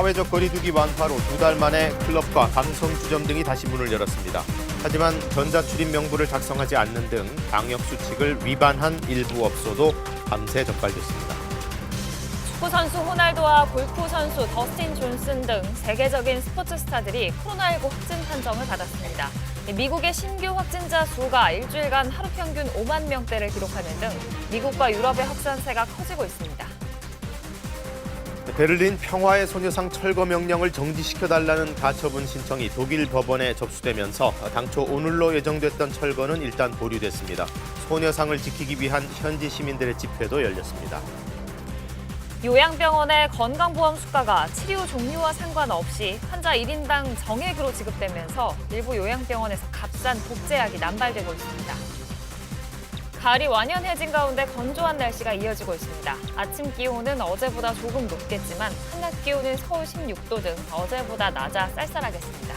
사회적 거리두기 완화로 2달 만에 클럽과 감성주점 등이 다시 문을 열었습니다. 하지만 전자출입 명부를 작성하지 않는 등 방역 수칙을 위반한 일부 업소도 밤새 적발됐습니다. 축구 선수 호날두와 골프 선수 더스틴 존슨 등 세계적인 스포츠 스타들이 코로나19 확진 판정을 받았습니다. 미국의 신규 확진자 수가 일주일간 하루 평균 5만 명대를 기록하는 등 미국과 유럽의 확산세가 커지고 있습니다. 베를린 평화의 소녀상 철거 명령을 정지시켜달라는 가처분 신청이 독일 법원에 접수되면서 당초 오늘로 예정됐던 철거는 일단 보류됐습니다. 소녀상을 지키기 위한 현지 시민들의 집회도 열렸습니다. 요양병원의 건강보험 수가가 치료 종류와 상관없이 환자 1인당 정액으로 지급되면서 일부 요양병원에서 값싼 복제약이 남발되고 있습니다. 가을이 완연해진 가운데 건조한 날씨가 이어지고 있습니다. 아침 기온은 어제보다 조금 높겠지만 한낮 기온은 서울 16도 등 어제보다 낮아 쌀쌀하겠습니다.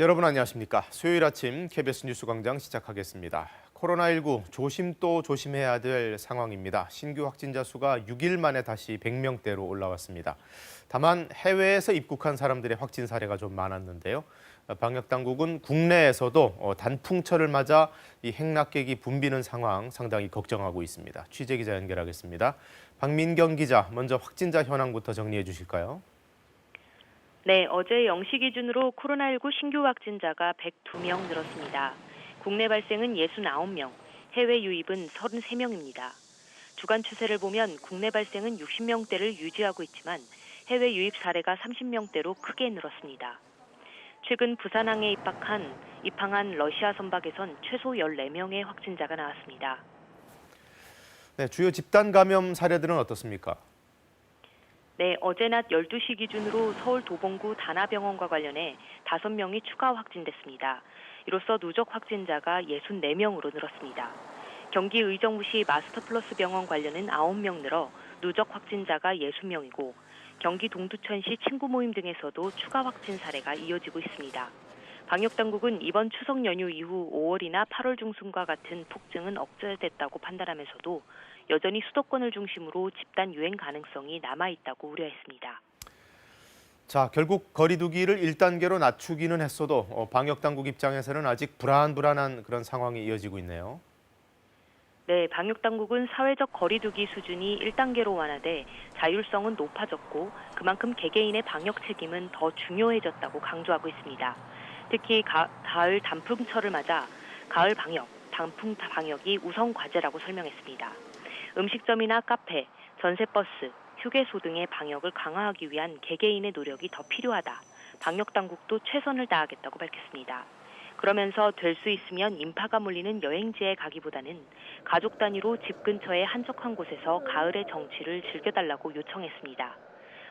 여러분 안녕하십니까? 수요일 아침 KBS 뉴스 광장 시작하겠습니다. 코로나19 조심 또 조심해야 될 상황입니다. 신규 확진자 수가 6일 만에 다시 100명대로 올라왔습니다. 다만 해외에서 입국한 사람들의 확진 사례가 좀 많았는데요. 방역당국은 국내에서도 단풍철을 맞아 이 행락객이 붐비는 상황 상당히 걱정하고 있습니다. 취재기자 연결하겠습니다. 박민경 기자, 먼저 확진자 현황부터 정리해 주실까요? 네, 어제 0시 기준으로 코로나19 신규 확진자가 102명 늘었습니다. 국내 발생은 69명, 해외 유입은 33명입니다. 주간 추세를 보면 국내 발생은 60명대를 유지하고 있지만 해외 유입 사례가 30명대로 크게 늘었습니다. 최근 부산항에 입항한 러시아 선박에선 최소 14명의 확진자가 나왔습니다. 네, 주요 집단 감염 사례들은 어떻습니까? 네, 어제 낮 12시 기준으로 서울 도봉구 다나병원과 관련해 5명이 추가 확진됐습니다. 이로써 누적 확진자가 64명으로 늘었습니다. 경기 의정부시 마스터플러스 병원 관련은 9명 늘어 누적 확진자가 60명이고 경기 동두천시 친구 모임 등에서도 추가 확진 사례가 이어지고 있습니다. 방역당국은 이번 추석 연휴 이후 5월이나 8월 중순과 같은 폭증은 억제됐다고 판단하면서도 여전히 수도권을 중심으로 집단 유행 가능성이 남아있다고 우려했습니다. 자, 결국 거리두기를 1단계로 낮추기는 했어도 방역당국 입장에서는 아직 불안한 그런 상황이 이어지고 있네요. 네, 방역당국은 사회적 거리두기 수준이 1단계로 완화돼 자율성은 높아졌고 그만큼 개개인의 방역 책임은 더 중요해졌다고 강조하고 있습니다. 특히 가을 단풍철을 맞아 가을 방역, 단풍 방역이 우선 과제라고 설명했습니다. 음식점이나 카페, 전세버스, 휴게소 등의 방역을 강화하기 위한 개개인의 노력이 더 필요하다. 방역당국도 최선을 다하겠다고 밝혔습니다. 그러면서 될 수 있으면 인파가 몰리는 여행지에 가기보다는 가족 단위로 집 근처의 한적한 곳에서 가을의 정취를 즐겨달라고 요청했습니다.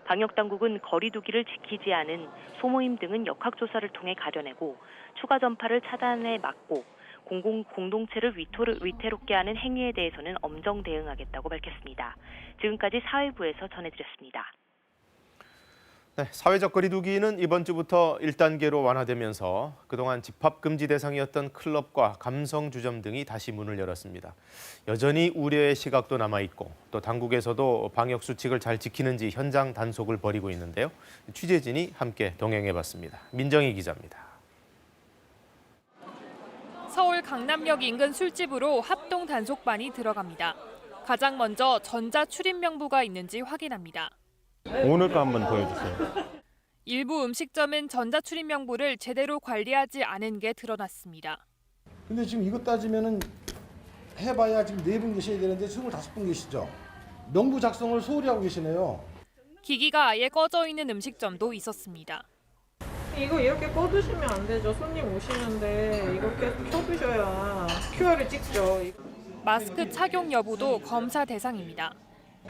방역당국은 거리두기를 지키지 않은 소모임 등은 역학조사를 통해 가려내고 추가 전파를 차단해 막고 공동체를 위태롭게 하는 행위에 대해서는 엄정 대응하겠다고 밝혔습니다. 지금까지 사회부에서 전해드렸습니다. 네, 사회적 거리두기는 이번 주부터 1단계로 완화되면서 그동안 집합 금지 대상이었던 클럽과 감성주점 등이 다시 문을 열었습니다. 여전히 우려의 시각도 남아있고 또 당국에서도 방역 수칙을 잘 지키는지 현장 단속을 벌이고 있는데요. 취재진이 함께 동행해봤습니다. 민정희 기자입니다. 서울 강남역 인근 술집으로 합동 단속반이 들어갑니다. 가장 먼저 전자 출입 명부가 있는지 확인합니다. 오늘 거 한번 보여주세요. 일부 음식점은 전자 출입 명부를 제대로 관리하지 않은 게 드러났습니다. 근데 지금 이거 따지면은 해봐야 지금 4분 계셔야 되는데 25분 계시죠? 명부 작성을 소홀히 하고 계시네요. 기기가 아예 꺼져 있는 음식점도 있었습니다. 이거 이렇게 꺼두시면 안 되죠. 손님 오시는데 이거 계속 켜두셔야 QR을 찍죠. 마스크 착용 여부도 검사 대상입니다.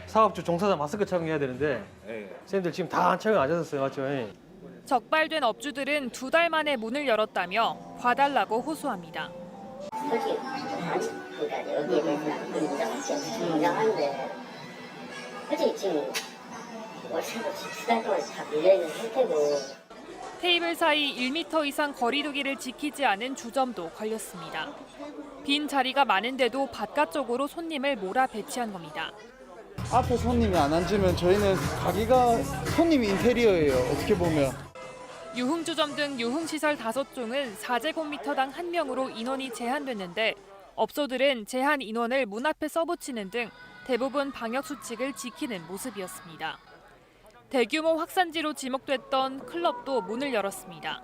사업주 종사자 마스크 착용해야 되는데 선생님들 지금 다 착용 안 하셨어요, 맞죠? 적발된 업주들은 2달 만에 문을 열었다며 봐달라고 호소합니다. 솔직히 그러니까 여기에 대해서는 인정하는데 솔직히 지금 월세도 2달 동안 다 밀려있는 상태고 테이블 사이 1m 이상 거리두기를 지키지 않은 주점도 걸렸습니다. 빈 자리가 많은데도 바깥쪽으로 손님을 몰아 배치한 겁니다. 앞에 손님이 안 앉으면 저희는 가게가 손님이 인테리어예요. 어떻게 보면. 유흥주점 등 유흥시설 5종은 4제곱미터당 1명으로 인원이 제한됐는데 업소들은 제한 인원을 문 앞에 써붙이는 등 대부분 방역수칙을 지키는 모습이었습니다. 대규모 확산지로 지목됐던 클럽도 문을 열었습니다.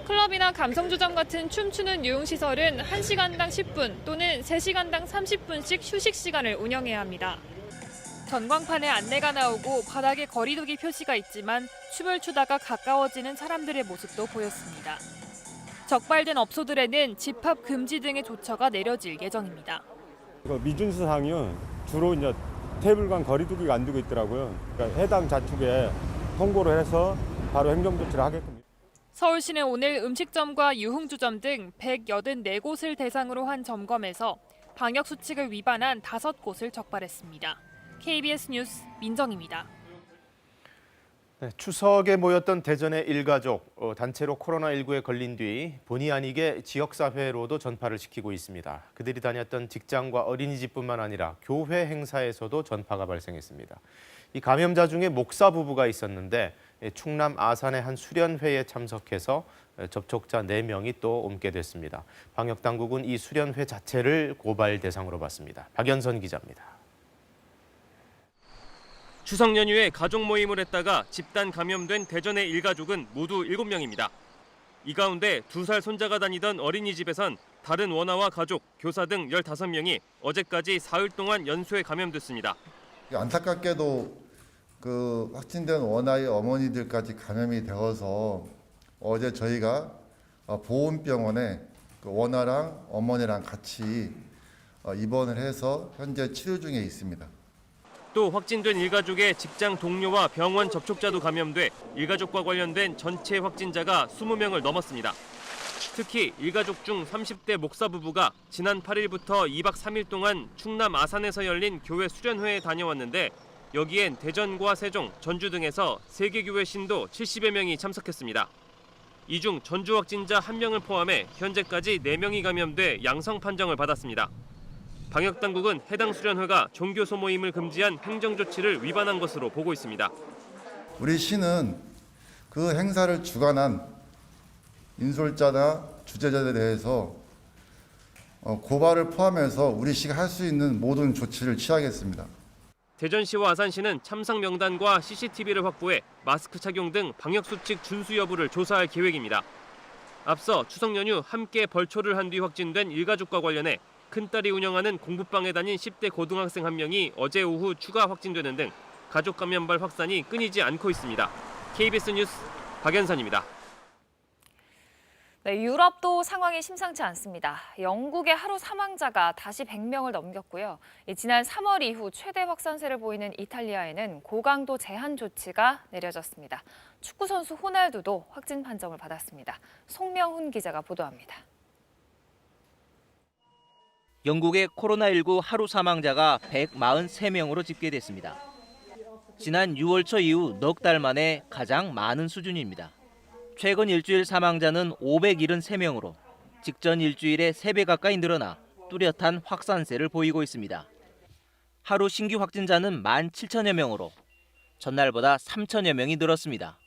클럽이나 감성주점 같은 춤추는 유흥시설은 1시간당 10분 또는 3시간당 30분씩 휴식 시간을 운영해야 합니다. 전광판에 안내가 나오고 바닥에 거리두기 표시가 있지만 춤을 추다가 가까워지는 사람들의 모습도 보였습니다. 적발된 업소들에는 집합 금지 등의 조처가 내려질 예정입니다. 미준수 상은 주로 이제 테이블 간 거리두기가 안 되고 있더라고요. 그러니까 해당 자축에 통보를 해서 바로 행정 조치를 하게끔. 서울시는 오늘 음식점과 유흥주점 등 184곳을 대상으로 한 점검에서 방역수칙을 위반한 5곳을 적발했습니다. KBS 뉴스 민정입니다. 네, 추석에 모였던 대전의 일가족, 단체로 코로나19에 걸린 뒤 본의 아니게 지역사회로도 전파를 시키고 있습니다. 그들이 다녔던 직장과 어린이집뿐만 아니라 교회 행사에서도 전파가 발생했습니다. 이 감염자 중에 목사 부부가 있었는데 충남 아산의 한 수련회에 참석해서 접촉자 4명이 또 옮게 됐습니다. 방역당국은 이 수련회 자체를 고발 대상으로 봤습니다. 박연선 기자입니다. 추석 연휴에 가족 모임을 했다가 집단 감염된 대전의 일가족은 모두 7명입니다. 이 가운데 2살 손자가 다니던 어린이집에선 다른 원아와 가족, 교사 등 15명이 어제까지 사흘 동안 연소에 감염됐습니다. 안타깝게도 그 확진된 원아의 어머니들까지 감염이 되어서 어제 저희가 보훈병원에 그 원아랑 어머니랑 같이 입원을 해서 현재 치료 중에 있습니다. 또 확진된 일가족의 직장 동료와 병원 접촉자도 감염돼 일가족과 관련된 전체 확진자가 20명을 넘었습니다. 특히 일가족 중 30대 목사 부부가 지난 8일부터 2박 3일 동안 충남 아산에서 열린 교회 수련회에 다녀왔는데 여기엔 대전과 세종, 전주 등에서 3개 교회 신도 70여 명이 참석했습니다. 이 중 전주 확진자 1명을 포함해 현재까지 4명이 감염돼 양성 판정을 받았습니다. 방역당국은 해당 수련회가 종교 소모임을 금지한 행정조치를 위반한 것으로 보고 있습니다. 우리 시는 그 행사를 주관한 인솔자나 주재자들에 대해서 고발을 포함해서 우리 시가 할 수 있는 모든 조치를 취하겠습니다. 대전시와 아산시는 참석 명단과 CCTV를 확보해 마스크 착용 등 방역수칙 준수 여부를 조사할 계획입니다. 앞서 추석 연휴 함께 벌초를 한 뒤 확진된 일가족과 관련해 큰딸이 운영하는 공부방에 다닌 10대 고등학생 1명이 어제 오후 추가 확진되는 등 가족 감염발 확산이 끊이지 않고 있습니다. KBS 뉴스 박연선입니다. 네, 유럽도 상황이 심상치 않습니다. 영국의 하루 사망자가 다시 100명을 넘겼고요. 지난 3월 이후 최대 확산세를 보이는 이탈리아에는 고강도 제한 조치가 내려졌습니다. 축구 선수 호날두도 확진 판정을 받았습니다. 송명훈 기자가 보도합니다. 영국의 코로나19 하루 사망자가 143명으로 집계됐습니다. 지난 6월 초 이후 넉 달 만에 가장 많은 수준입니다. 최근 일주일 사망자는 573명으로 직전 일주일에 3배 가까이 늘어나 뚜렷한 확산세를 보이고 있습니다. 하루 신규 확진자는 17,000여 명으로 전날보다 3,000여 명이 늘었습니다.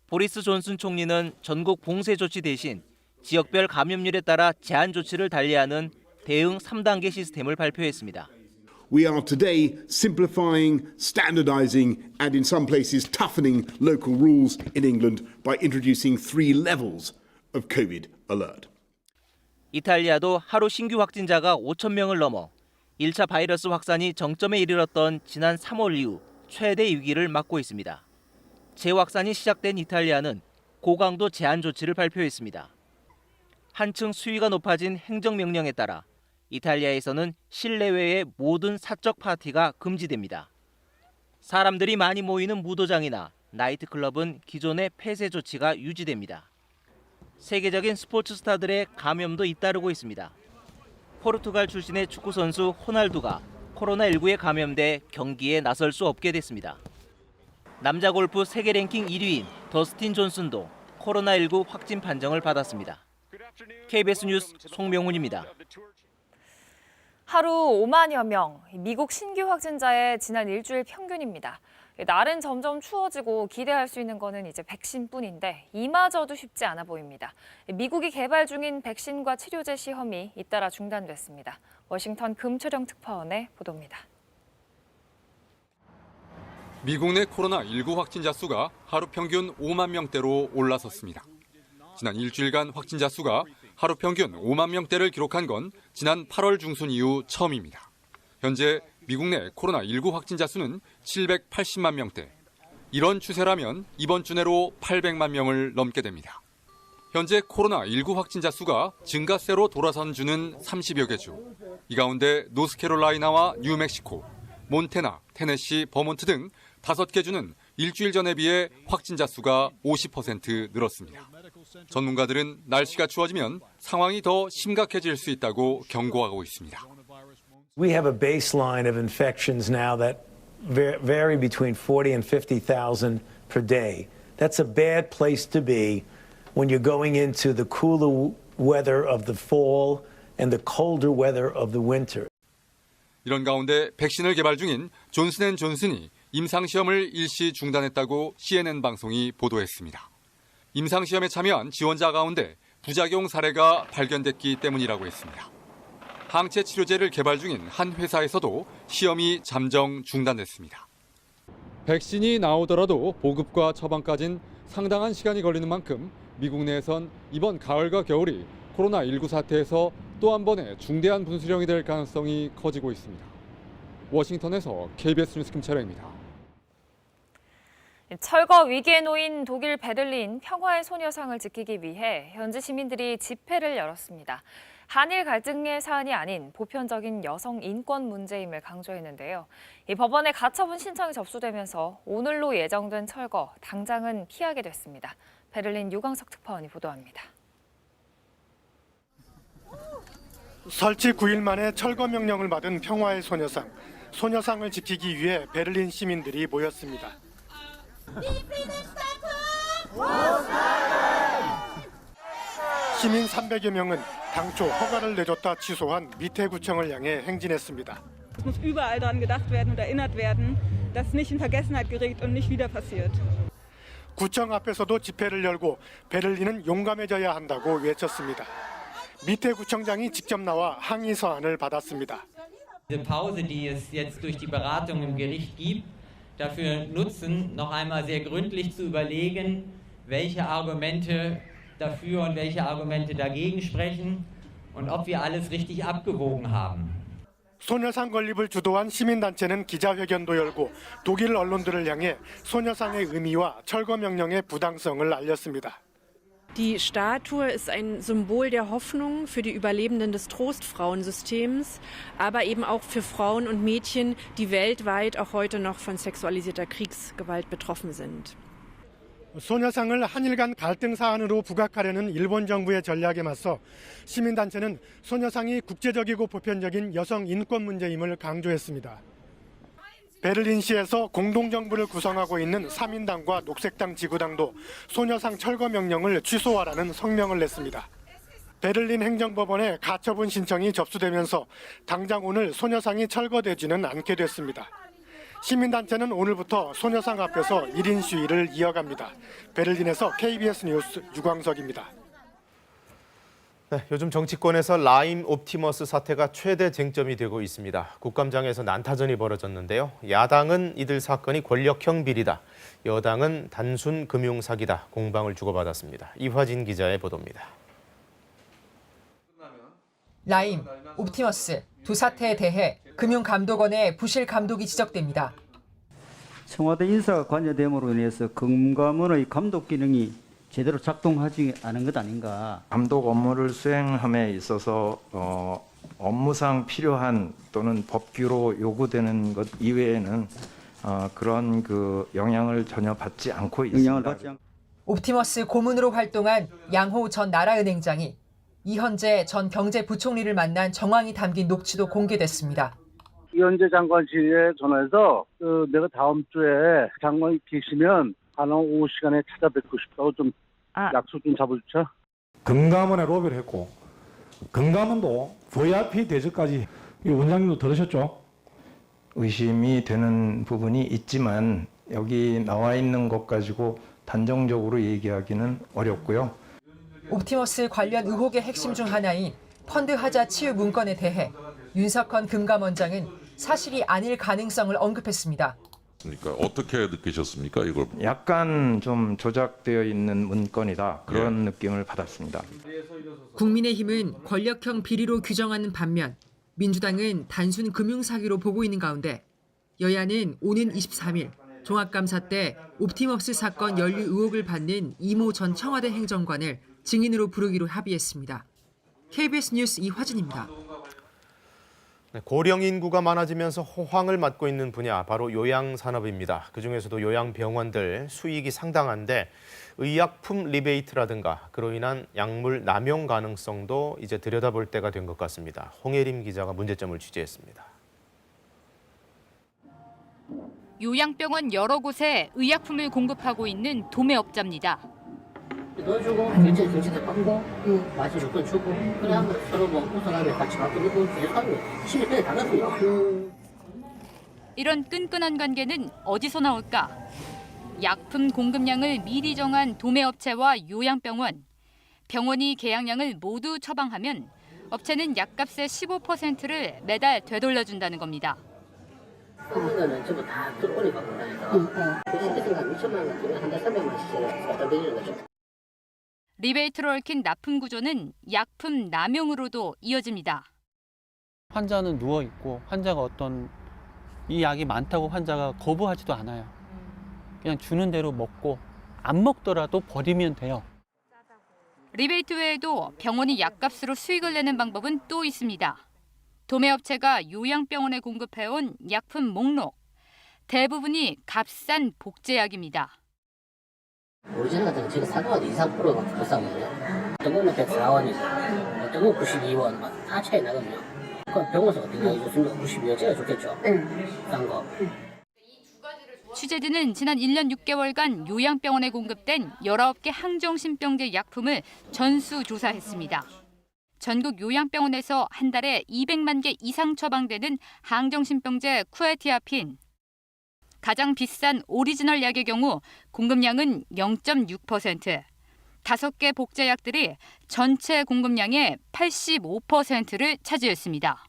보리스 존슨 총리는 전국 봉쇄 조치 대신 지역별 감염률에 따라 제한 조치를 달리하는 대응 3단계 시스템을 발표했습니다. We are today simplifying, standardizing, and in some places toughening local rules in England by introducing 3 levels of COVID alert. 이탈리아도 하루 신규 확진자가 5,000명을 넘어 1차 바이러스 확산이 정점에 이르렀던 지난 3월 이후 최대 위기를 맞고 있습니다. 재확산이 시작된 이탈리아는 고강도 제한 조치를 발표했습니다. 한층 수위가 높아진 행정명령에 따라 이탈리아에서는 실내외의 모든 사적 파티가 금지됩니다. 사람들이 많이 모이는 무도장이나 나이트클럽은 기존의 폐쇄 조치가 유지됩니다. 세계적인 스포츠 스타들의 감염도 잇따르고 있습니다. 포르투갈 출신의 축구 선수 호날두가 코로나19에 감염돼 경기에 나설 수 없게 됐습니다. 남자 골프 세계 랭킹 1위인 더스틴 존슨도 코로나19 확진 판정을 받았습니다. KBS 뉴스 송명훈입니다. 하루 5만여 명, 미국 신규 확진자의 지난 일주일 평균입니다. 날은 점점 추워지고 기대할 수 있는 거는 이제 백신뿐인데 이마저도 쉽지 않아 보입니다. 미국이 개발 중인 백신과 치료제 시험이 잇따라 중단됐습니다. 워싱턴 금초령 특파원의 보도입니다. 미국 내 코로나19 확진자 수가 하루 평균 5만 명대로 올라섰습니다. 지난 일주일간 확진자 수가 하루 평균 5만 명대를 기록한 건 지난 8월 중순 이후 처음입니다. 현재 미국 내 코로나19 확진자 수는 780만 명대. 이런 추세라면 이번 주 내로 800만 명을 넘게 됩니다. 현재 코로나19 확진자 수가 증가세로 돌아선 주는 30여 개 주. 이 가운데 노스캐롤라이나와 뉴멕시코, 몬태나, 테네시, 버몬트 등 5개 주는 일주일 전에 비해 확진자 수가 50% 늘었습니다. 전문가들은 날씨가 추워지면 상황이 더 심각해질 수 있다고 경고하고 있습니다. We have a baseline of infections now that vary between 40 and 50,000 per day. That's a bad place to be when you're going into the cooler weather of the fall and the colder weather of the winter. 이런 가운데 백신을 개발 중인 존슨앤존슨이 임상시험을 일시 중단했다고 CNN 방송이 보도했습니다. 임상시험에 참여한 지원자 가운데 부작용 사례가 발견됐기 때문이라고 했습니다. 항체 치료제를 개발 중인 한 회사에서도 시험이 잠정 중단됐습니다. 백신이 나오더라도 보급과 처방까지는 상당한 시간이 걸리는 만큼 미국 내에선 이번 가을과 겨울이 코로나19 사태에서 또 한 번의 중대한 분수령이 될 가능성이 커지고 있습니다. 워싱턴에서 KBS 뉴스 김철영입니다. 철거 위기에 놓인 독일 베를린 평화의 소녀상을 지키기 위해 현지 시민들이 집회를 열었습니다. 한일 갈등의 사안이 아닌 보편적인 여성 인권 문제임을 강조했는데요. 이 법원에 가처분 신청이 접수되면서 오늘로 예정된 철거 당장은 피하게 됐습니다. 베를린 유광석 특파원이 보도합니다. 설치 9일 만에 철거 명령을 받은 평화의 소녀상. 소녀상을 지키기 위해 베를린 시민들이 모였습니다. 시민 300여 명은 당초 허가를 내줬다 취소한 미태구청을 향해 행진했습니다. Es muss überall daran gedacht werden und erinnert werden, dass nicht in Vergessenheit gerät und nicht wieder passiert. 구청 앞에서도 집회를 열고 베를린은 용감해져야 한다고 외쳤습니다. 미태구청장이 직접 나와 항의 서한을 받았습니다. Diese Pause, die es jetzt durch die Beratung im Gericht gibt, dafür nutzen, noch einmal sehr gründlich zu überlegen, welche Argumente dafür und welche Argumente dagegen sprechen und ob wir alles richtig abgewogen haben. 소녀상 건립을 주도한 시민단체는 기자회견도 열고 독일 언론들을 향해 소녀상의 의미와 철거 명령의 부당성을 알렸습니다. Die Statue ist ein Symbol der Hoffnung für die Überlebenden des Trostfrauensystems, aber eben auch für Frauen und Mädchen, die weltweit auch heute noch von sexualisierter Kriegsgewalt betroffen sind. 소녀상을 한일 간 갈등 사안으로 부각하려는 일본 정부의 전략에 맞서 시민단체는 소녀상이 국제적이고 보편적인 여성 인권 문제임을 강조했습니다. 베를린시에서 공동정부를 구성하고 있는 사민당과 녹색당 지구당도 소녀상 철거 명령을 취소하라는 성명을 냈습니다. 베를린 행정법원에 가처분 신청이 접수되면서 당장 오늘 소녀상이 철거되지는 않게 됐습니다. 시민단체는 오늘부터 소녀상 앞에서 1인 시위를 이어갑니다. 베를린에서 KBS 뉴스 유광석입니다. 네, 요즘 정치권에서 라임 옵티머스 사태가 최대 쟁점이 되고 있습니다. 국감장에서 난타전이 벌어졌는데요. 야당은 이들 사건이 권력형 비리다. 여당은 단순 금융 사기다. 공방을 주고받았습니다. 이화진 기자의 보도입니다. 라임, 옵티머스 두 사태에 대해 금융감독원의 부실 감독이 지적됩니다. 청와대 인사가 관여됨으로 인해서 금감원의 감독 기능이 제대로 작동하지 않은 것 아닌가. 감독 업무를 수행함에 있어서 업무상 필요한 또는 법규로 요구되는 것 이외에는 그런 영향을 전혀 받지 않고 있습니다. 옵티머스 고문으로 활동한 양호 전 나라은행장이 이현재 전 경제부총리를 만난 정황이 담긴 녹취도 공개됐습니다. 이현재 장관실에 전화해서 내가 다음 주에 장관이 계시면 가능 오후 시간에 찾아뵙고 싶다고 좀 약속 좀 잡아주자. 금감원에 로비를 했고 금감원도 VIP 대접까지 이 원장님도 들으셨죠? 의심이 되는 부분이 있지만 여기 나와 있는 것 가지고 단정적으로 얘기하기는 어렵고요. 옵티머스 관련 의혹의 핵심 중 하나인 펀드 하자 치유 문건에 대해 윤석헌 금감원장은 사실이 아닐 가능성을 언급했습니다. 그러니까 어떻게 느끼셨습니까? 이걸 약간 좀 조작되어 있는 문건이다. 그런 느낌을 받았습니다. 국민의힘은 권력형 비리로 규정하는 반면 민주당은 단순 금융사기로 보고 있는 가운데 여야는 오는 23일 종합감사 때 옵티머스 사건 연루 의혹을 받는 이모 전 청와대 행정관을 증인으로 부르기로 합의했습니다. KBS 뉴스 이화진입니다. 고령 인구가 많아지면서 호황을 맞고 있는 분야 바로 요양산업입니다. 그중에서도 요양병원들 수익이 상당한데 의약품 리베이트라든가 그로 인한 약물 남용 가능성도 이제 들여다볼 때가 된 것 같습니다. 홍예림 기자가 문제점을 취재했습니다. 요양병원 여러 곳에 의약품을 공급하고 있는 도매업자입니다. 넣어주고 교체도 받고 마실 조건 주고 그래 하면 서로 뭐 우선하게 같이 갖고 있고 계속하면 시간이 다르거든요. 이런 끈끈한 관계는 어디서 나올까? 약품 공급량을 미리 정한 도매업체와 요양병원. 병원이 계약량을 모두 처방하면 업체는 약값의 15%를 매달 되돌려준다는 겁니다. 그거는 전부 다 들어오니까 그러니까 그래서 2천만 원 같으면 한 달 300만원씩 갖다 드리는 거죠. 리베이트로 얽힌 납품 구조는 약품 남용으로도 이어집니다. 환자는 누워있고 환자가 어떤 이 약이 많다고 환자가 거부하지도 않아요. 그냥 주는 대로 먹고 안 먹더라도 버리면 돼요. 리베이트 외에도 병원이 약값으로 수익을 내는 방법은 또 있습니다. 도매업체가 요양병원에 공급해온 약품 목록. 대부분이 값싼 복제약입니다. 오리지널 같은 거 제가 사가도 2~3%가 비싼 거예요. 어떤 거는 104원이고 어떤 거 92원 다 차이 나거든요. 그럼 병원에서 어떻게 해줬습니까? 92원짜리 좋겠죠? 싼 거. 취재진은 지난 1년 6개월간 요양병원에 공급된 19개 항정신병제 약품을 전수조사했습니다. 전국 요양병원에서 한 달에 200만 개 이상 처방되는 항정신병제 쿠에티아핀. 가장 비싼 오리지널 약의 경우 공급량은 0.6%. 5개 복제약들이 전체 공급량의 85%를 차지했습니다.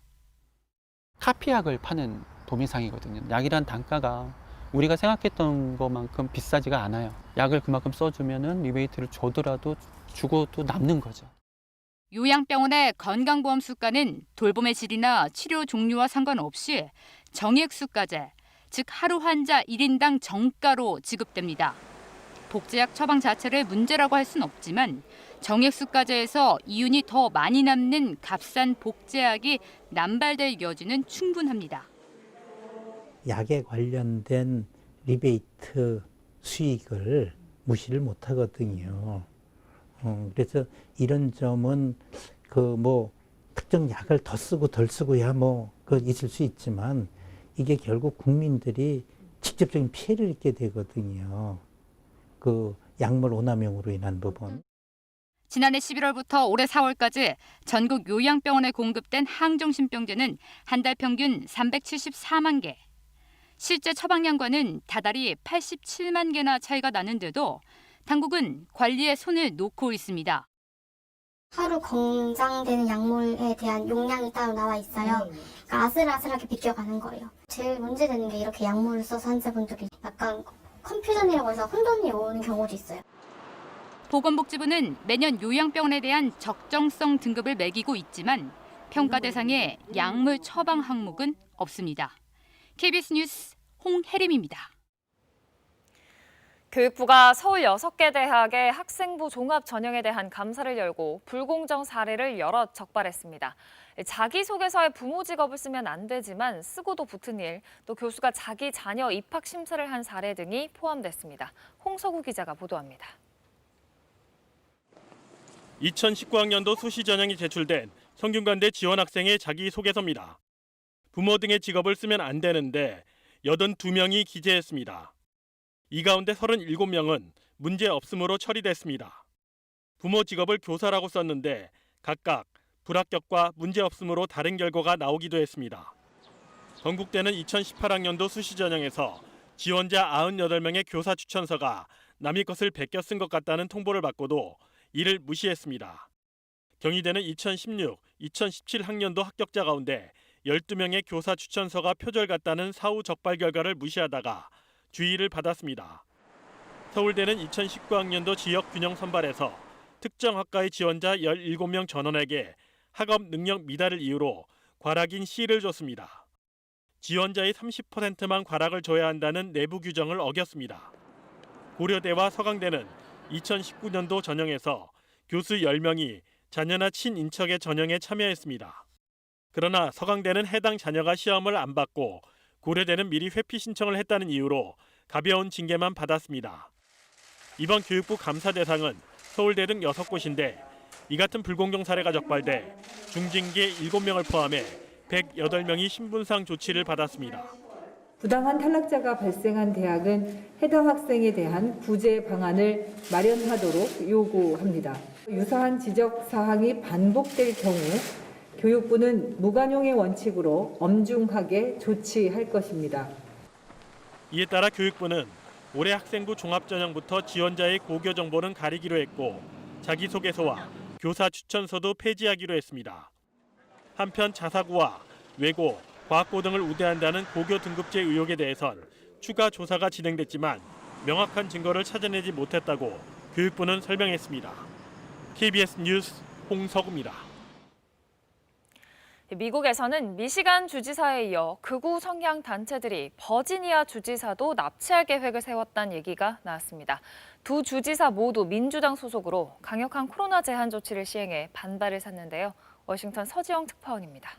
카피약을 파는 도매상이거든요. 약이란 단가가 우리가 생각했던 것만큼 비싸지가 않아요. 약을 그만큼 써주면은 리베이트를 줘더라도 주고 또 남는 거죠. 요양병원의 건강보험 수가는 돌봄의 질이나 치료 종류와 상관없이 정액 수가제, 즉 하루 환자 1인당 정가로 지급됩니다. 복제약 처방 자체를 문제라고 할 수는 없지만 정액 수가제에서 이윤이 더 많이 남는 값싼 복제약이 남발될 여지는 충분합니다. 약에 관련된 리베이트 수익을 무시를 못하거든요. 그래서 이런 점은 특정 약을 더 쓰고 덜 쓰고야 있을 수 있지만 이게 결국 국민들이 직접적인 피해를 입게 되거든요. 약물 오남용으로 인한 부분. 지난해 11월부터 올해 4월까지 전국 요양병원에 공급된 항정신병제는 한 달 평균 374만 개. 실제 처방량과는 다달이 87만 개나 차이가 나는데도 당국은 관리에 손을 놓고 있습니다. 하루 권장되는 약물에 대한 용량이 따로 나와 있어요. 그러니까 아슬아슬하게 비껴가는 거예요. 제일 문제되는 게 이렇게 약물을 써서 환자분들이 약간 컨퓨전이라고 해서 혼돈이 오는 경우도 있어요. 보건복지부는 매년 요양병원에 대한 적정성 등급을 매기고 있지만 평가 대상에 약물 처방 항목은 없습니다. KBS 뉴스 홍혜림입니다. 교육부가 서울 6개 대학의 학생부 종합 전형에 대한 감사를 열고 불공정 사례를 여럿 적발했습니다. 자기소개서에 부모 직업을 쓰면 안 되지만 쓰고도 붙은 일, 또 교수가 자기 자녀 입학 심사를 한 사례 등이 포함됐습니다. 홍석우 기자가 보도합니다. 2019학년도 수시 전형이 제출된 성균관대 지원 학생의 자기소개서입니다. 부모 등의 직업을 쓰면 안 되는데 82명이 기재했습니다. 이 가운데 37명은 문제 없음으로 처리됐습니다. 부모 직업을 교사라고 썼는데 각각 불합격과 문제없음으로 다른 결과가 나오기도 했습니다. 건국대는 2018학년도 수시 전형에서 지원자 98명의 교사 추천서가 남의 것을 베껴 쓴 것 같다는 통보를 받고도 이를 무시했습니다. 경희대는 2016, 2017 학년도 합격자 가운데 12명의 교사 추천서가 표절 같다는 사후 적발 결과를 무시하다가 주의를 받았습니다. 서울대는 2019학년도 지역 균형 선발에서 특정 학과의 지원자 17명 전원에게 학업 능력 미달을 이유로 과락인 C를 줬습니다. 지원자의 30%만 과락을 줘야 한다는 내부 규정을 어겼습니다. 고려대와 서강대는 2019년도 전형에서 교수 10명이 자녀나 친인척의 전형에 참여했습니다. 그러나 서강대는 해당 자녀가 시험을 안 받고 고려대는 미리 회피 신청을 했다는 이유로 가벼운 징계만 받았습니다. 이번 교육부 감사 대상은 서울대 등 6곳인데 이 같은 불공정 사례가 적발돼 중징계 7명을 포함해 108명이 신분상 조치를 받았습니다. 부당한 탈락자가 발생한 대학은 해당 학생에 대한 구제 방안을 마련하도록 요구합니다. 유사한 지적 사항이 반복될 경우 교육부는 무관용의 원칙으로 엄중하게 조치할 것입니다. 이에 따라 교육부는 올해 학생부 종합전형부터 지원자의 고교 정보는 가리기로 했고 자기소개서와 교사 추천서도 폐지하기로 했습니다. 한편 자사고와 외고, 과학고 등을 우대한다는 고교 등급제 의혹에 대해선 추가 조사가 진행됐지만 명확한 증거를 찾아내지 못했다고 교육부는 설명했습니다. KBS 뉴스 홍석우입니다. 미국에서는 미시간 주지사에 이어 극우 성향 단체들이 버지니아 주지사도 납치할 계획을 세웠다는 얘기가 나왔습니다. 두 주지사 모두 민주당 소속으로 강력한 코로나 제한 조치를 시행해 반발을 샀는데요. 워싱턴 서지영 특파원입니다.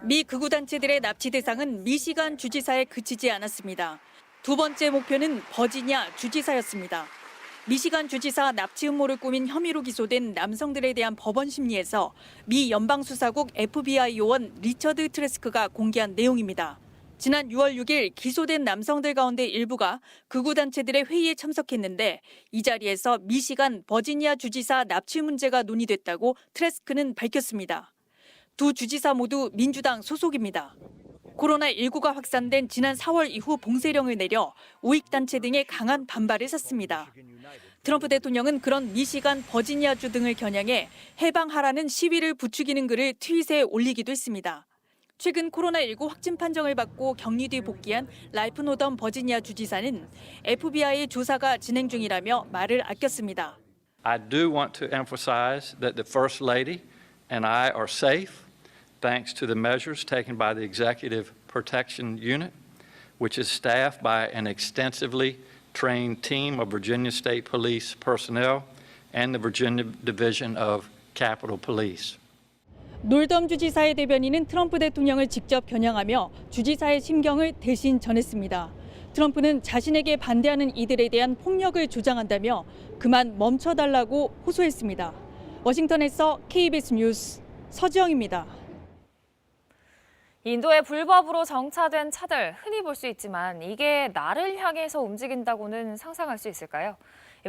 미 극우 단체들의 납치 대상은 미시간 주지사에 그치지 않았습니다. 두 번째 목표는 버지니아 주지사였습니다. 미시간 주지사 납치 음모를 꾸민 혐의로 기소된 남성들에 대한 법원 심리에서 미 연방수사국 FBI 요원 리처드 트레스크가 공개한 내용입니다. 지난 6월 6일 기소된 남성들 가운데 일부가 극우 단체들의 회의에 참석했는데 이 자리에서 미시간 버지니아 주지사 납치 문제가 논의됐다고 트레스크는 밝혔습니다. 두 주지사 모두 민주당 소속입니다. 코로나19가 확산된 지난 4월 이후 봉쇄령을 내려 우익단체 등의 강한 반발을 샀습니다. 트럼프 대통령은 그런 미시간, 버지니아주 등을 겨냥해 해방하라는 시위를 부추기는 글을 트윗에 올리기도 했습니다. 최근 코로나19 확진 판정을 받고 격리 뒤 복귀한 랄프 노던 버지니아 주지사는 FBI의 조사가 진행 중이라며 말을 아꼈습니다. I do want to emphasize that the First Lady and I are safe thanks to the measures taken by the Executive Protection Unit, which is staffed by an extensively trained team of Virginia State Police personnel and the Virginia Division of Capitol Police. 놀덤 주지사의 대변인은 트럼프 대통령을 직접 겨냥하며 주지사의 심경을 대신 전했습니다. 트럼프는 자신에게 반대하는 이들에 대한 폭력을 조장한다며 그만 멈춰달라고 호소했습니다. 워싱턴에서 KBS 뉴스 서지영입니다. 인도에 불법으로 정차된 차들 흔히 볼 수 있지만 이게 나를 향해서 움직인다고는 상상할 수 있을까요?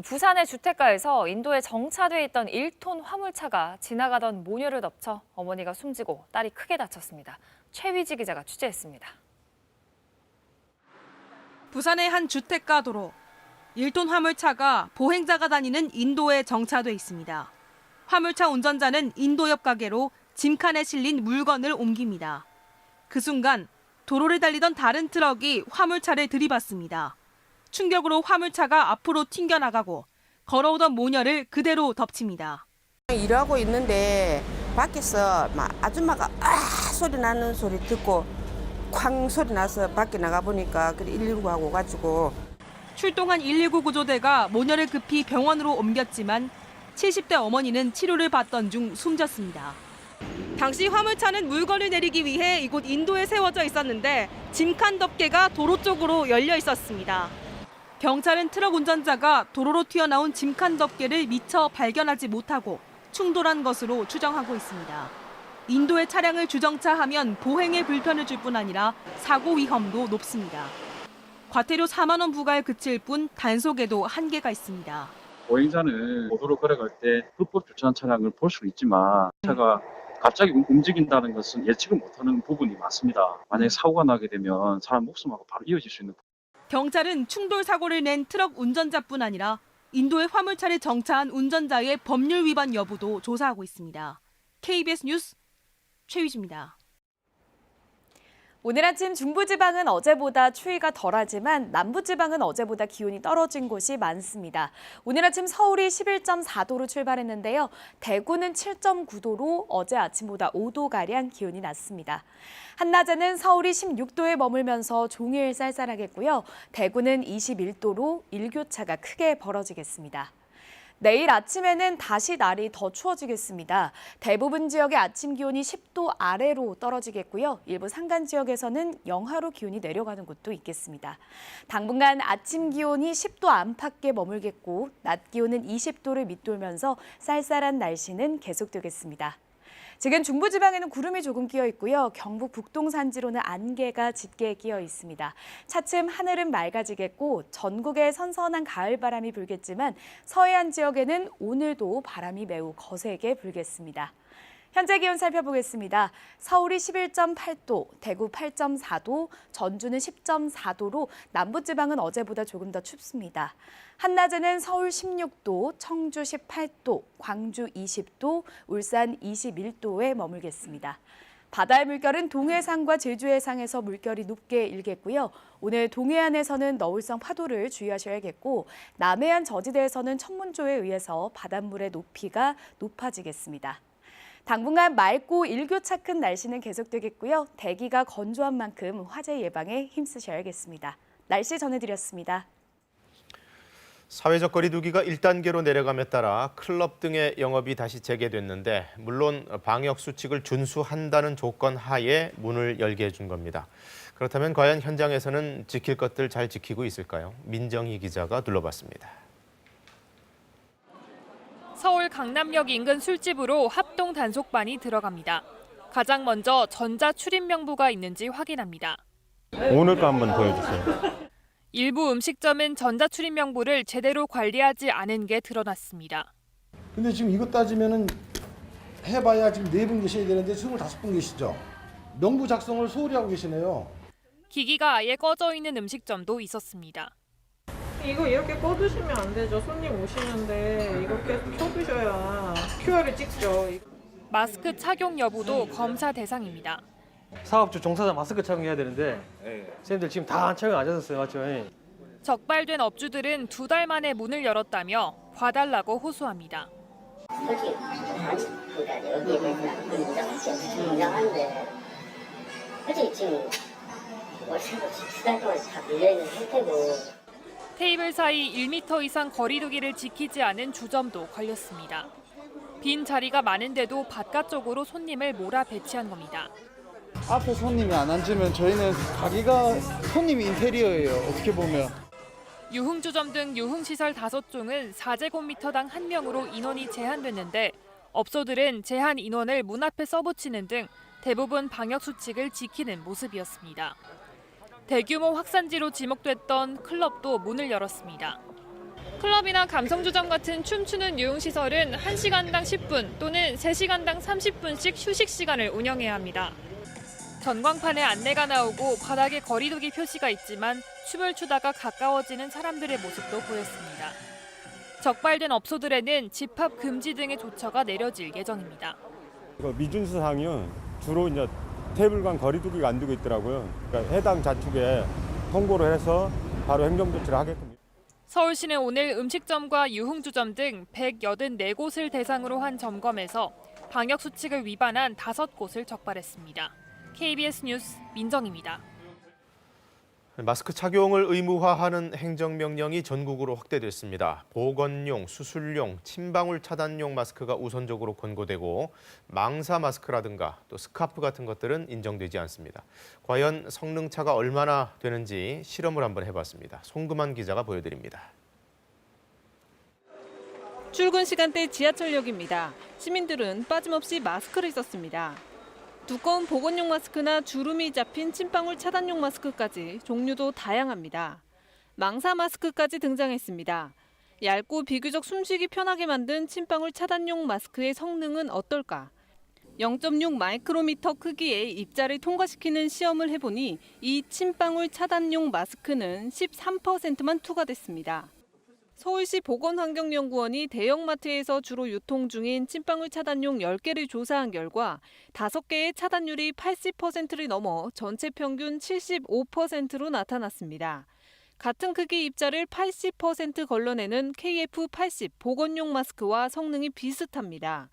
부산의 주택가에서 인도에 정차돼 있던 1톤 화물차가 지나가던 모녀를 덮쳐 어머니가 숨지고 딸이 크게 다쳤습니다. 최위지 기자가 취재했습니다. 부산의 한 주택가 도로. 1톤 화물차가 보행자가 다니는 인도에 정차돼 있습니다. 화물차 운전자는 인도 옆 가게로 짐칸에 실린 물건을 옮깁니다. 그 순간 도로를 달리던 다른 트럭이 화물차를 들이받습니다. 충격으로 화물차가 앞으로 튕겨나가고 걸어오던 모녀를 그대로 덮칩니다. 일하고 있는데 밖에서 막 아줌마가 소리 나는 소리 듣고 쾅 소리 나서 밖에 나가보니까 119하고 가지고 출동한 119 구조대가 모녀를 급히 병원으로 옮겼지만 70대 어머니는 치료를 받던 중 숨졌습니다. 당시 화물차는 물건을 내리기 위해 이곳 인도에 세워져 있었는데 짐칸 덮개가 도로 쪽으로 열려 있었습니다. 경찰은 트럭 운전자가 도로로 튀어나온 짐칸 덮개를 미처 발견하지 못하고 충돌한 것으로 추정하고 있습니다. 인도의 차량을 주정차하면 보행에 불편을 줄 뿐 아니라 사고 위험도 높습니다. 과태료 4만 원 부과에 그칠 뿐 단속에도 한계가 있습니다. 보행자는 도로로 걸어갈 때 불법 주차한 차량을 볼 수 있지만 차가 갑자기 움직인다는 것은 예측을 못하는 부분이 많습니다. 만약에 사고가 나게 되면 사람 목숨하고 바로 이어질 수 있는. 경찰은 충돌 사고를 낸 트럭 운전자뿐 아니라 인도에 화물차를 정차한 운전자의 법률 위반 여부도 조사하고 있습니다. KBS 뉴스 최유지입니다. 오늘 아침 중부지방은 어제보다 추위가 덜하지만 남부지방은 어제보다 기온이 떨어진 곳이 많습니다. 오늘 아침 서울이 11.4도로 출발했는데요. 대구는 7.9도로 어제 아침보다 5도가량 기온이 낮습니다. 한낮에는 서울이 16도에 머물면서 종일 쌀쌀하겠고요. 대구는 21도로 일교차가 크게 벌어지겠습니다. 내일 아침에는 다시 날이 더 추워지겠습니다. 대부분 지역의 아침 기온이 10도 아래로 떨어지겠고요. 일부 산간 지역에서는 영하로 기온이 내려가는 곳도 있겠습니다. 당분간 아침 기온이 10도 안팎에 머물겠고 낮 기온은 20도를 밑돌면서 쌀쌀한 날씨는 계속되겠습니다. 지금 중부지방에는 구름이 조금 끼어 있고요. 경북 북동 산지로는 안개가 짙게 끼어 있습니다. 차츰 하늘은 맑아지겠고 전국에 선선한 가을바람이 불겠지만 서해안 지역에는 오늘도 바람이 매우 거세게 불겠습니다. 현재 기온 살펴보겠습니다. 서울이 11.8도, 대구 8.4도, 전주는 10.4도로 남부지방은 어제보다 조금 더 춥습니다. 한낮에는 서울 16도, 청주 18도, 광주 20도, 울산 21도에 머물겠습니다. 바다의 물결은 동해상과 제주해상에서 물결이 높게 일겠고요. 오늘 동해안에서는 너울성 파도를 주의하셔야겠고 남해안 저지대에서는 천문조에 의해서 바닷물의 높이가 높아지겠습니다. 당분간 맑고 일교차 큰 날씨는 계속되겠고요. 대기가 건조한 만큼 화재 예방에 힘쓰셔야겠습니다. 날씨 전해드렸습니다. 사회적 거리 두기가 1단계로 내려감에 따라 클럽 등의 영업이 다시 재개됐는데 물론 방역 수칙을 준수한다는 조건 하에 문을 열게 해준 겁니다. 그렇다면 과연 현장에서는 지킬 것들 잘 지키고 있을까요? 민정희 기자가 둘러봤습니다. 서울 강남역 인근 술집으로 합동 단속반이 들어갑니다. 가장 먼저 전자 출입 명부가 있는지 확인합니다. 오늘 거 한번 보여주세요. 일부 음식점은 전자 출입 명부를 제대로 관리하지 않은 게 드러났습니다. 근데 지금 이거 따지면은 해봐야 지금 4분 계셔야 되는데 25분 계시죠? 명부 작성을 소홀히 하고 계시네요. 기기가 아예 꺼져 있는 음식점도 있었습니다. 이거 이렇게 꺼두시면 안 되죠. 손님 오시는데 이거 계속 켜두셔야 QR을 찍죠. 마스크 착용 여부도 검사 대상입니다. 사업주 종사자 마스크 착용해야 되는데 선생님들 지금 다 착용 안 하셨어요, 맞죠? 적발된 업주들은 2달 만에 문을 열었다며 봐달라고 호소합니다. 솔직히 그러니까 여기에 대해서는 인정하는데 솔직히 지금 월세도 2달 동안 다 밀려있는 상태고 테이블 사이 1m 이상 거리 두기를 지키지 않은 주점도 걸렸습니다. 빈 자리가 많은데도 바깥쪽으로 손님을 몰아 배치한 겁니다. 앞에 손님이 안 앉으면 저희는 가게가 손님이 인테리어예요, 어떻게 보면. 유흥주점 등 유흥시설 5종은 4제곱미터당 1명으로 인원이 제한됐는데 업소들은 제한 인원을 문 앞에 써붙이는 등 대부분 방역 수칙을 지키는 모습이었습니다. 대규모 확산지로 지목됐던 클럽도 문을 열었습니다. 클럽이나 감성주점 같은 춤추는 유흥시설은 1시간당 10분 또는 3시간당 30분씩 휴식 시간을 운영해야 합니다. 전광판에 안내가 나오고 바닥에 거리두기 표시가 있지만 춤을 추다가 가까워지는 사람들의 모습도 보였습니다. 적발된 업소들에는 집합 금지 등의 조처가 내려질 예정입니다. 미준수 사항은 주로 이제 테이블 간 거리 두기가 안 되고 있더라고요. 그러니까 해당 자축에 통보를 해서 바로 행정 조치를 하게끔. 서울시는 오늘 음식점과 유흥주점 등 184곳을 대상으로 한 점검에서 방역 수칙을 위반한 5곳을 적발했습니다. KBS 뉴스 민정입니다. 마스크 착용을 의무화하는 행정명령이 전국으로 확대됐습니다. 보건용, 수술용, 침방울 차단용 마스크가 우선적으로 권고되고 망사 마스크라든가 또 스카프 같은 것들은 인정되지 않습니다. 과연 성능차가 얼마나 되는지 실험을 한번 해봤습니다. 송금환 기자가 보여드립니다. 출근 시간대 지하철역입니다. 시민들은 빠짐없이 마스크를 썼습니다. 두꺼운 보건용 마스크나 주름이 잡힌 침방울 차단용 마스크까지 종류도 다양합니다. 망사 마스크까지 등장했습니다. 얇고 비교적 숨쉬기 편하게 만든 침방울 차단용 마스크의 성능은 어떨까? 0.6 마이크로미터 크기의 입자를 통과시키는 시험을 해보니 이 침방울 차단용 마스크는 13%만 투과됐습니다. 서울시 보건환경연구원이 대형마트에서 주로 유통 중인 침방울 차단용 10개를 조사한 결과 5개의 차단율이 80%를 넘어 전체 평균 75%로 나타났습니다. 같은 크기 입자를 80% 걸러내는 KF80 보건용 마스크와 성능이 비슷합니다.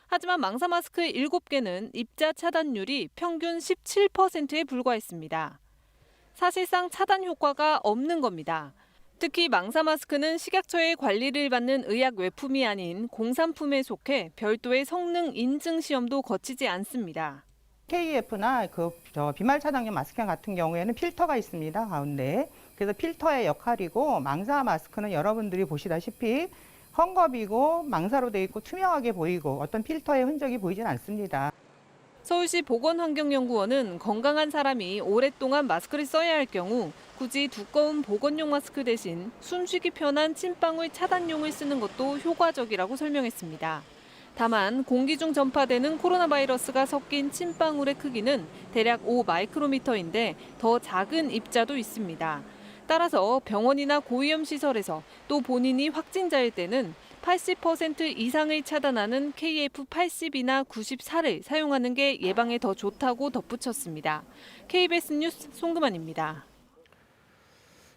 하지만 망사 마스크 7개는 입자 차단율이 평균 17%에 불과했습니다. 사실상 차단 효과가 없는 겁니다. 특히 망사 마스크는 식약처의 관리를 받는 의약 외품이 아닌 공산품에 속해 별도의 성능 인증 시험도 거치지 않습니다. KF나 비말 차단용 마스크 같은 경우에는 필터가 있습니다, 가운데. 그래서 필터의 역할이고 망사 마스크는 여러분들이 보시다시피 헝겊이고 망사로 되어 있고 투명하게 보이고 어떤 필터의 흔적이 보이진 않습니다. 서울시 보건환경연구원은 건강한 사람이 오랫동안 마스크를 써야 할 경우 굳이 두꺼운 보건용 마스크 대신 숨쉬기 편한 침방울 차단용을 쓰는 것도 효과적이라고 설명했습니다. 다만 공기 중 전파되는 코로나 바이러스가 섞인 침방울의 크기는 대략 5 마이크로미터인데 더 작은 입자도 있습니다. 따라서 병원이나 고위험 시설에서 또 본인이 확진자일 때는 80% 이상을 차단하는 KF80이나 94를 사용하는 게 예방에 더 좋다고 덧붙였습니다. KBS 뉴스 송금환입니다.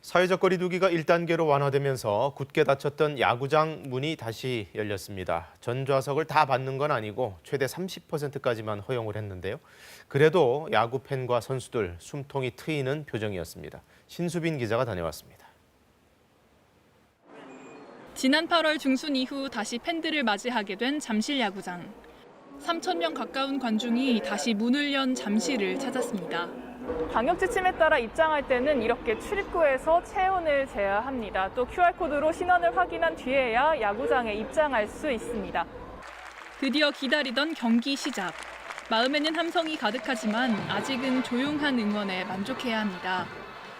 사회적 거리 두기가 1단계로 완화되면서 굳게 닫혔던 야구장 문이 다시 열렸습니다. 전 좌석을 다 받는 건 아니고 최대 30%까지만 허용을 했는데요. 그래도 야구 팬과 선수들 숨통이 트이는 표정이었습니다. 신수빈 기자가 다녀왔습니다. 지난 8월 중순 이후 다시 팬들을 맞이하게 된 잠실 야구장. 3,000명 가까운 관중이 다시 문을 연 잠실을 찾았습니다. 방역 지침에 따라 입장할 때는 이렇게 출입구에서 체온을 재야 합니다. 또 QR코드로 신원을 확인한 뒤에야 야구장에 입장할 수 있습니다. 드디어 기다리던 경기 시작. 마음에는 함성이 가득하지만 아직은 조용한 응원에 만족해야 합니다.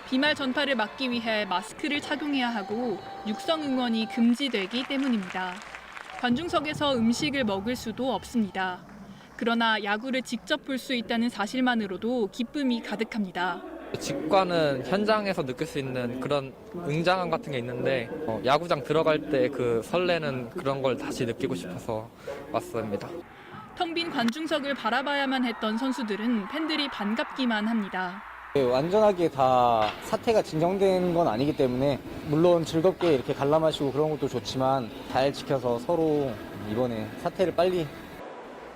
비말 전파를 막기 위해 마스크를 착용해야 하고 육성 응원이 금지되기 때문입니다. 관중석에서 음식을 먹을 수도 없습니다. 그러나 야구를 직접 볼 수 있다는 사실만으로도 기쁨이 가득합니다. 직관은 현장에서 느낄 수 있는 그런 웅장함 같은 게 있는데 야구장 들어갈 때 그 설레는 그런 걸 다시 느끼고 싶어서 왔습니다. 텅 빈 관중석을 바라봐야만 했던 선수들은 팬들이 반갑기만 합니다. 완전하게 다 사태가 진정된 건 아니기 때문에 물론 즐겁게 이렇게 관람하시고 그런 것도 좋지만 잘 지켜서 서로 이번에 사태를 빨리.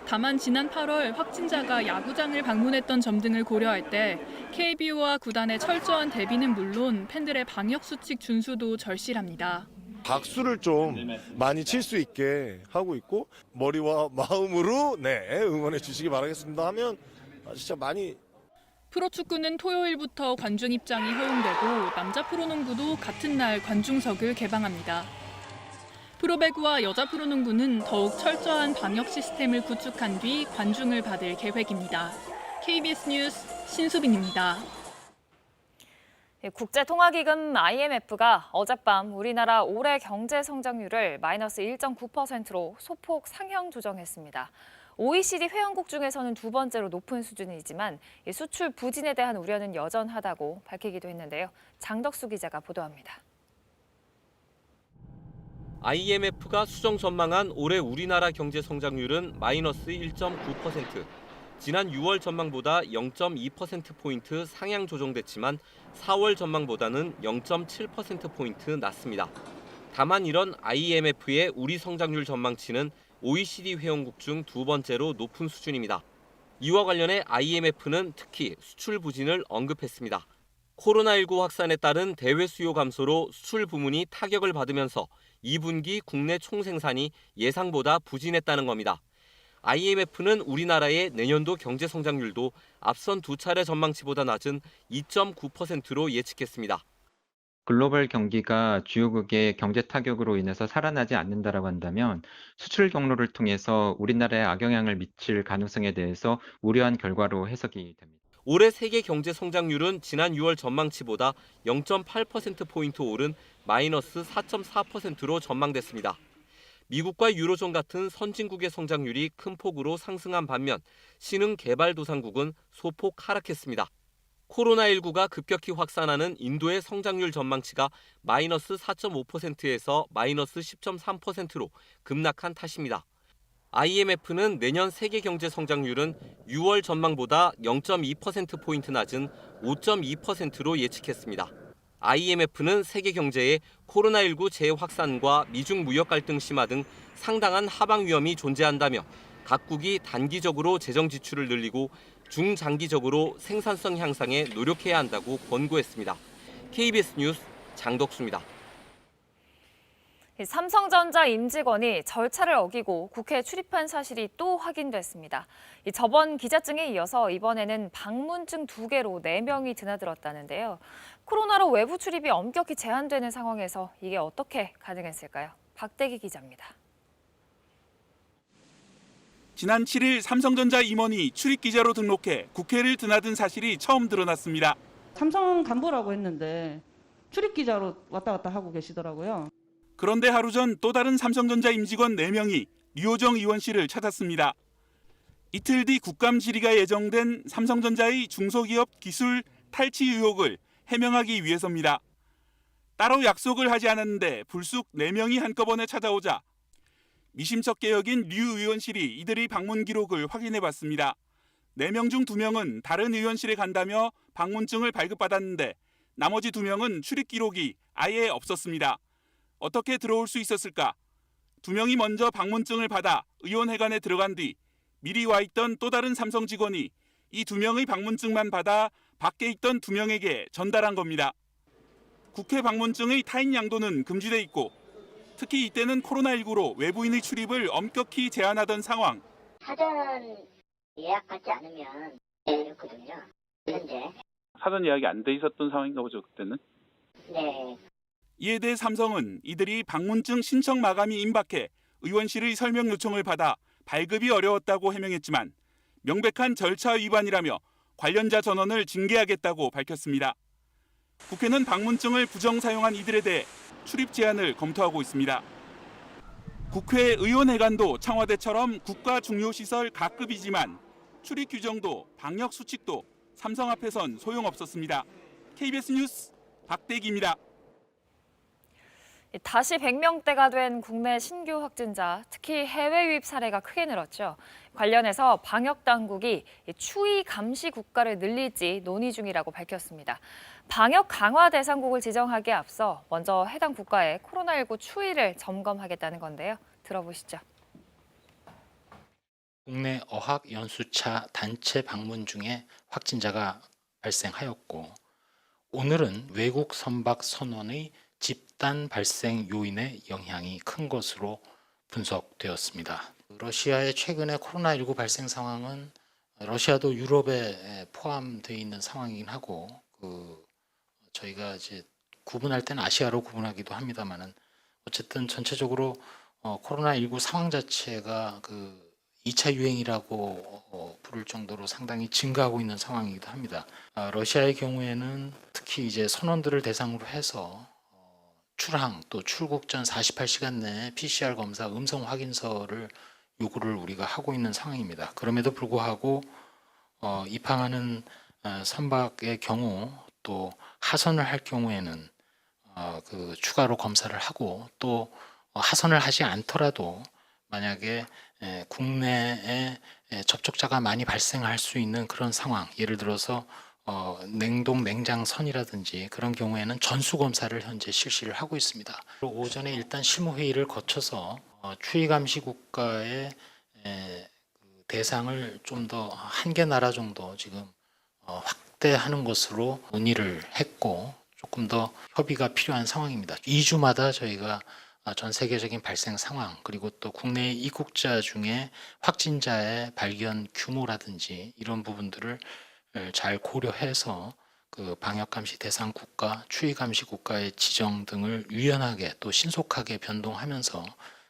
다만 지난 8월 확진자가 야구장을 방문했던 점 등을 고려할 때 KBO와 구단의 철저한 대비는 물론 팬들의 방역 수칙 준수도 절실합니다. 박수를 좀 많이 칠 수 있게 하고 있고 머리와 마음으로 응원해 주시기 바라겠습니다 하면 진짜 많이. 프로축구는 토요일부터 관중 입장이 허용되고 남자 프로농구도 같은 날 관중석을 개방합니다. 프로배구와 여자 프로농구는 더욱 철저한 방역 시스템을 구축한 뒤 관중을 받을 계획입니다. KBS 뉴스 신수빈입니다. 국제통화기금 IMF가 어젯밤 우리나라 올해 경제 성장률을 마이너스 1.9%로 소폭 상향 조정했습니다. OECD 회원국 중에서는 두 번째로 높은 수준이지만 수출 부진에 대한 우려는 여전하다고 밝히기도 했는데요. 장덕수 기자가 보도합니다. IMF가 수정 전망한 올해 우리나라 경제 성장률은 마이너스 1.9%. 지난 6월 전망보다 0.2%포인트 상향 조정됐지만 4월 전망보다는 0.7%포인트 낮습니다. 다만 이런 IMF의 우리 성장률 전망치는 OECD 회원국 중 두 번째로 높은 수준입니다. 이와 관련해 IMF는 특히 수출 부진을 언급했습니다. 코로나19 확산에 따른 대외 수요 감소로 수출 부문이 타격을 받으면서 2분기 국내 총생산이 예상보다 부진했다는 겁니다. IMF는 우리나라의 내년도 경제 성장률도 앞선 두 차례 전망치보다 낮은 2.9%로 예측했습니다. 글로벌 경기가 주요국의 경제 타격으로 인해서 살아나지 않는다라고 한다면 수출 경로를 통해서 우리나라에 악영향을 미칠 가능성에 대해서 우려한 결과로 해석이 됩니다. 올해 세계 경제 성장률은 지난 6월 전망치보다 0.8%포인트 오른 마이너스 4.4%로 전망됐습니다. 미국과 유로존 같은 선진국의 성장률이 큰 폭으로 상승한 반면 신흥개발도상국은 소폭 하락했습니다. 코로나19가 급격히 확산하는 인도의 성장률 전망치가 마이너스 4.5%에서 마이너스 10.3%로 급락한 탓입니다. IMF는 내년 세계 경제 성장률은 6월 전망보다 0.2%포인트 낮은 5.2%로 예측했습니다. IMF는 세계 경제에 코로나19 재확산과 미중 무역 갈등 심화 등 상당한 하방 위험이 존재한다며 각국이 단기적으로 재정 지출을 늘리고 중장기적으로 생산성 향상에 노력해야 한다고 권고했습니다. KBS 뉴스 장덕수입니다. 삼성전자 임직원이 절차를 어기고 국회에 출입한 사실이 또 확인됐습니다. 저번 기자증에 이어서 이번에는 방문증 2개로 4명이 드나들었다는데요. 코로나로 외부 출입이 엄격히 제한되는 상황에서 이게 어떻게 가능했을까요? 박대기 기자입니다. 지난 7일 삼성전자 임원이 출입기자로 등록해 국회를 드나든 사실이 처음 드러났습니다. 삼성 간부라고 했는데 출입기자로 왔다 갔다 하고 계시더라고요. 그런데 하루 전 또 다른 삼성전자 임직원 4명이 류호정 의원실을 찾았습니다. 이틀 뒤 국감 질의가 예정된 삼성전자의 중소기업 기술 탈취 의혹을 해명하기 위해서입니다. 따로 약속을 하지 않았는데 불쑥 4명이 한꺼번에 찾아오자 미심쩍게 여긴 류 의원실이 이들의 방문 기록을 확인해봤습니다. 4명 중 2명은 다른 의원실에 간다며 방문증을 발급받았는데 나머지 2명은 출입 기록이 아예 없었습니다. 어떻게 들어올 수 있었을까? 2명이 먼저 방문증을 받아 의원회관에 들어간 뒤 미리 와 있던 또 다른 삼성 직원이 이 2명의 방문증만 받아 밖에 있던 2명에게 전달한 겁니다. 국회 방문증의 타인 양도는 금지돼 있고 특히 이때는 코로나19로 외부인의 출입을 엄격히 제한하던 상황. 사전 예약하지 않으면 이렇거든요. 현재. 사전 예약이 안 돼 있었던 상황인가 보죠, 그때는? 네. 이에 대해 삼성은 이들이 방문증 신청 마감이 임박해 의원실의 설명 요청을 받아 발급이 어려웠다고 해명했지만 명백한 절차 위반이라며 관련자 전원을 징계하겠다고 밝혔습니다. 국회는 방문증을 부정 사용한 이들에 대해 출입 제한을 검토하고 있습니다. 국회 의원회관도 청와대처럼 국가 중요시설 각급이지만 출입 규정도 방역 수칙도 삼성 앞에선 소용없었습니다. KBS 뉴스 박대기입니다. 다시 100명대가 된 국내 신규 확진자, 특히 해외 유입 사례가 크게 늘었죠. 관련해서 방역 당국이 추이 감시 국가를 늘릴지 논의 중이라고 밝혔습니다. 방역 강화 대상국을 지정하기에 앞서 먼저 해당 국가의 코로나19 추이를 점검하겠다는 건데요. 들어보시죠. 국내 어학 연수차 단체 방문 중에 확진자가 발생하였고 오늘은 외국 선박 선원의 집단 발생 요인의 영향이 큰 것으로 분석되었습니다. 러시아의 최근의 코로나19 발생 상황은 러시아도 유럽에 포함되어 있는 상황이긴 하고 저희가 이제 구분할 때는 아시아로 구분하기도 합니다만은 어쨌든 전체적으로 코로나19 상황 자체가 2차 유행이라고 부를 정도로 상당히 증가하고 있는 상황이기도 합니다. 러시아의 경우에는 특히 이제 선원들을 대상으로 해서 출항 또 출국 전 48시간 내에 PCR 검사 음성 확인서를 요구를 우리가 하고 있는 상황입니다. 그럼에도 불구하고 입항하는 선박의 경우 또 하선을 할 경우에는 추가로 검사를 하고 또 하선을 하지 않더라도 만약에 국내에 접촉자가 많이 발생할 수 있는 그런 상황, 예를 들어서 냉동 냉장선이라든지 그런 경우에는 전수검사를 현재 실시를 하고 있습니다. 오전에 일단 실무회의를 거쳐서 추이감시 국가의 대상을 좀 더 한 개 나라 정도 지금 확대하는 것으로 논의를 했고 조금 더 협의가 필요한 상황입니다. 2주마다 저희가 전 세계적인 발생 상황 그리고 또 국내 입국자 중에 확진자의 발견 규모라든지 이런 부분들을 잘 고려해서 방역감시 대상 국가, 추이감시 국가의 지정 등을 유연하게 또 신속하게 변동하면서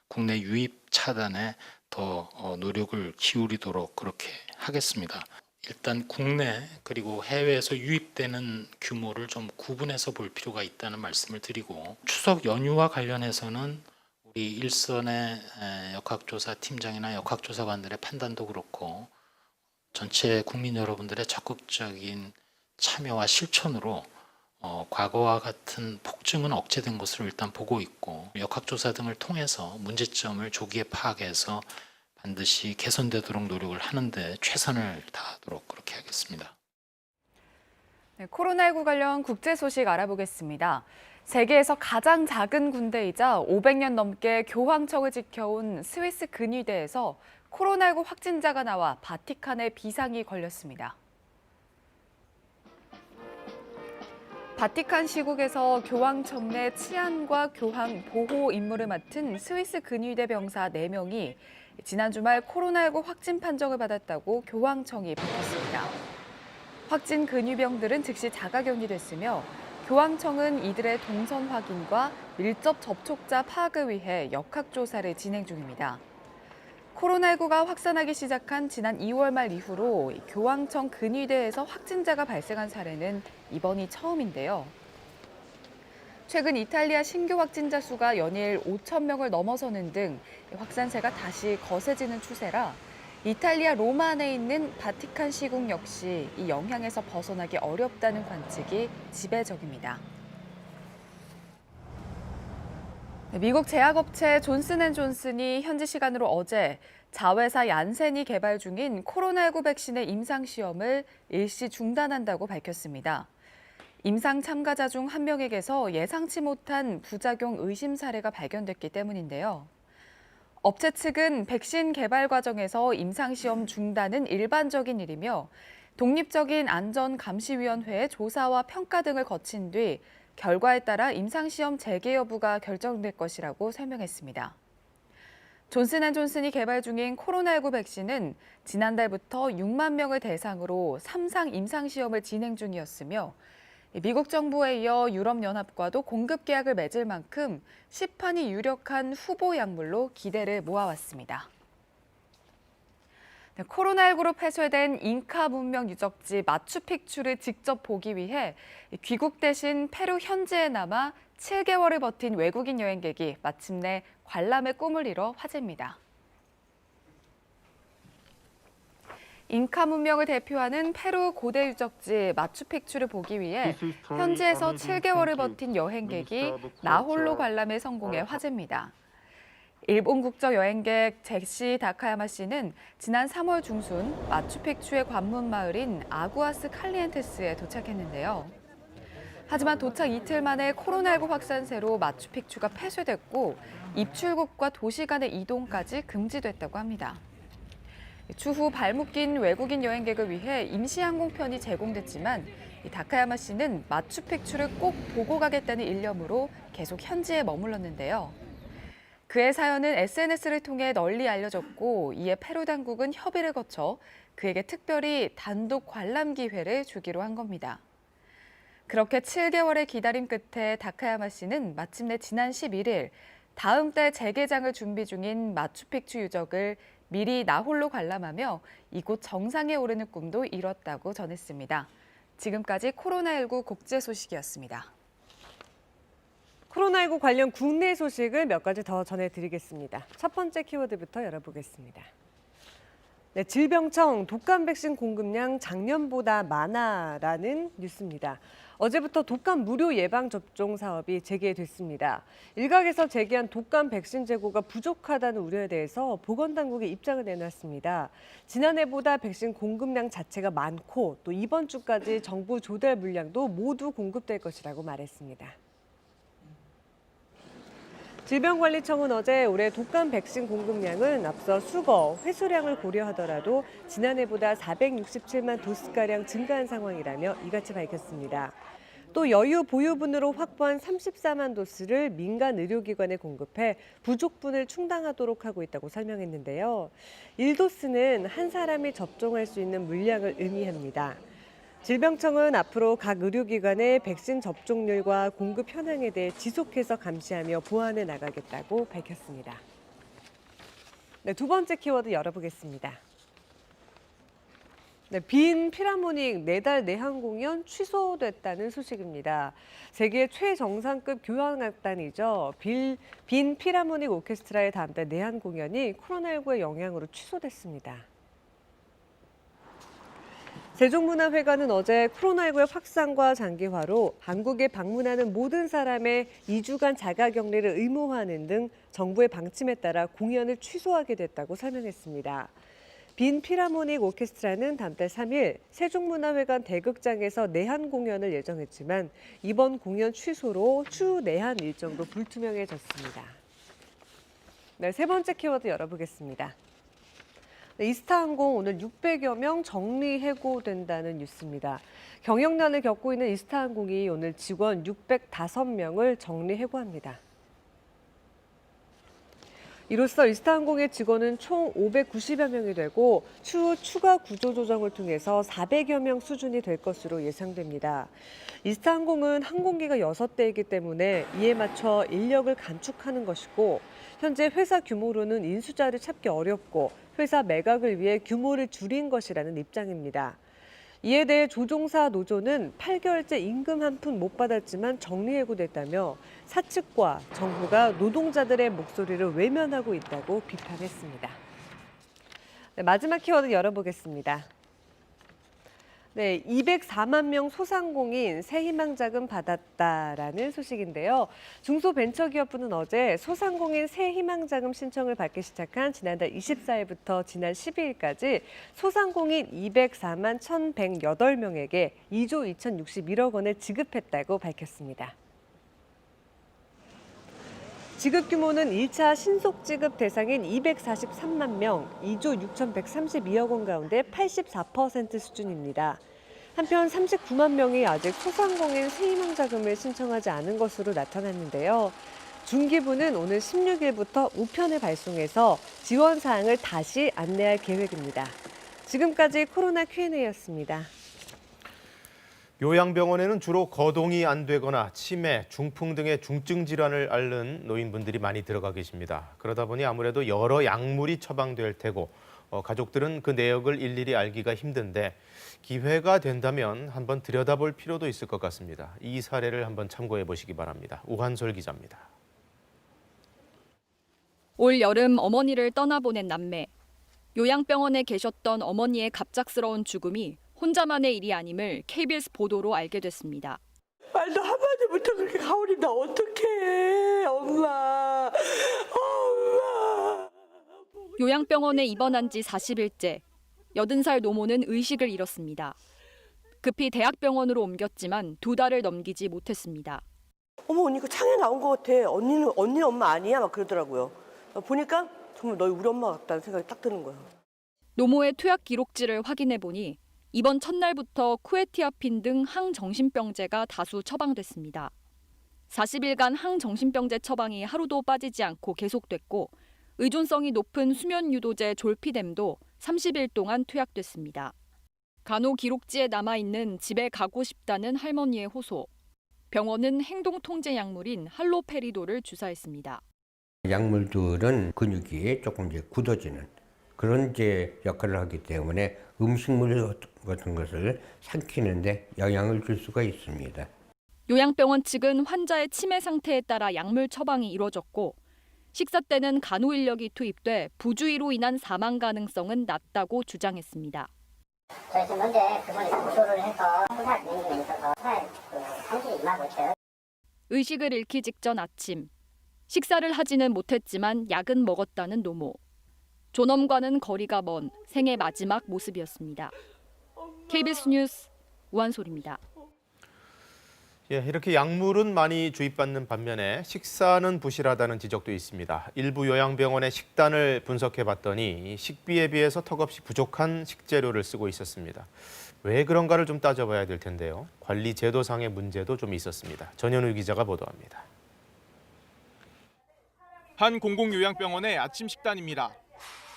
국내 유입 차단에 더 노력을 기울이도록 그렇게 하겠습니다. 일단 국내 그리고 해외에서 유입되는 규모를 좀 구분해서 볼 필요가 있다는 말씀을 드리고, 추석 연휴와 관련해서는 우리 일선의 역학조사 팀장이나 역학조사관들의 판단도 그렇고 전체 국민 여러분들의 적극적인 참여와 실천으로 과거와 같은 폭증은 억제된 것으로 일단 보고 있고, 역학조사 등을 통해서 문제점을 조기에 파악해서 반드시 개선되도록 노력을 하는데 최선을 다하도록 그렇게 하겠습니다. 네, 코로나19 관련 국제 소식 알아보겠습니다. 세계에서 가장 작은 군대이자 500년 넘게 교황청을 지켜온 스위스 근위대에서 코로나19 확진자가 나와 바티칸에 비상이 걸렸습니다. 바티칸 시국에서 교황청 내 치안과 교황 보호 임무를 맡은 스위스 근위대 병사 4명이 지난 주말 코로나19 확진 판정을 받았다고 교황청이 밝혔습니다. 확진 근위병들은 즉시 자가격리됐으며 교황청은 이들의 동선 확인과 밀접 접촉자 파악을 위해 역학조사를 진행 중입니다. 코로나19가 확산하기 시작한 지난 2월 말 이후로 교황청 근위대에서 확진자가 발생한 사례는 이번이 처음인데요. 최근 이탈리아 신규 확진자 수가 연일 5천 명을 넘어서는 등 확산세가 다시 거세지는 추세라 이탈리아 로마 안에 있는 바티칸 시국 역시 이 영향에서 벗어나기 어렵다는 관측이 지배적입니다. 미국 제약업체 존슨앤존슨이 현지 시간으로 어제 자회사 얀센이 개발 중인 코로나19 백신의 임상시험을 일시 중단한다고 밝혔습니다. 임상 참가자 중 한 명에게서 예상치 못한 부작용 의심 사례가 발견됐기 때문인데요. 업체 측은 백신 개발 과정에서 임상시험 중단은 일반적인 일이며 독립적인 안전감시위원회의 조사와 평가 등을 거친 뒤 결과에 따라 임상시험 재개 여부가 결정될 것이라고 설명했습니다. 존슨앤존슨이 개발 중인 코로나19 백신은 지난달부터 6만 명을 대상으로 3상 임상시험을 진행 중이었으며 미국 정부에 이어 유럽연합과도 공급 계약을 맺을 만큼 시판이 유력한 후보 약물로 기대를 모아왔습니다. 코로나19로 폐쇄된 잉카 문명 유적지 마추픽추를 직접 보기 위해 귀국 대신 페루 현지에 남아 7개월을 버틴 외국인 여행객이 마침내 관람의 꿈을 이뤄 화제입니다. 잉카 문명을 대표하는 페루 고대 유적지 마추픽추를 보기 위해 현지에서 7개월을 버틴 여행객이 나홀로 관람에 성공해 화제입니다. 일본 국적 여행객 제시 다카야마 씨는 지난 3월 중순 마추픽추의 관문 마을인 아구아스 칼리엔테스에 도착했는데요. 하지만 도착 이틀 만에 코로나19 확산세로 마추픽추가 폐쇄됐고 입출국과 도시 간의 이동까지 금지됐다고 합니다. 추후 발목 낀 외국인 여행객을 위해 임시 항공편이 제공됐지만 다카야마 씨는 마추픽추를 꼭 보고 가겠다는 일념으로 계속 현지에 머물렀는데요. 그의 사연은 SNS를 통해 널리 알려졌고 이에 페루 당국은 협의를 거쳐 그에게 특별히 단독 관람 기회를 주기로 한 겁니다. 그렇게 7개월의 기다림 끝에 다카야마 씨는 마침내 지난 11일 다음 달 재개장을 준비 중인 마추픽추 유적을 미리 나홀로 관람하며 이곳 정상에 오르는 꿈도 이뤘다고 전했습니다. 지금까지 코로나19 국제 소식이었습니다. 코로나19 관련 국내 소식을 몇 가지 더 전해드리겠습니다. 첫 번째 키워드부터 열어보겠습니다. 네, 질병청 독감 백신 공급량 작년보다 많아라는 뉴스입니다. 어제부터 독감 무료 예방 접종 사업이 재개됐습니다. 일각에서 제기한 독감 백신 재고가 부족하다는 우려에 대해서 보건당국이 입장을 내놨습니다. 지난해보다 백신 공급량 자체가 많고 또 이번 주까지 정부 조달 물량도 모두 공급될 것이라고 말했습니다. 질병관리청은 어제 올해 독감 백신 공급량은 앞서 수거, 회수량을 고려하더라도 지난해보다 467만 도스가량 증가한 상황이라며 이같이 밝혔습니다. 또 여유 보유분으로 확보한 34만 도스를 민간 의료기관에 공급해 부족분을 충당하도록 하고 있다고 설명했는데요. 1도스는 한 사람이 접종할 수 있는 물량을 의미합니다. 질병청은 앞으로 각 의료기관의 백신 접종률과 공급 현황에 대해 지속해서 감시하며 보완해 나가겠다고 밝혔습니다. 네, 두 번째 키워드 열어보겠습니다. 네, 빈 필하모닉 4달 내한 공연 취소됐다는 소식입니다. 세계 최정상급 교향악단이죠. 빈 필하모닉 오케스트라의 다음 달 내한 공연이 코로나19의 영향으로 취소됐습니다. 세종문화회관은 어제 코로나19의 확산과 장기화로 한국에 방문하는 모든 사람의 2주간 자가격리를 의무화하는 등 정부의 방침에 따라 공연을 취소하게 됐다고 설명했습니다. 빈 필하모닉 오케스트라는 다음 달 3일 세종문화회관 대극장에서 내한 공연을 예정했지만 이번 공연 취소로 추후 내한 일정도 불투명해졌습니다. 네, 세 번째 키워드 열어보겠습니다. 이스타항공 오늘 600여 명 정리 해고된다는 뉴스입니다. 경영난을 겪고 있는 이스타항공이 오늘 직원 605명을 정리 해고합니다. 이로써 이스타항공의 직원은 총 590여 명이 되고 추후 추가 구조조정을 통해서 400여 명 수준이 될 것으로 예상됩니다. 이스타항공은 항공기가 6대이기 때문에 이에 맞춰 인력을 감축하는 것이고 현재 회사 규모로는 인수자를 찾기 어렵고 회사 매각을 위해 규모를 줄인 것이라는 입장입니다. 이에 대해 조종사 노조는 8개월째 임금 한 푼 못 받았지만 정리해고됐다며 사측과 정부가 노동자들의 목소리를 외면하고 있다고 비판했습니다. 네, 마지막 키워드 열어보겠습니다. 네, 204만 명 소상공인 새희망 자금 받았다라는 소식인데요. 중소벤처기업부는 어제 소상공인 새희망 자금 신청을 받기 시작한 지난달 24일부터 지난 12일까지 소상공인 204만 1,108명에게 2조 2,061억 원을 지급했다고 밝혔습니다. 지급 규모는 1차 신속 지급 대상인 243만 명, 2조 6,132억 원 가운데 84% 수준입니다. 한편 39만 명이 아직 소상공인 새희망 자금을 신청하지 않은 것으로 나타났는데요. 중기부는 오늘 16일부터 우편을 발송해서 지원 사항을 다시 안내할 계획입니다. 지금까지 코로나 Q&A였습니다. 요양병원에는 주로 거동이 안 되거나 치매, 중풍 등의 중증 질환을 앓는 노인분들이 많이 들어가 계십니다. 그러다 보니 아무래도 여러 약물이 처방될 테고 가족들은 그 내역을 일일이 알기가 힘든데 기회가 된다면 한번 들여다볼 필요도 있을 것 같습니다. 이 사례를 한번 참고해 보시기 바랍니다. 우한솔 기자입니다. 올 여름 어머니를 떠나보낸 남매. 요양병원에 계셨던 어머니의 갑작스러운 죽음이 혼자만의 일이 아님을 KBS 보도로 알게 됐습니다. 말도 한마디부터 그렇게 가오리 나 어떡해 엄마. 엄마. 요양병원에 입원한 지 40일째. 80살 노모는 의식을 잃었습니다. 급히 대학병원으로 옮겼지만 2달을 넘기지 못했습니다. 어머 언니 그 창에 나온 것 같아. 언니 엄마 아니야? 막 그러더라고요. 보니까 정말 너희 우리 엄마 같다는 생각이 딱 드는 거예요. 노모의 투약 기록지를 확인해 보니 이번 첫날부터 쿠에티아핀 등 항정신병제가 다수 처방됐습니다. 40일간 항정신병제 처방이 하루도 빠지지 않고 계속됐고 의존성이 높은 수면유도제 졸피뎀도 30일 동안 투약됐습니다. 간호 기록지에 남아있는 집에 가고 싶다는 할머니의 호소. 병원은 행동통제 약물인 할로페리도를 주사했습니다. 약물들은 근육이 조금 이제 굳어지는 그런 이제 역할을 하기 때문에 음식물 같은 것을 삼키는데 영향을 줄 수가 있습니다. 요양병원 측은 환자의 치매 상태에 따라 약물 처방이 이뤄졌고 식사 때는 간호 인력이 투입돼 부주의로 인한 사망 가능성은 낮다고 주장했습니다. 저희 지금 현재 그분이 고소를 해서 수사 진행에 있어서 수사에 상실이 임하고 있어요. 의식을 잃기 직전 아침. 식사를 하지는 못했지만 약은 먹었다는 노모. 존엄과는 거리가 먼 생애 마지막 모습이었습니다. KBS 뉴스 우한솔입니다. 예, 이렇게 약물은 많이 주입받는 반면에 식사는 부실하다는 지적도 있습니다. 일부 요양병원의 식단을 분석해봤더니 식비에 비해서 턱없이 부족한 식재료를 쓰고 있었습니다. 왜 그런가를 좀 따져봐야 될 텐데요. 관리 제도상의 문제도 좀 있었습니다. 전현우 기자가 보도합니다. 한 공공요양병원의 아침 식단입니다.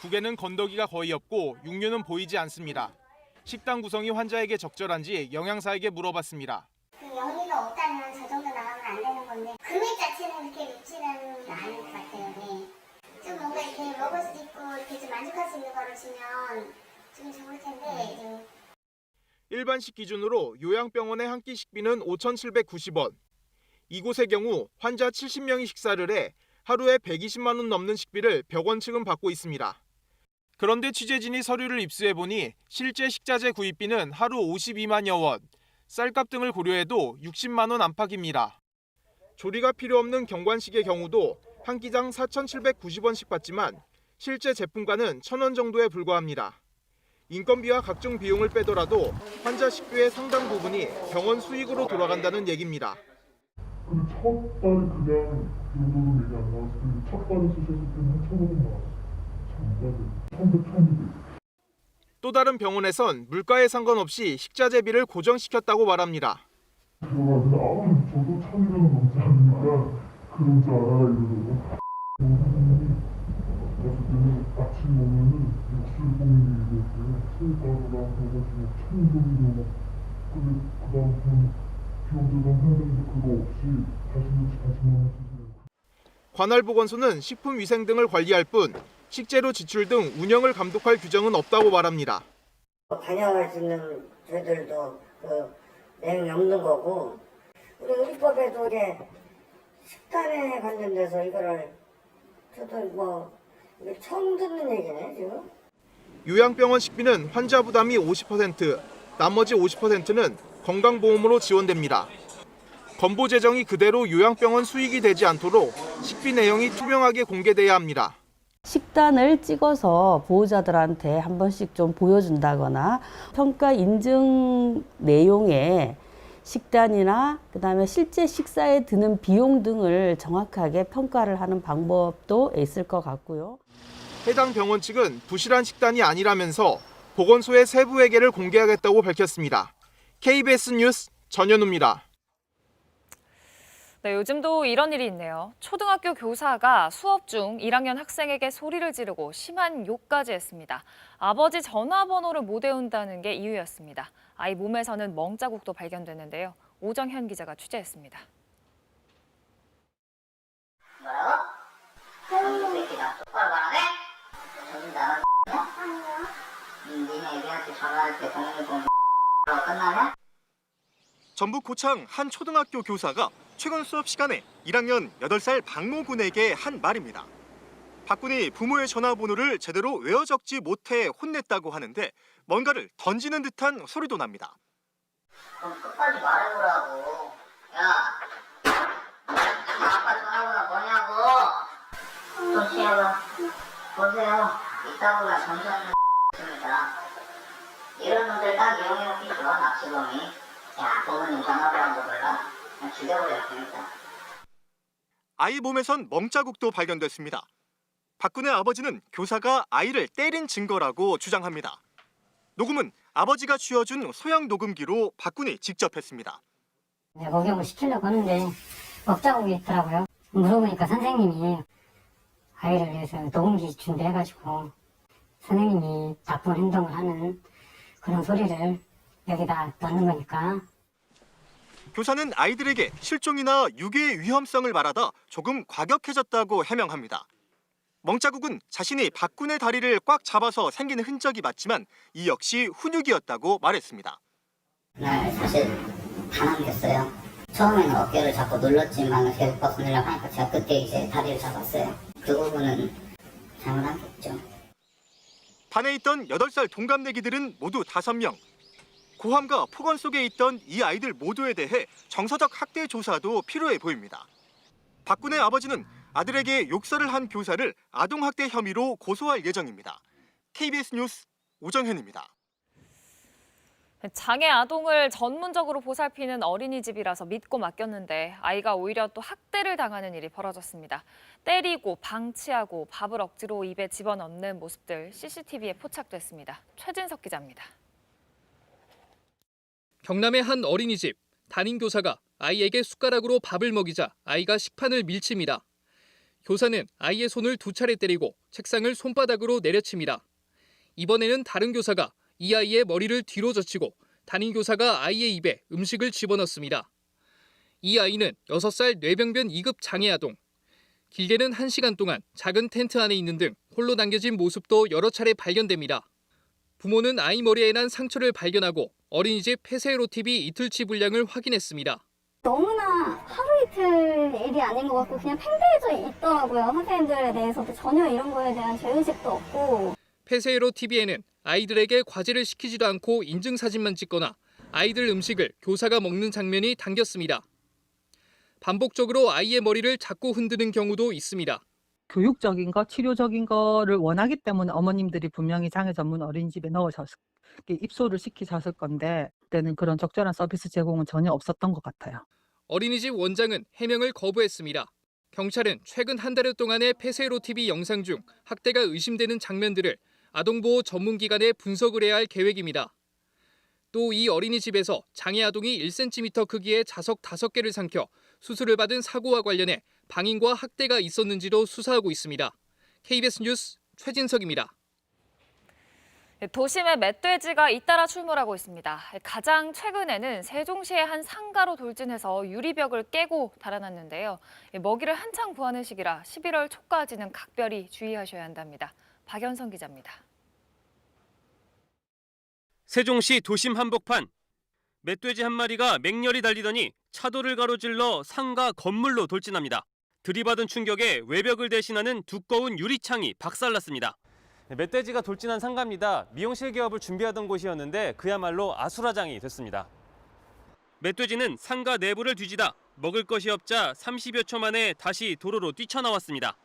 국에는 건더기가 거의 없고 육류는 보이지 않습니다. 식단 구성이 환자에게 적절한지 영양사에게 물어봤습니다. 영리가 없다면 저 정도 나가면 안 되는 건데 금액 자체는 그렇게 높지는 않은 것 같아요. 네. 좀 뭔가 이렇게 먹을 수 있고 이렇게 좀 만족할 수 있는 거를 주면 좀 좋을 텐데 좀 일반식 기준으로 요양병원의 한 끼 식비는 5,790원. 이곳의 경우 환자 70명이 식사를 해 하루에 120만 원 넘는 식비를 병원 측은 받고 있습니다. 그런데 취재진이 서류를 입수해보니 실제 식자재 구입비는 하루 52만여 원, 쌀값 등을 고려해도 60만 원 안팎입니다. 조리가 필요 없는 경관식의 경우도 한 끼당 4,790원씩 받지만 실제 제품가는 1,000원 정도에 불과합니다. 인건비와 각종 비용을 빼더라도 환자 식비의 상당 부분이 병원 수익으로 돌아간다는 얘기입니다. 근데 첫 달에 그냥 그 정도는 얘기 안 나왔을 텐데 첫 달에 쓰셨을 때는 한 1,000원 나왔어요. 전달에 1,100, 1,200. 또 다른 병원에선 물가에 상관없이 식자재비를 고정시켰다고 말합니다. 들어가서 아무리 저도 1,200원 넘지 않으니까 그런 줄 알아 이러더라고. 봤을 때는 아침 오면은 육수를 볶는 게 있었어요. 새우가루랑 해가지고 청동이로 막 근데 그 다음 비용들도 해야 되는데 그거 없이 다시만 쓰세요. 관할보건소는 식품위생 등을 관리할 뿐 식재료 지출 등 운영을 감독할 규정은 없다고 말합니다. 관여할 수 있는 저희들도 그 내용이 없는 거고 우리 의료법에도 이게 식단에 관련돼서 이거를 저도 뭐 이게 처음 듣는 얘기네 지금. 요양병원 식비는 환자 부담이 50%, 나머지 50%는 건강보험으로 지원됩니다. 건보 재정이 그대로 요양병원 수익이 되지 않도록 식비 내용이 투명하게 공개돼야 합니다. 식단을 찍어서 보호자들한테 한 번씩 좀 보여준다거나 평가 인증 내용에 식단이나 그다음에 실제 식사에 드는 비용 등을 정확하게 평가를 하는 방법도 있을 것 같고요. 해당 병원 측은 부실한 식단이 아니라면서 보건소의 세부 회계를 공개하겠다고 밝혔습니다. KBS 뉴스 전현우입니다. 네, 요즘도 이런 일이 있네요. 초등학교 교사가 수업 중 1학년 학생에게 소리를 지르고 심한 욕까지 했습니다. 아버지 전화번호를 못 외운다는 게 이유였습니다. 아이 몸에서는 멍자국도 발견됐는데요. 오정현 기자가 취재했습니다. 뭐라고? 이 새끼가 똑바로 말하네? 정신 나간 X냐? 니네 애비한테 전화할 때 공유공 끝나냐? 전북 고창 한 초등학교 교사가 최근 수업 시간에 1학년 8살 박모 군에게 한 말입니다. 박 군이 부모의 전화번호를 제대로 외워 적지 못해 혼냈다고 하는데 뭔가를 던지는 듯한 소리도 납니다. 그럼 끝까지 말해보라고. 야, 아빠 전화번호 뭐냐고. 좀 쉬어봐. 보세요. 이따 보면 점점 있습니다. 이런 놈들 딱 이용해놓기 좋아, 납치범이. 야, 부모님 전화번호 몰라? 그냥 죽여버려야 됩니다. 아이 몸에선 멍자국도 발견됐습니다. 박 군의 아버지는 교사가 아이를 때린 증거라고 주장합니다. 녹음은 아버지가 쥐어준 소형 녹음기로 박 군이 직접 했습니다. 목욕을 시키려고 하는데 먹자국이 있더라고요. 물어보니까 선생님이 아이를 위해서 녹음기 준비해가지고 선생님이 나쁜 행동을 하는 그런 소리를 여기다 넣는 거니까. 교사는 아이들에게 실종이나 유괴의 위험성을 말하다 조금 과격해졌다고 해명합니다. 멍자국은 자신이 박 군의 다리를 꽉 잡아서 생긴 흔적이 맞지만 이 역시 훈육이었다고 말했습니다. 네, 사실 다 남겼어요. 처음에는 어깨를 잡고 눌렀지만 계속 벗어내려고 하니까 제가 그때 이제 다리를 잡았어요. 그 부분은 잘못한 게 있죠. 반에 있던 8살 동갑내기들은 모두 5명. 고함과 폭언 속에 있던 이 아이들 모두에 대해 정서적 학대 조사도 필요해 보입니다. 박 군의 아버지는 아들에게 욕설을 한 교사를 아동학대 혐의로 고소할 예정입니다. KBS 뉴스 오정현입니다. 장애 아동을 전문적으로 보살피는 어린이집이라서 믿고 맡겼는데 아이가 오히려 또 학대를 당하는 일이 벌어졌습니다. 때리고 방치하고 밥을 억지로 입에 집어넣는 모습들 CCTV에 포착됐습니다. 최진석 기자입니다. 경남의 한 어린이집, 담임교사가 아이에게 숟가락으로 밥을 먹이자 아이가 식판을 밀칩니다. 교사는 아이의 손을 2차례 때리고 책상을 손바닥으로 내려칩니다. 이번에는 다른 교사가 이 아이의 머리를 뒤로 젖히고 담임교사가 아이의 입에 음식을 집어넣습니다. 이 아이는 6살 뇌병변 2급 장애아동. 길게는 1시간 동안 작은 텐트 안에 있는 등 홀로 남겨진 모습도 여러 차례 발견됩니다. 부모는 아이 머리에 난 상처를 발견하고 어린이집 폐쇄로 TV 이틀치 분량을 확인했습니다. 너무나 하루 이틀 일이 아닌 것 같고 그냥 팽배해져 있더라고요. 선생님들에 대해서도 전혀 이런 거에 대한 죄의식도 없고. 폐쇄로 TV에는 아이들에게 과제를 시키지도 않고 인증사진만 찍거나 아이들 음식을 교사가 먹는 장면이 담겼습니다. 반복적으로 아이의 머리를 자꾸 흔드는 경우도 있습니다. 교육적인 거, 치료적인 거를 원하기 때문에 어머님들이 분명히 장애 전문 어린이집에 넣으셨을, 입소를 시키셨을 건데 그때는 그런 적절한 서비스 제공은 전혀 없었던 것 같아요. 어린이집 원장은 해명을 거부했습니다. 경찰은 최근 한 달여 동안의 폐쇄로 TV 영상 중 학대가 의심되는 장면들을 아동보호 전문기관에 분석을 해야 할 계획입니다. 또 이 어린이집에서 장애 아동이 1cm 크기의 자석 5개를 삼켜 수술을 받은 사고와 관련해 방임과 학대가 있었는지도 수사하고 있습니다. KBS 뉴스 최진석입니다. 도심에 멧돼지가 잇따라 출몰하고 있습니다. 가장 최근에는 세종시의 한 상가로 돌진해서 유리벽을 깨고 달아났는데요. 먹이를 한창 구하는 시기라 11월 초까지는 각별히 주의하셔야 한답니다. 박연성 기자입니다. 세종시 도심 한복판. 멧돼지 한 마리가 맹렬히 달리더니 차도를 가로질러 상가 건물로 돌진합니다. 들이받은 충격에 외벽을 대신하는 두꺼운 유리창이 박살났습니다. 멧돼지가 돌진한 상가입니다. 미용실 개업을 준비하던 곳이었는데 그야말로 아수라장이 됐습니다. 멧돼지는 상가 내부를 뒤지다 먹을 것이 없자 30여 초 만에 다시 도로로 뛰쳐나왔습니다.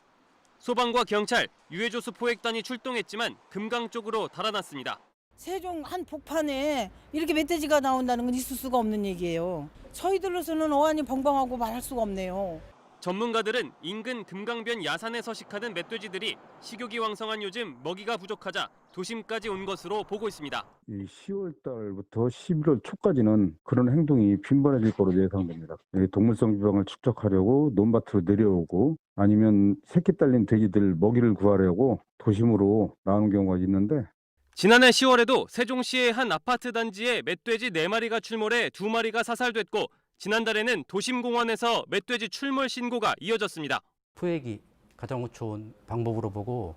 소방과 경찰, 유해조수 포획단이 출동했지만 금강 쪽으로 달아났습니다. 세종 한복판에 이렇게 멧돼지가 나온다는 건 있을 수가 없는 얘기예요. 저희들로서는 어안이 벙벙하고 말할 수가 없네요. 전문가들은 인근 금강변 야산에 서식하는 멧돼지들이 식욕이 왕성한 요즘 먹이가 부족하자 도심까지 온 것으로 보고 있습니다. 이 10월 달부터 11월 초까지는 그런 행동이 빈번해질 거로 예상됩니다. 동물성 지방을 축적하려고 논밭으로 내려오고 아니면 새끼 딸린 돼지들 먹이를 구하려고 도심으로 나오는 경우가 있는데 지난해 10월에도 세종시의 한 아파트 단지에 멧돼지 4마리가 출몰해 2마리가 사살됐고 지난달에는 도심공원에서 멧돼지 출몰 신고가 이어졌습니다. 포획이 가장 좋은 방법으로 보고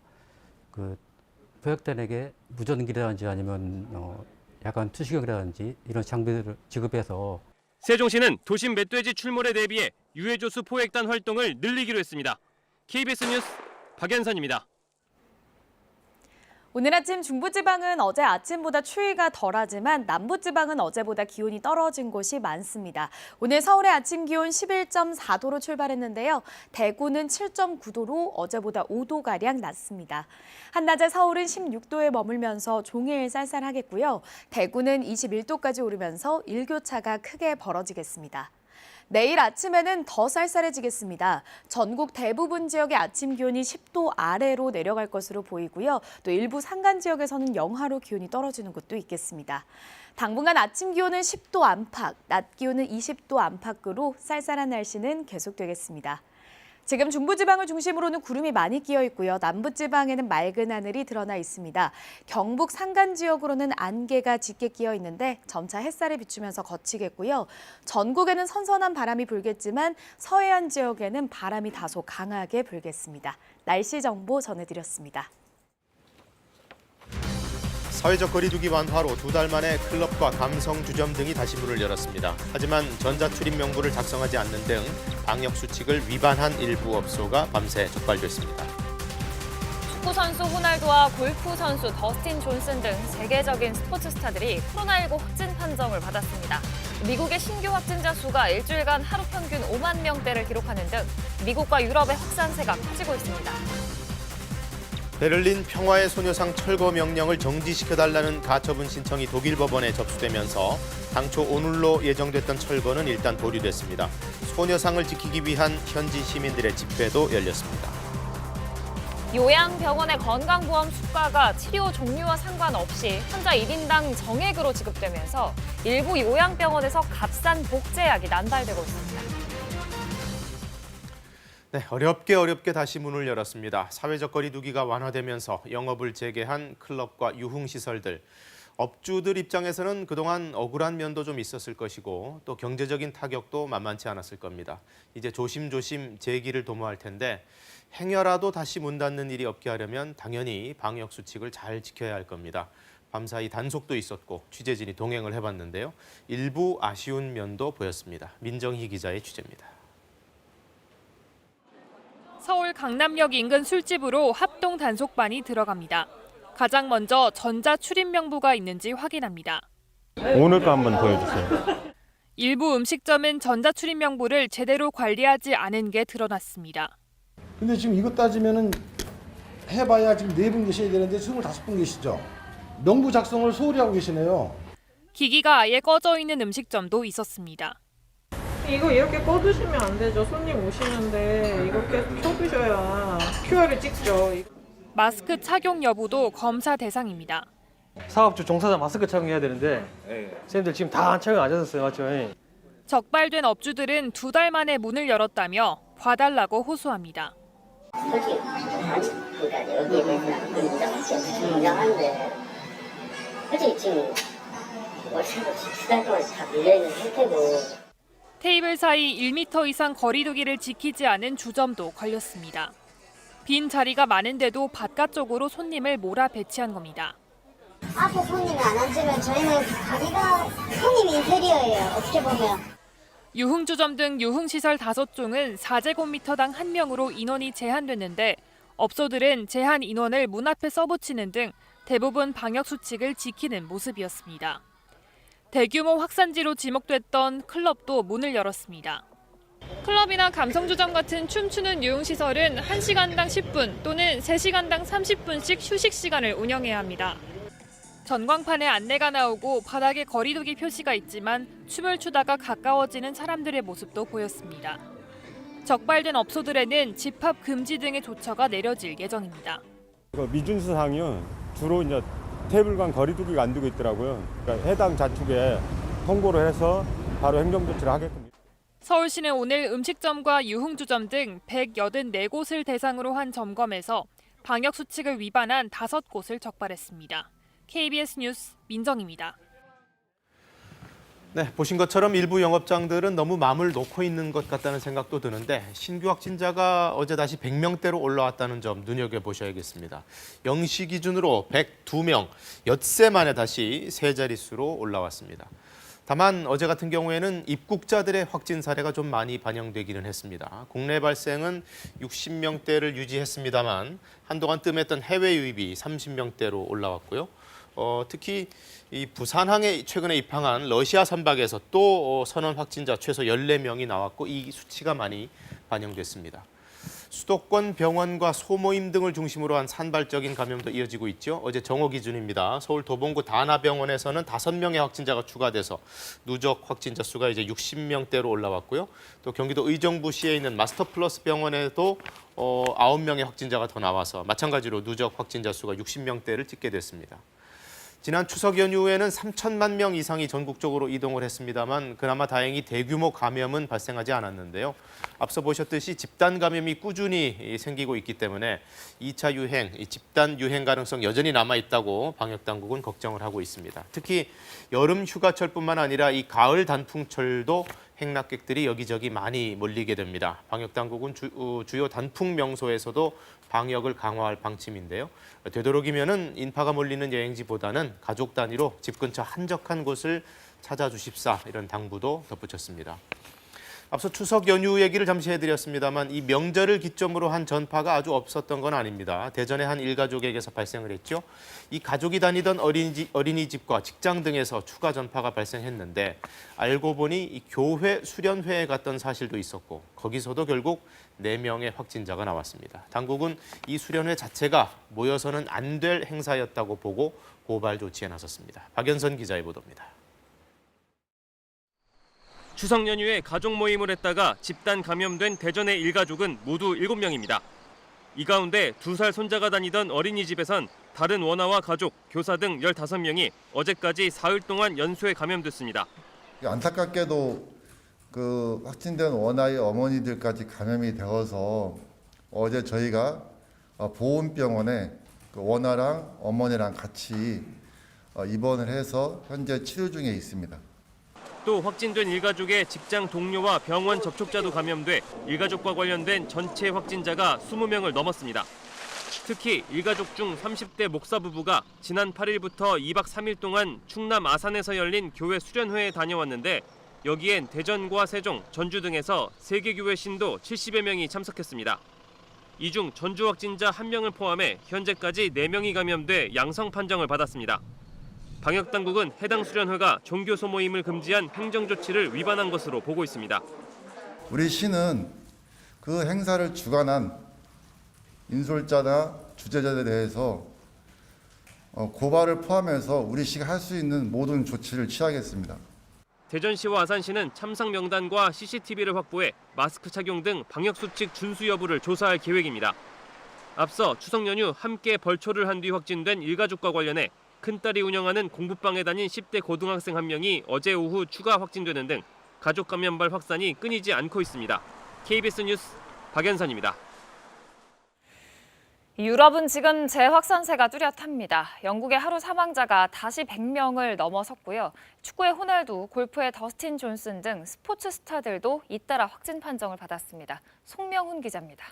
그 포획단에게 무전기라든지 아니면 약간 투시경이라든지 이런 장비들을 지급해서 세종시는 도심 멧돼지 출몰에 대비해 유해조수 포획단 활동을 늘리기로 했습니다. KBS 뉴스 박연선입니다. 오늘 아침 중부지방은 어제 아침보다 추위가 덜하지만 남부지방은 어제보다 기온이 떨어진 곳이 많습니다. 오늘 서울의 아침 기온 11.4도로 출발했는데요. 대구는 7.9도로 어제보다 5도가량 낮습니다. 한낮에 서울은 16도에 머물면서 종일 쌀쌀하겠고요. 대구는 21도까지 오르면서 일교차가 크게 벌어지겠습니다. 내일 아침에는 더 쌀쌀해지겠습니다. 전국 대부분 지역의 아침 기온이 10도 아래로 내려갈 것으로 보이고요. 또 일부 산간 지역에서는 영하로 기온이 떨어지는 곳도 있겠습니다. 당분간 아침 기온은 10도 안팎, 낮 기온은 20도 안팎으로 쌀쌀한 날씨는 계속되겠습니다. 지금 중부지방을 중심으로는 구름이 많이 끼어 있고요. 남부지방에는 맑은 하늘이 드러나 있습니다. 경북 산간 지역으로는 안개가 짙게 끼어 있는데 점차 햇살이 비추면서 거치겠고요. 전국에는 선선한 바람이 불겠지만 서해안 지역에는 바람이 다소 강하게 불겠습니다. 날씨 정보 전해드렸습니다. 사회적 거리두기 완화로 2달 만에 클럽과 감성주점 등이 다시 문을 열었습니다. 하지만 전자출입 명부를 작성하지 않는 등 방역수칙을 위반한 일부 업소가 밤새 적발됐습니다. 축구선수 호날두와 골프선수 더스틴 존슨 등 세계적인 스포츠 스타들이 코로나19 확진 판정을 받았습니다. 미국의 신규 확진자 수가 일주일간 하루 평균 5만 명대를 기록하는 등 미국과 유럽의 확산세가 커지고 있습니다. 베를린 평화의 소녀상 철거 명령을 정지시켜달라는 가처분 신청이 독일 법원에 접수되면서 당초 오늘로 예정됐던 철거는 일단 보류됐습니다. 소녀상을 지키기 위한 현지 시민들의 집회도 열렸습니다. 요양병원의 건강보험 수가가 치료 종류와 상관없이 환자 1인당 정액으로 지급되면서 일부 요양병원에서 값싼 복제약이 난발되고 있습니다. 네, 어렵게 다시 문을 열었습니다. 사회적 거리두기가 완화되면서 영업을 재개한 클럽과 유흥시설들. 업주들 입장에서는 그동안 억울한 면도 좀 있었을 것이고 또 경제적인 타격도 만만치 않았을 겁니다. 이제 조심조심 재기를 도모할 텐데 행여라도 다시 문 닫는 일이 없게 하려면 당연히 방역수칙을 잘 지켜야 할 겁니다. 밤사이 단속도 있었고 취재진이 동행을 해봤는데요. 일부 아쉬운 면도 보였습니다. 민정희 기자의 취재입니다. 서울 강남역 인근 술집으로 합동 단속반이 들어갑니다. 가장 먼저 전자 출입 명부가 있는지 확인합니다. 오늘 거 한번 보여주세요. 일부 음식점은 전자 출입 명부를 제대로 관리하지 않은 게 드러났습니다. 근데 지금 이것 따지면은 해봐야 지금 4분 계셔야 되는데 25분 계시죠? 명부 작성을 소홀히 하고 계시네요. 기기가 아예 꺼져 있는 음식점도 있었습니다. 이거 이렇게 꺼두시면 안 되죠. 손님 오시는데 이거 계속 켜두셔야 QR을 찍죠. 마스크 착용 여부도 검사 대상입니다. 사업주 종사자 마스크 착용해야 되는데 선생님들 지금 다 착용 안 하셨어요, 맞죠? 적발된 업주들은 2달 만에 문을 열었다며 봐달라고 호소합니다. 솔직히 그러니까 여기에 대해서는 굉장한데 솔직히 지금 월세도 2달 동안 다 밀려있는 상태고 테이블 사이 1m 이상 거리두기를 지키지 않은 주점도 걸렸습니다. 빈 자리가 많은데도 바깥쪽으로 손님을 몰아 배치한 겁니다. 앞에 손님이 안 앉으면 저희는 가게가 손님 인테리어예요. 어떻게 보면. 유흥주점 등 유흥시설 5종은 4제곱미터당 1명으로 인원이 제한됐는데 업소들은 제한 인원을 문 앞에 써붙이는 등 대부분 방역수칙을 지키는 모습이었습니다. 대규모 확산지로 지목됐던 클럽도 문을 열었습니다. 클럽이나 감성주점 같은 춤추는 유흥시설은 1시간당 10분 또는 3시간당 30분씩 휴식 시간을 운영해야 합니다. 전광판에 안내가 나오고 바닥에 거리두기 표시가 있지만 춤을 추다가 가까워지는 사람들의 모습도 보였습니다. 적발된 업소들에는 집합 금지 등의 조처가 내려질 예정입니다. 미준수 사항은 주로 이제 테이블 간 거리두기가 안 되고 있더라고요. 그러니까 해당 자축에 통보를 해서 바로 행정 조치를 하게끔. 서울시는 오늘 음식점과 유흥주점 등 184곳을 대상으로 한 점검에서 방역수칙을 위반한 5곳을 적발했습니다. KBS 뉴스 민정입니다. 네, 보신 것처럼 일부 영업장들은 너무 마음을 놓고 있는 것 같다는 생각도 드는데 신규 확진자가 어제 다시 100명대로 올라왔다는 점 눈여겨보셔야겠습니다. 0시 기준으로 102명, 엿새 만에 다시 세 자릿수로 올라왔습니다. 다만 어제 같은 경우에는 입국자들의 확진 사례가 좀 많이 반영되기는 했습니다. 국내 발생은 60명대를 유지했습니다만 한동안 뜸했던 해외 유입이 30명대로 올라왔고요. 특히 이 부산항에 최근에 입항한 러시아 선박에서 또 선원 확진자 최소 14명이 나왔고 이 수치가 많이 반영됐습니다. 수도권 병원과 소모임 등을 중심으로 한 산발적인 감염도 이어지고 있죠. 어제 정오 기준입니다. 서울 도봉구 다나병원에서는 5명의 확진자가 추가돼서 누적 확진자 수가 이제 60명대로 올라왔고요. 또 경기도 의정부시에 있는 마스터플러스 병원에도 9명의 확진자가 더 나와서 마찬가지로 누적 확진자 수가 60명대를 찍게 됐습니다. 지난 추석 연휴에는 3천만 명 이상이 전국적으로 이동을 했습니다만 그나마 다행히 대규모 감염은 발생하지 않았는데요. 앞서 보셨듯이 집단 감염이 꾸준히 생기고 있기 때문에 2차 유행, 집단 유행 가능성 여전히 남아있다고 방역당국은 걱정을 하고 있습니다. 특히 여름 휴가철뿐만 아니라 이 가을 단풍철도 행락객들이 여기저기 많이 몰리게 됩니다. 방역당국은 주요 단풍 명소에서도 방역을 강화할 방침인데요. 되도록이면은 인파가 몰리는 여행지보다는 가족 단위로 집 근처 한적한 곳을 찾아주십사 이런 당부도 덧붙였습니다. 앞서 추석 연휴 얘기를 잠시 해드렸습니다만 이 명절을 기점으로 한 전파가 아주 없었던 건 아닙니다. 대전의 한 일가족에게서 발생을 했죠. 이 가족이 다니던 어린이집과 직장 등에서 추가 전파가 발생했는데 알고 보니 이 교회 수련회에 갔던 사실도 있었고 거기서도 결국 4명의 확진자가 나왔습니다. 당국은 이 수련회 자체가 모여서는 안 될 행사였다고 보고 고발 조치에 나섰습니다. 박연선 기자의 보도입니다. 추석 연휴에 가족 모임을 했다가 집단 감염된 대전의 일가족은 모두 7명입니다. 이 가운데 2살 손자가 다니던 어린이집에선 다른 원아와 가족, 교사 등 15명이 어제까지 사흘 동안 연소에 감염됐습니다. 안타깝게도 그 확진된 원아의 어머니들까지 감염이 되어서 어제 저희가 보훈병원에 그 원아랑 어머니랑 같이 입원을 해서 현재 치료 중에 있습니다. 또 확진된 일가족의 직장 동료와 병원 접촉자도 감염돼 일가족과 관련된 전체 확진자가 20명을 넘었습니다. 특히 일가족 중 30대 목사 부부가 지난 8일부터 2박 3일 동안 충남 아산에서 열린 교회 수련회에 다녀왔는데 여기엔 대전과 세종, 전주 등에서 3개 교회 신도 70여 명이 참석했습니다. 이 중 전주 확진자 1명을 포함해 현재까지 4명이 감염돼 양성 판정을 받았습니다. 방역당국은 해당 수련회가 종교 소모임을 금지한 행정조치를 위반한 것으로 보고 있습니다. 우리 시는 그 행사를 주관한 인솔자나 주재자에 대해서 고발을 포함해서 우리 시가 할 수 있는 모든 조치를 취하겠습니다. 대전시와 아산시는 참석 명단과 CCTV를 확보해 마스크 착용 등 방역수칙 준수 여부를 조사할 계획입니다. 앞서 추석 연휴 함께 벌초를 한 뒤 확진된 일가족과 관련해 큰딸이 운영하는 공부방에 다닌 10대 고등학생 1명이 어제 오후 추가 확진되는 등 가족 감염발 확산이 끊이지 않고 있습니다. KBS 뉴스 박연선입니다. 유럽은 지금 재확산세가 뚜렷합니다. 영국의 하루 사망자가 다시 100명을 넘어섰고요. 축구의 호날두, 골프의 더스틴 존슨 등 스포츠 스타들도 잇따라 확진 판정을 받았습니다. 송명훈 기자입니다.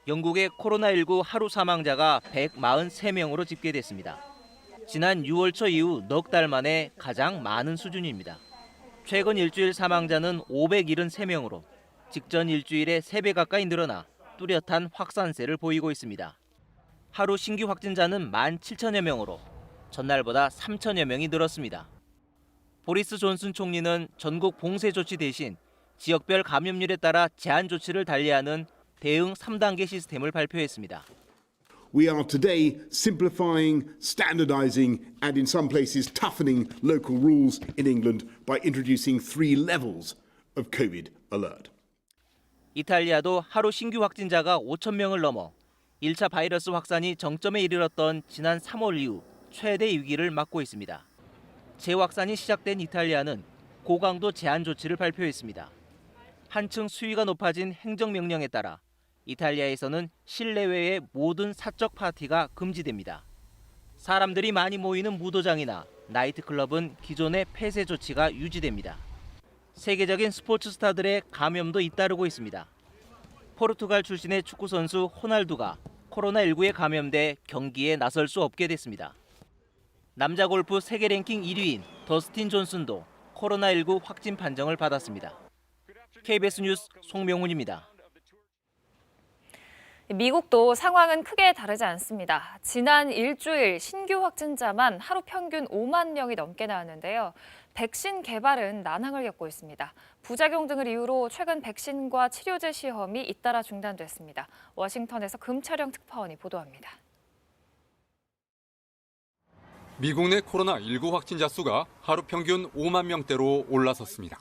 영국의 코로나19 하루 사망자가 143명으로 집계됐습니다. 지난 6월 초 이후 넉 달 만에 가장 많은 수준입니다. 최근 일주일 사망자는 573명으로 직전 일주일에 3배 가까이 늘어나 뚜렷한 확산세를 보이고 있습니다. 하루 신규 확진자는 17,000여 명으로 전날보다 3,000여 명이 늘었습니다. 보리스 존슨 총리는 전국 봉쇄 조치 대신 지역별 감염률에 따라 제한 조치를 달리하는 대응 3단계 시스템을 발표했습니다. We are today simplifying, standardizing, and in some places toughening local rules in England by introducing 3 levels of COVID alert. 이탈리아도 하루 신규 확진자가 5,000명을 넘어 1차 바이러스 확산이 정점에 이르렀던 지난 3월 이후 최대 위기를 맞고 있습니다. 재확산이 시작된 이탈리아는 고강도 제한 조치를 발표했습니다. 한층 수위가 높아진 행정명령에 따라 이탈리아에서는 실내외의 모든 사적 파티가 금지됩니다. 사람들이 많이 모이는 무도장이나 나이트클럽은 기존의 폐쇄 조치가 유지됩니다. 세계적인 스포츠 스타들의 감염도 잇따르고 있습니다. 포르투갈 출신의 축구 선수 호날두가 코로나19에 감염돼 경기에 나설 수 없게 됐습니다. 남자 골프 세계 랭킹 1위인 더스틴 존슨도 코로나19 확진 판정을 받았습니다. KBS 뉴스 송명훈입니다. 미국도 상황은 크게 다르지 않습니다. 지난 일주일 신규 확진자만 하루 평균 5만 명이 넘게 나왔는데요. 백신 개발은 난항을 겪고 있습니다. 부작용 등을 이유로 최근 백신과 치료제 시험이 잇따라 중단됐습니다. 워싱턴에서 금철영 특파원이 보도합니다. 미국 내 코로나19 확진자 수가 하루 평균 5만 명대로 올라섰습니다.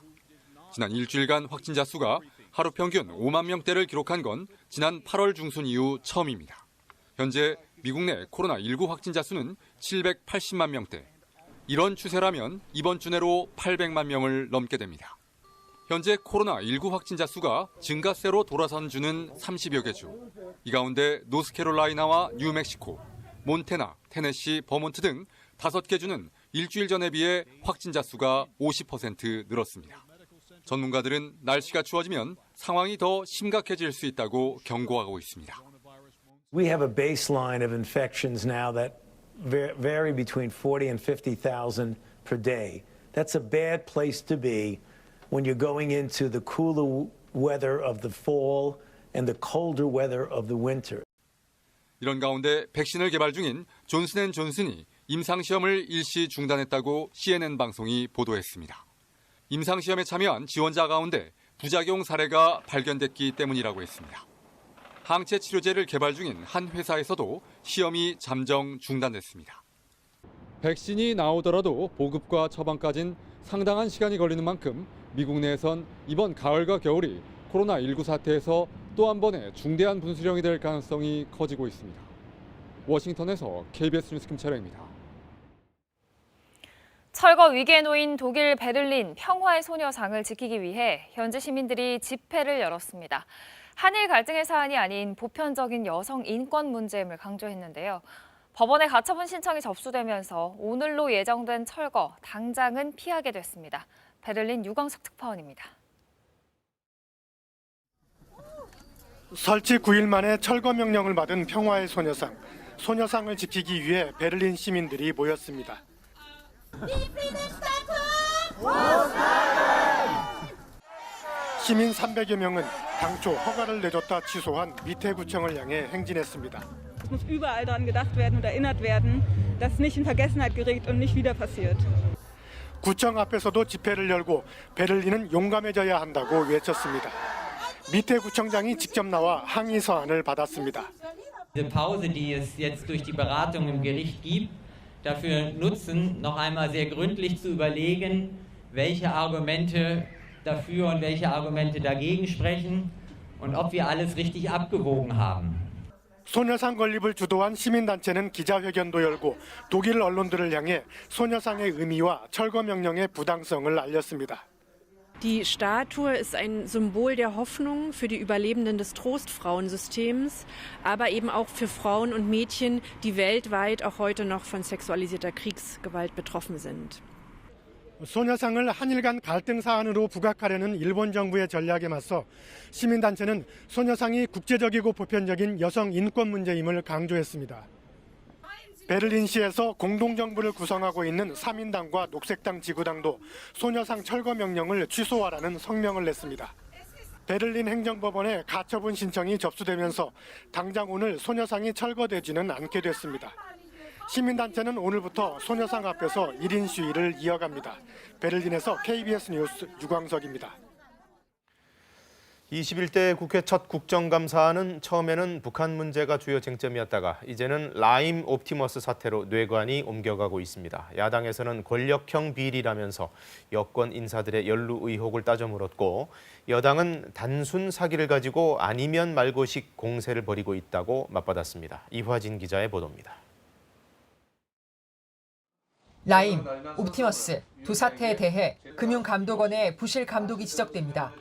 지난 일주일간 확진자 수가 하루 평균 5만 명대를 기록한 건 지난 8월 중순 이후 처음입니다. 현재 미국 내 코로나19 확진자 수는 780만 명대. 이런 추세라면 이번 주 내로 800만 명을 넘게 됩니다. 현재 코로나19 확진자 수가 증가세로 돌아선 주는 30여 개 주. 이 가운데 노스캐롤라이나와 뉴멕시코, 몬태나, 테네시, 버몬트 등 5개 주는 일주일 전에 비해 확진자 수가 50% 늘었습니다. 전문가들은 날씨가 추워지면 상황이 더 심각해질 수 있다고 경고하고 있습니다. We have a baseline of infections now that vary between 40 and 50,000 per day. That's a bad place to be when you're going into the cooler weather of the fall and the colder weather of the winter. 이런 가운데 백신을 개발 중인 존슨앤존슨이 임상시험을 일시 중단했다고 CNN 방송이 보도했습니다. 임상시험에 참여한 지원자 가운데 부작용 사례가 발견됐기 때문이라고 했습니다. 항체 치료제를 개발 중인 한 회사에서도 시험이 잠정 중단됐습니다. 백신이 나오더라도 보급과 처방까지는 상당한 시간이 걸리는 만큼 미국 내에선 이번 가을과 겨울이 코로나19 사태에서 또 한 번의 중대한 분수령이 될 가능성이 커지고 있습니다. 워싱턴에서 KBS 뉴스 김철영입니다. 철거 위기에 놓인 독일 베를린 평화의 소녀상을 지키기 위해 현지 시민들이 집회를 열었습니다. 한일 갈등의 사안이 아닌 보편적인 여성 인권 문제임을 강조했는데요. 법원에 가처분 신청이 접수되면서 오늘로 예정된 철거 당장은 피하게 됐습니다. 베를린 유광석 특파원입니다. 설치 9일 만에 철거 명령을 받은 평화의 소녀상. 소녀상을 지키기 위해 베를린 시민들이 모였습니다. 시민 300여 명은 당초 허가를 내줬다 취소한 미태구청을 향해 행진했습니다. Es muss überall daran gedacht werden und erinnert werden, dass nicht in Vergessenheit gerät und nicht wieder passiert. 구청 앞에서도 집회를 열고 베를린은 용감해져야 한다고 외쳤습니다. 미태구청장이 직접 나와 항의 서한을 받았습니다. Diese Pause, die es jetzt durch die Beratung im Gericht gibt, dafür nutzen, noch einmal sehr gründlich zu überlegen, welche Argumente dafür und welche Argumente dagegen sprechen und ob wir alles richtig abgewogen haben. 소녀상 건립을 주도한 시민단체는 기자회견도 열고 독일 언론들을 향해 소녀상의 의미와 철거 명령의 부당성을 알렸습니다. Die Statue ist ein Symbol der Hoffnung für die Überlebenden des Trostfrauensystems, aber eben auch für Frauen und Mädchen, die weltweit auch heute noch von sexualisierter Kriegsgewalt betroffen sind. 소녀상을 한일 간 갈등 사안으로 부각하려는 일본 정부의 전략에 맞서 시민단체는 소녀상이 국제적이고 보편적인 여성 인권 문제임을 강조했습니다. 베를린시에서 공동정부를 구성하고 있는 사민당과 녹색당 지구당도 소녀상 철거 명령을 취소하라는 성명을 냈습니다. 베를린 행정법원에 가처분 신청이 접수되면서 당장 오늘 소녀상이 철거되지는 않게 됐습니다. 시민단체는 오늘부터 소녀상 앞에서 1인 시위를 이어갑니다. 베를린에서 KBS 뉴스 유광석입니다. 21대 국회 첫 국정감사는 처음에는 북한 문제가 주요 쟁점이었다가 이제는 라임 옵티머스 사태로 뇌관이 옮겨가고 있습니다. 야당에서는 권력형 비리라면서 여권 인사들의 연루 의혹을 따져 물었고 여당은 단순 사기를 가지고 아니면 말고식 공세를 벌이고 있다고 맞받았습니다. 이화진 기자의 보도입니다. 라임, 옵티머스 두 사태에 대해 금융감독원의 부실 감독이 지적됩니다.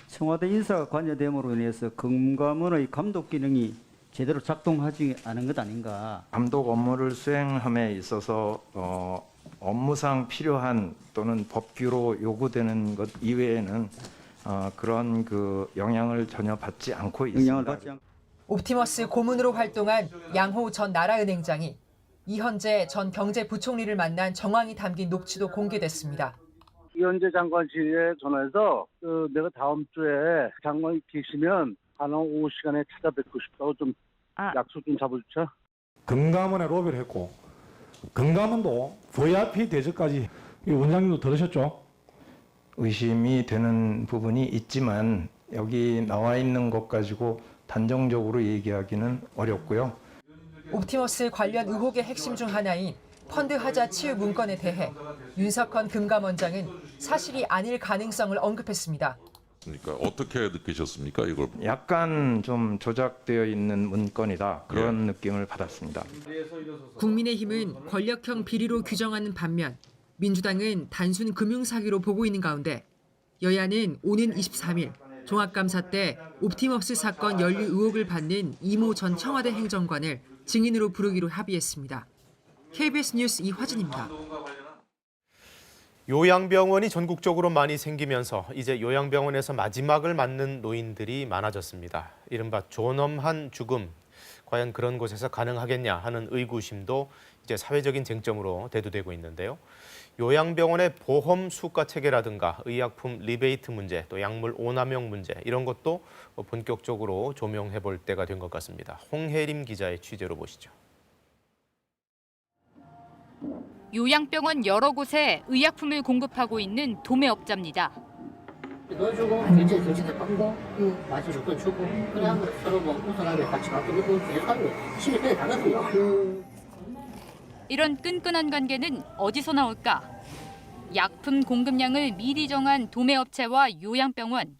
청와대 인사가 관여됨으로 인해서 금감원의 감독 기능이 제대로 작동하지 않은 것 아닌가. 감독 업무를 수행함에 있어서 업무상 필요한 또는 법규로 요구되는 것 이외에는 그런 영향을 전혀 받지 않고 있습니다. 옵티머스 고문으로 활동한 양호 전 나라은행장이 이현재 전 경제부총리를 만난 정황이 담긴 녹취도 공개됐습니다. 이현재 장관 지휘에 전화해서 내가 다음 주에 장관이 계시면 가능한 오후 시간에 찾아뵙고 싶다고 좀 약속 좀 잡아주자. 금감원에 로비를 했고 금감원도 VIP 대접까지 원장님도 들으셨죠? 의심이 되는 부분이 있지만 여기 나와 있는 것 가지고 단정적으로 얘기하기는 어렵고요. 옵티머스 관련 의혹의 핵심 중 하나인 펀드 하자 치유 문건에 대해 윤석헌 금감원장은 사실이 아닐 가능성을 언급했습니다. 그러니까 어떻게 느끼셨습니까? 이걸 약간 좀 조작되어 있는 문건이다 그런 느낌을 받았습니다. 국민의힘은 권력형 비리로 규정하는 반면 민주당은 단순 금융사기로 보고 있는 가운데 여야는 오는 23일 종합감사 때 옵티머스 사건 연루 의혹을 받는 이모 전 청와대 행정관을 증인으로 부르기로 합의했습니다. KBS 뉴스 이화진입니다. 요양병원이 전국적으로 많이 생기면서 이제 요양병원에서 마지막을 맞는 노인들이 많아졌습니다. 이른바 존엄한 죽음, 과연 그런 곳에서 가능하겠냐 하는 의구심도 이제 사회적인 쟁점으로 대두되고 있는데요. 요양병원의 보험 수가 체계라든가 의약품 리베이트 문제, 또 약물 오남용 문제 이런 것도 본격적으로 조명해 볼 때가 된 것 같습니다. 홍혜림 기자의 취재로 보시죠. 요양병원 여러 곳에 의약품을 공급하고 있는 도매업자입니다. 넣어주고 일제 결제도 받고 마실 조건 주고 그래 하면 서로 뭐 우선하게 같이 갖고 있고 계속하면 힘이 그냥 다거든요. 이런 끈끈한 관계는 어디서 나올까? 약품 공급량을 미리 정한 도매업체와 요양병원.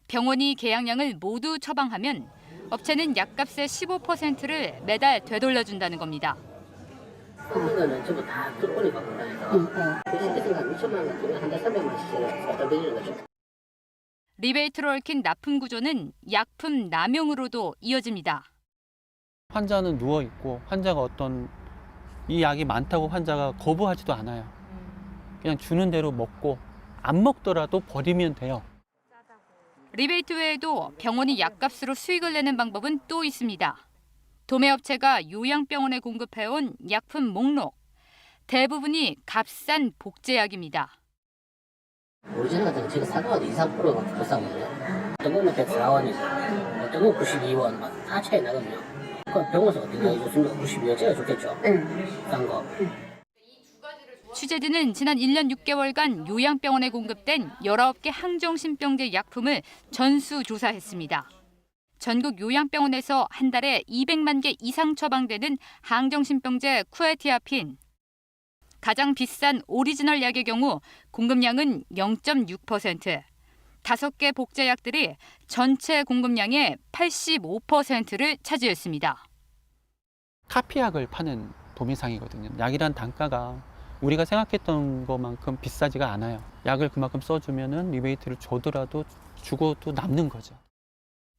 병원이 계약량을 모두 처방하면 업체는 약값의 15%를 매달 되돌려준다는 겁니다. 그거는 전부 다 조건이 바꾼다니까. 그때 생각 2천만 원 같은 한 달 300만원씩 갖다 드리는 거죠. 리베이트로 얽힌 납품 구조는 약품 남용으로도 이어집니다. 환자는 누워있고 환자가 이 약이 많다고 환자가 거부하지도 않아요. 그냥 주는 대로 먹고 안 먹더라도 버리면 돼요. 리베이트 외에도 병원이 약값으로 수익을 내는 방법은 또 있습니다. 도매업체가 요양병원에 공급해온 약품 목록. 대부분이 값싼 복제약입니다. 오리지널 같은 거 제가 사가도 2~3%가 비싸거든요. 어떤 거는 104원이고 어떤 건 92원 막 다 차이 나거든요. 그럼 병원에서 어떻게 해줬습니까? 92원짜리가 좋겠죠. 싼 거. 취재진은 지난 1년 6개월간 요양병원에 공급된 19개 항정신병제 약품을 전수조사했습니다. 전국 요양병원에서 한 달에 200만 개 이상 처방되는 항정신병제 쿠에티아핀. 가장 비싼 오리지널 약의 경우 공급량은 0.6%. 5개 복제약들이 전체 공급량의 85%를 차지했습니다. 카피약을 파는 도매상이거든요. 약이란 단가가 우리가 생각했던 것만큼 비싸지가 않아요. 약을 그만큼 써주면은 리베이트를 주더라도 주고 또 남는 거죠.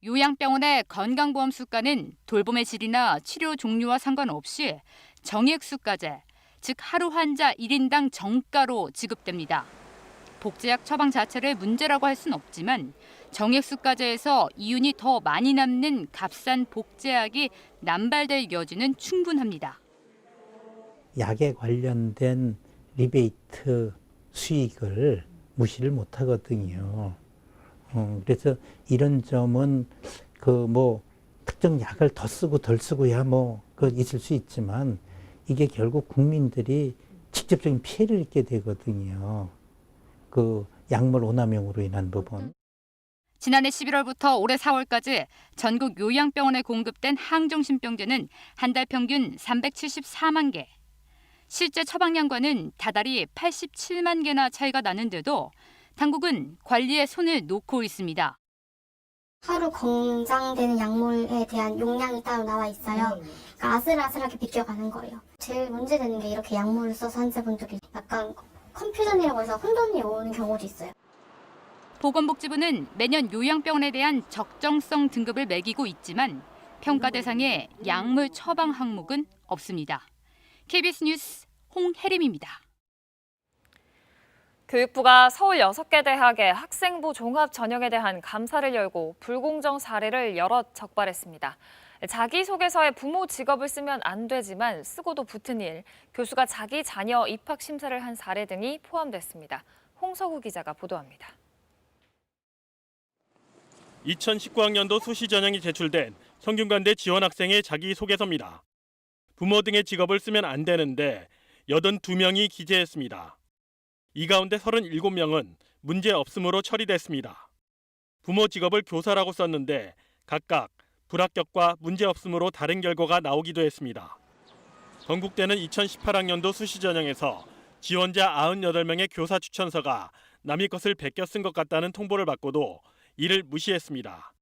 요양병원의 건강보험 수가는 돌봄의 질이나 치료 종류와 상관없이 정액수가제, 즉 하루 환자 1인당 정가로 지급됩니다. 복제약 처방 자체를 문제라고 할 수는 없지만 정액수가제에서 이윤이 더 많이 남는 값싼 복제약이 남발될 여지는 충분합니다. 약에 관련된 리베이트 수익을 무시를 못하거든요. 그래서 이런 점은 특정 약을 더 쓰고 덜 쓰고야 있을 수 있지만 이게 결국 국민들이 직접적인 피해를 입게 되거든요. 그 약물 오남용으로 인한 부분. 지난해 11월부터 올해 4월까지 전국 요양병원에 공급된 항정신병제는 한 달 평균 374만 개. 실제 처방량과는 다달이 87만 개나 차이가 나는데도 당국은 관리에 손을 놓고 있습니다. 하루 권장되는 약물에 대한 용량이 따로 나와 있어요. 그러니까 아슬아슬하게 비껴가는 거예요. 제일 문제되는 게 이렇게 약물을 써서 환자분들이 약간 컨퓨전이라고 해서 혼돈이 오는 경우도 있어요. 보건복지부는 매년 요양병원에 대한 적정성 등급을 매기고 있지만 평가 대상에 약물 처방 항목은 없습니다. KBS 뉴스 홍혜림입니다. 교육부가 서울 6개 대학의 학생부 종합 전형에 대한 감사를 열고 불공정 사례를 여럿 적발했습니다. 자기소개서에 부모 직업을 쓰면 안 되지만 쓰고도 붙은 일, 교수가 자기 자녀 입학 심사를 한 사례 등이 포함됐습니다. 홍석우 기자가 보도합니다. 2019학년도 수시 전형이 제출된 성균관대 지원 학생의 자기소개서입니다. 부모 등의 직업을 쓰면 안 되는데 82명이 기재했습니다. 이 가운데 37명은 문제 없음으로 처리됐습니다. 부모 직업을 교사라고 썼는데 각각 불합격과 문제 없음으로 다른 결과가 나오기도 했습니다. 건국대는 2018학년도 수시 전형에서 지원자 98명의 교사 추천서가 남의 것을 베껴 쓴 것 같다는 통보를 받고도 이를 무시했습니다.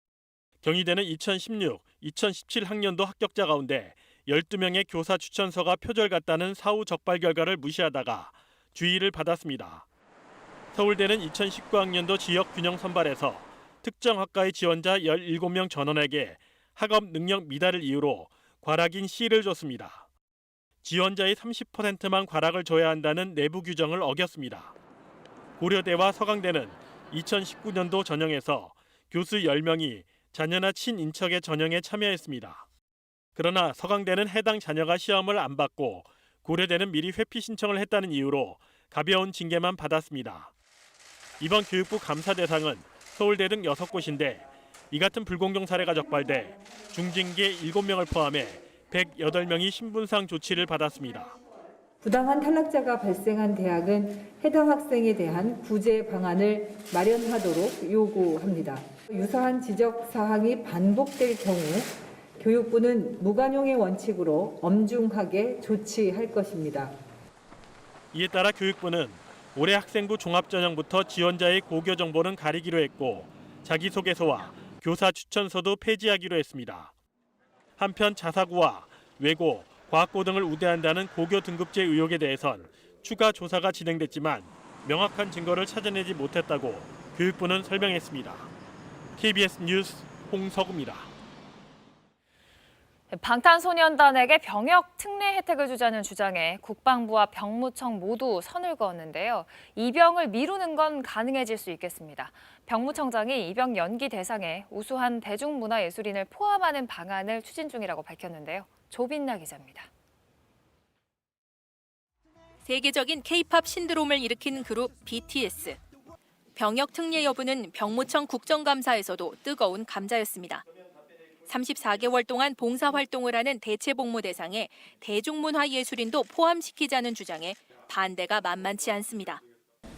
경희대는 2016, 2017 학년도 합격자 가운데 12명의 교사 추천서가 표절 같다는 사후 적발 결과를 무시하다가 주의를 받았습니다. 서울대는 2019학년도 지역 균형 선발에서 특정 학과의 지원자 17명 전원에게 학업 능력 미달을 이유로 과락인 C를 줬습니다. 지원자의 30%만 과락을 줘야 한다는 내부 규정을 어겼습니다. 고려대와 서강대는 2019년도 전형에서 교수 10명이 자녀나 친인척의 전형에 참여했습니다. 그러나 서강대는 해당 자녀가 시험을 안 받고 고려대는 미리 회피 신청을 했다는 이유로 가벼운 징계만 받았습니다. 이번 교육부 감사 대상은 서울대 등 6곳인데 이 같은 불공정 사례가 적발돼 중징계 7명을 포함해 108명이 신분상 조치를 받았습니다. 부당한 탈락자가 발생한 대학은 해당 학생에 대한 구제 방안을 마련하도록 요구합니다. 유사한 지적 사항이 반복될 경우 교육부는 무관용의 원칙으로 엄중하게 조치할 것입니다. 이에 따라 교육부는 올해 학생부 종합전형부터 지원자의 고교 정보는 가리기로 했고 자기소개서와 교사 추천서도 폐지하기로 했습니다. 한편 자사고와 외고, 과학고 등을 우대한다는 고교 등급제 의혹에 대해선 추가 조사가 진행됐지만 명확한 증거를 찾아내지 못했다고 교육부는 설명했습니다. KBS 뉴스 홍석우입니다. 방탄소년단에게 병역 특례 혜택을 주자는 주장에 국방부와 병무청 모두 선을 그었는데요. 입영을 미루는 건 가능해질 수 있겠습니다. 병무청장이 입영 연기 대상에 우수한 대중문화예술인을 포함하는 방안을 추진 중이라고 밝혔는데요. 조빈나 기자입니다. 세계적인 K-팝 신드롬을 일으킨 그룹 BTS. 병역 특례 여부는 병무청 국정감사에서도 뜨거운 감자였습니다. 34개월 동안 봉사활동을 하는 대체복무 대상에 대중문화예술인도 포함시키자는 주장에 반대가 만만치 않습니다.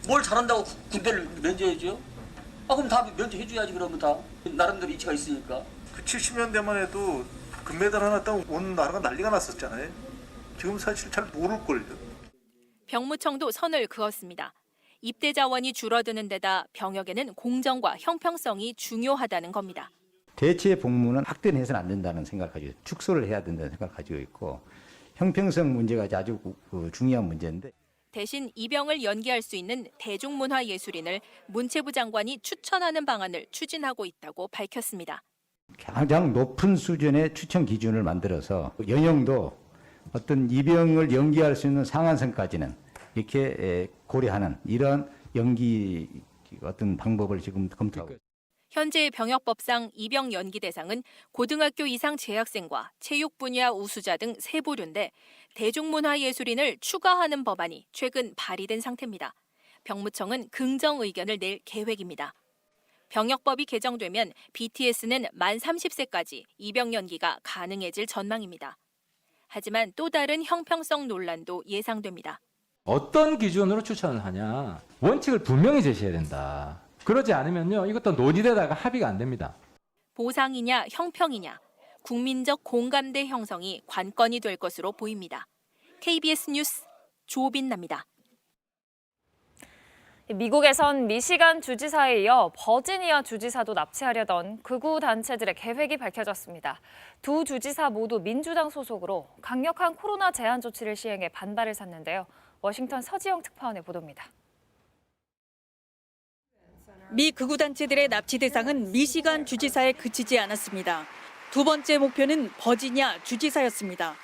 뭘 잘한다고 군대를 면제해줘요? 그럼 다 면제해줘야지 그러면 다. 나름대로 이치가 있으니까. 그 70년대만 해도 금메달 하나 따고 온 나라가 난리가 났었잖아요. 지금 사실 잘 모를걸요. 병무청도 선을 그었습니다. 입대 자원이 줄어드는 데다 병역에는 공정과 형평성이 중요하다는 겁니다. 대체 복무는 확대해서는 안 된다는 생각을 가지고 축소를 해야 된다는 생각을 가지고 있고 형평성 문제가 아주 중요한 문제인데 대신 입영을 연기할 수 있는 대중문화예술인을 문체부 장관이 추천하는 방안을 추진하고 있다고 밝혔습니다. 가장 높은 수준의 추천 기준을 만들어서 연령도 어떤 입영을 연기할 수 있는 상한선까지는 이렇게 고려하는 이런 연기 어떤 방법을 지금 검토하고 있습니다. 현재 병역법상 입영 연기 대상은 고등학교 이상 재학생과 체육 분야 우수자 등 세 부류인데 대중문화예술인을 추가하는 법안이 최근 발의된 상태입니다. 병무청은 긍정 의견을 낼 계획입니다. 병역법이 개정되면 BTS는 만 30세까지 입영 연기가 가능해질 전망입니다. 하지만 또 다른 형평성 논란도 예상됩니다. 어떤 기준으로 추천을 하냐. 원칙을 분명히 제시해야 된다. 그러지 않으면요, 이것도 논의되다가 합의가 안 됩니다. 보상이냐 형평이냐, 국민적 공감대 형성이 관건이 될 것으로 보입니다. KBS 뉴스 조빈나입니다. 미국에선 미시간 주지사에 이어 버지니아 주지사도 납치하려던 극우 단체들의 계획이 밝혀졌습니다. 두 주지사 모두 민주당 소속으로 강력한 코로나 제한 조치를 시행해 반발을 샀는데요. 워싱턴 서지영 특파원의 보도입니다. 미 극우 단체들의 납치 대상은 미시간 주지사에 그치지 않았습니다. 두 번째 목표는 버지니아 주지사였습니다.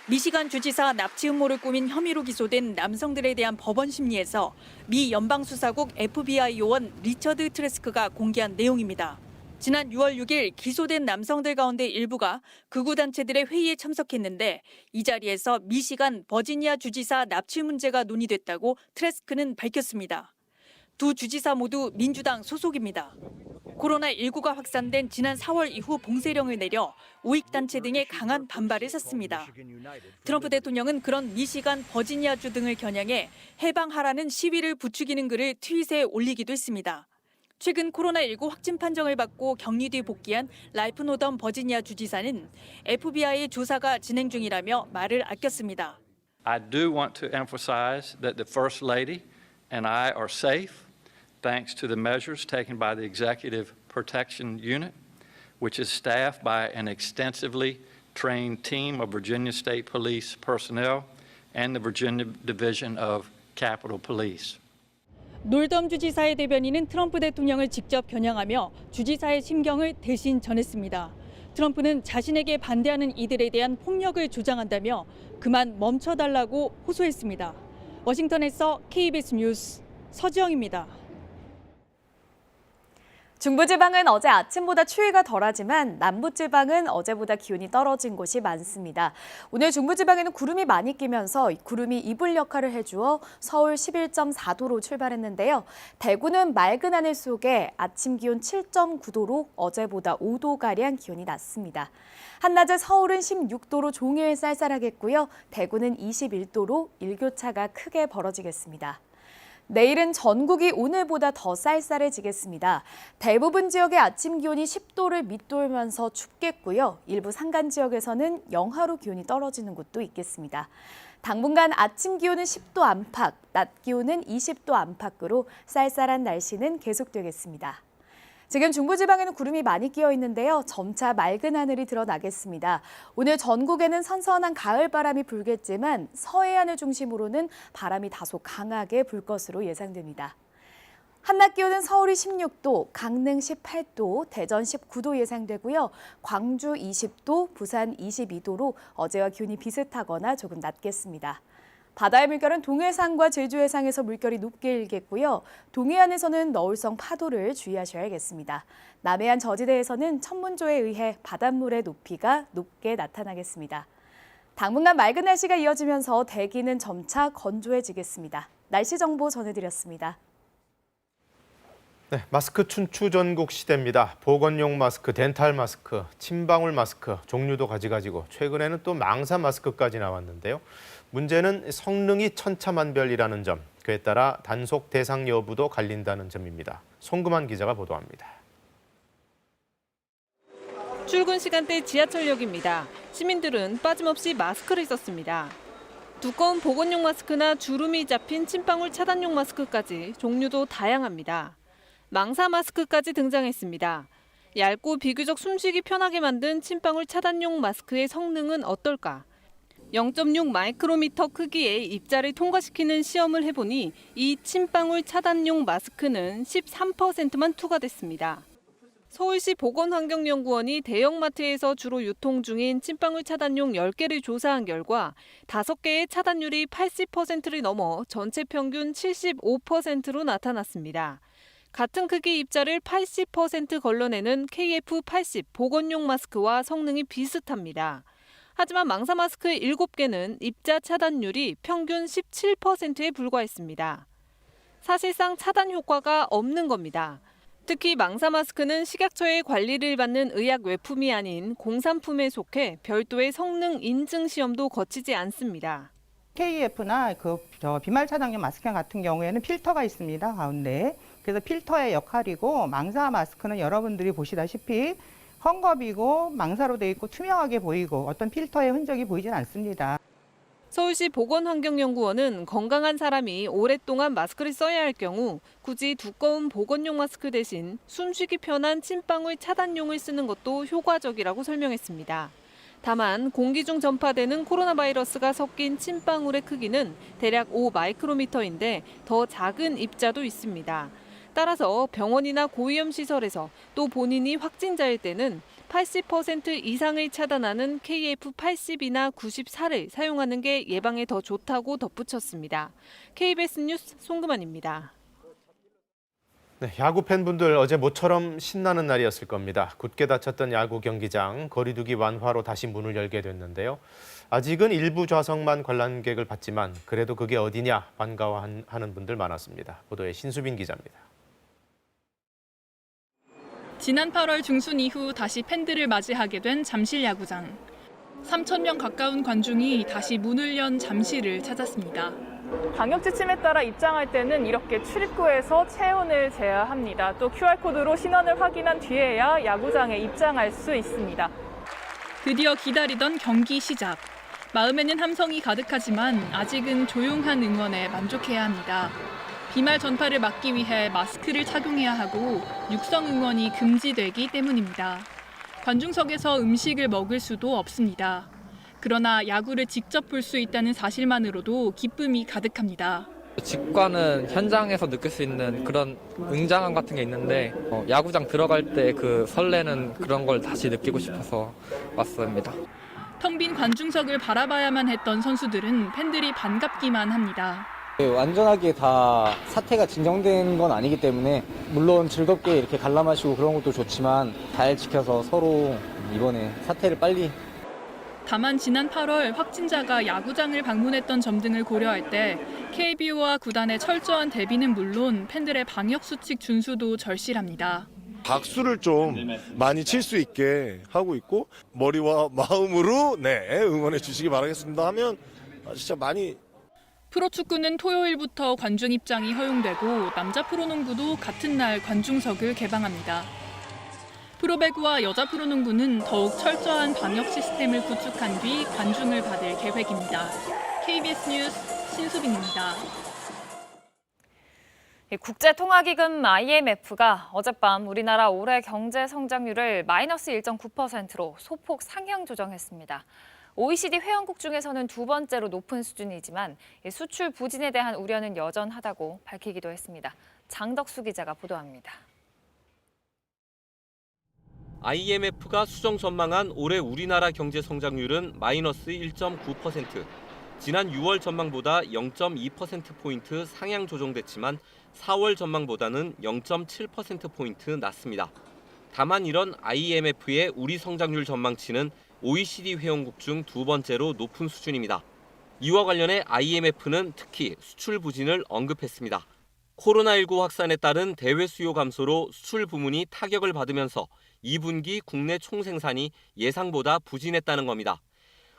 미시간 주지사 납치 음모를 꾸민 혐의로 기소된 남성들에 대한 법원 심리에서 미 연방수사국 FBI 요원 리처드 트레스크가 공개한 내용입니다. 지난 6월 6일 기소된 남성들 가운데 일부가 극우 단체들의 회의에 참석했는데 이 자리에서 미시간 버지니아 주지사 납치 문제가 논의됐다고 트레스크는 밝혔습니다. 두 주지사 모두 민주당 소속입니다. 코로나19가 확산된 지난 4월 이후 봉쇄령을 내려 우익단체 등의 강한 반발을 샀습니다. 트럼프 대통령은 그런 미시간, 버지니아주 등을 겨냥해 해방하라는 시위를 부추기는 글을 트윗에 올리기도 했습니다. 최근 코로나19 확진 판정을 받고 격리 뒤 복귀한 랄프 노던 버지니아 주지사는 FBI의 조사가 진행 중이라며 말을 아꼈습니다. I do want to emphasize that the First Lady and I are safe thanks to the measures taken by the Executive Protection Unit, which is staffed by an extensively trained team of Virginia State Police personnel and the Virginia Division of Capitol Police. 놀덤 주지사의 대변인은 트럼프 대통령을 직접 겨냥하며 주지사의 심경을 대신 전했습니다. 트럼프는 자신에게 반대하는 이들에 대한 폭력을 조장한다며 그만 멈춰달라고 호소했습니다. 워싱턴에서 KBS 뉴스 서지영입니다. 중부지방은 어제 아침보다 추위가 덜하지만 남부지방은 어제보다 기온이 떨어진 곳이 많습니다. 오늘 중부지방에는 구름이 많이 끼면서 구름이 이불 역할을 해주어 서울 11.4도로 출발했는데요. 대구는 맑은 하늘 속에 아침 기온 7.9도로 어제보다 5도가량 기온이 낮습니다. 한낮에 서울은 16도로 종일 쌀쌀하겠고요. 대구는 21도로 일교차가 크게 벌어지겠습니다. 내일은 전국이 오늘보다 더 쌀쌀해지겠습니다. 대부분 지역의 아침 기온이 10도를 밑돌면서 춥겠고요. 일부 산간 지역에서는 영하로 기온이 떨어지는 곳도 있겠습니다. 당분간 아침 기온은 10도 안팎, 낮 기온은 20도 안팎으로 쌀쌀한 날씨는 계속되겠습니다. 지금 중부지방에는 구름이 많이 끼어 있는데요. 점차 맑은 하늘이 드러나겠습니다. 오늘 전국에는 선선한 가을바람이 불겠지만 서해안을 중심으로는 바람이 다소 강하게 불 것으로 예상됩니다. 한낮 기온은 서울이 16도, 강릉 18도, 대전 19도 예상되고요. 광주 20도, 부산 22도로 어제와 기온이 비슷하거나 조금 낮겠습니다. 바다의 물결은 동해상과 제주 해상에서 물결이 높게 일겠고요. 동해안에서는 너울성 파도를 주의하셔야겠습니다. 남해안 저지대에서는 천문조에 의해 바닷물의 높이가 높게 나타나겠습니다. 당분간 맑은 날씨가 이어지면서 대기는 점차 건조해지겠습니다. 날씨 정보 전해드렸습니다. 네, 마스크 춘추 전국 시대입니다. 보건용 마스크, 덴탈 마스크, 침방울 마스크 종류도 가지가지고 최근에는 또 망사 마스크까지 나왔는데요. 문제는 성능이 천차만별이라는 점, 그에 따라 단속 대상 여부도 갈린다는 점입니다. 송금환 기자가 보도합니다. 출근 시간대 지하철역입니다. 시민들은 빠짐없이 마스크를 썼습니다. 두꺼운 보건용 마스크나 주름이 잡힌 침방울 차단용 마스크까지 종류도 다양합니다. 망사 마스크까지 등장했습니다. 얇고 비교적 숨쉬기 편하게 만든 침방울 차단용 마스크의 성능은 어떨까? 0.6 마이크로미터 크기의 입자를 통과시키는 시험을 해보니 이 침방울 차단용 마스크는 13%만 투과됐습니다. 서울시 보건환경연구원이 대형마트에서 주로 유통 중인 침방울 차단용 10개를 조사한 결과 5개의 차단율이 80%를 넘어 전체 평균 75%로 나타났습니다. 같은 크기 입자를 80% 걸러내는 KF80 보건용 마스크와 성능이 비슷합니다. 하지만 망사 마스크 7개는 입자 차단율이 평균 17%에 불과했습니다. 사실상 차단 효과가 없는 겁니다. 특히 망사 마스크는 식약처의 관리를 받는 의약 외품이 아닌 공산품에 속해 별도의 성능 인증 시험도 거치지 않습니다. KF나 비말 차단용 마스크 같은 경우에는 필터가 있습니다, 가운데. 그래서 필터의 역할이고 망사 마스크는 여러분들이 보시다시피 헝겊이고 망사로 돼 있고 투명하게 보이고 어떤 필터의 흔적이 보이진 않습니다. 서울시 보건환경연구원은 건강한 사람이 오랫동안 마스크를 써야 할 경우 굳이 두꺼운 보건용 마스크 대신 숨쉬기 편한 침방울 차단용을 쓰는 것도 효과적이라고 설명했습니다. 다만 공기 중 전파되는 코로나 바이러스가 섞인 침방울의 크기는 대략 5 마이크로미터인데 더 작은 입자도 있습니다. 따라서 병원이나 고위험 시설에서 또 본인이 확진자일 때는 80% 이상을 차단하는 KF80이나 94를 사용하는 게 예방에 더 좋다고 덧붙였습니다. KBS 뉴스 송금환입니다. 네, 야구 팬분들 어제 모처럼 신나는 날이었을 겁니다. 굳게 닫혔던 야구 경기장 거리두기 완화로 다시 문을 열게 됐는데요. 아직은 일부 좌석만 관람객을 받지만 그래도 그게 어디냐 반가워하는 분들 많았습니다. 보도에 신수빈 기자입니다. 지난 8월 중순 이후 다시 팬들을 맞이하게 된 잠실 야구장. 3,000명 가까운 관중이 다시 문을 연 잠실을 찾았습니다. 방역 지침에 따라 입장할 때는 이렇게 출입구에서 체온을 재야 합니다. 또 QR코드로 신원을 확인한 뒤에야 야구장에 입장할 수 있습니다. 드디어 기다리던 경기 시작. 마음에는 함성이 가득하지만 아직은 조용한 응원에 만족해야 합니다. 비말 전파를 막기 위해 마스크를 착용해야 하고 육성 응원이 금지되기 때문입니다. 관중석에서 음식을 먹을 수도 없습니다. 그러나 야구를 직접 볼 수 있다는 사실만으로도 기쁨이 가득합니다. 직관은 현장에서 느낄 수 있는 그런 웅장함 같은 게 있는데 야구장 들어갈 때 그 설레는 그런 걸 다시 느끼고 싶어서 왔습니다. 텅 빈 관중석을 바라봐야만 했던 선수들은 팬들이 반갑기만 합니다. 완전하게 다 사태가 진정된 건 아니기 때문에 물론 즐겁게 이렇게 관람하시고 그런 것도 좋지만 잘 지켜서 서로 이번에 사태를 빨리. 다만 지난 8월 확진자가 야구장을 방문했던 점 등을 고려할 때 KBO와 구단의 철저한 대비는 물론 팬들의 방역수칙 준수도 절실합니다. 박수를 좀 많이 칠 수 있게 하고 있고 머리와 마음으로 응원해 주시기 바라겠습니다 하면 진짜 많이. 프로축구는 토요일부터 관중 입장이 허용되고 남자 프로농구도 같은 날 관중석을 개방합니다. 프로배구와 여자 프로농구는 더욱 철저한 방역 시스템을 구축한 뒤 관중을 받을 계획입니다. KBS 뉴스 신수빈입니다. 국제통화기금 IMF가 어젯밤 우리나라 올해 경제 성장률을 마이너스 1.9%로 소폭 상향 조정했습니다. OECD 회원국 중에서는 두 번째로 높은 수준이지만 수출 부진에 대한 우려는 여전하다고 밝히기도 했습니다. 장덕수 기자가 보도합니다. IMF가 수정 전망한 올해 우리나라 경제 성장률은 마이너스 1.9%. 지난 6월 전망보다 0.2%포인트 상향 조정됐지만 4월 전망보다는 0.7%포인트 낮습니다. 다만 이런 IMF의 우리 성장률 전망치는 OECD 회원국 중 두 번째로 높은 수준입니다. 이와 관련해 IMF는 특히 수출 부진을 언급했습니다. 코로나19 확산에 따른 대외 수요 감소로 수출 부문이 타격을 받으면서 2분기 국내 총생산이 예상보다 부진했다는 겁니다.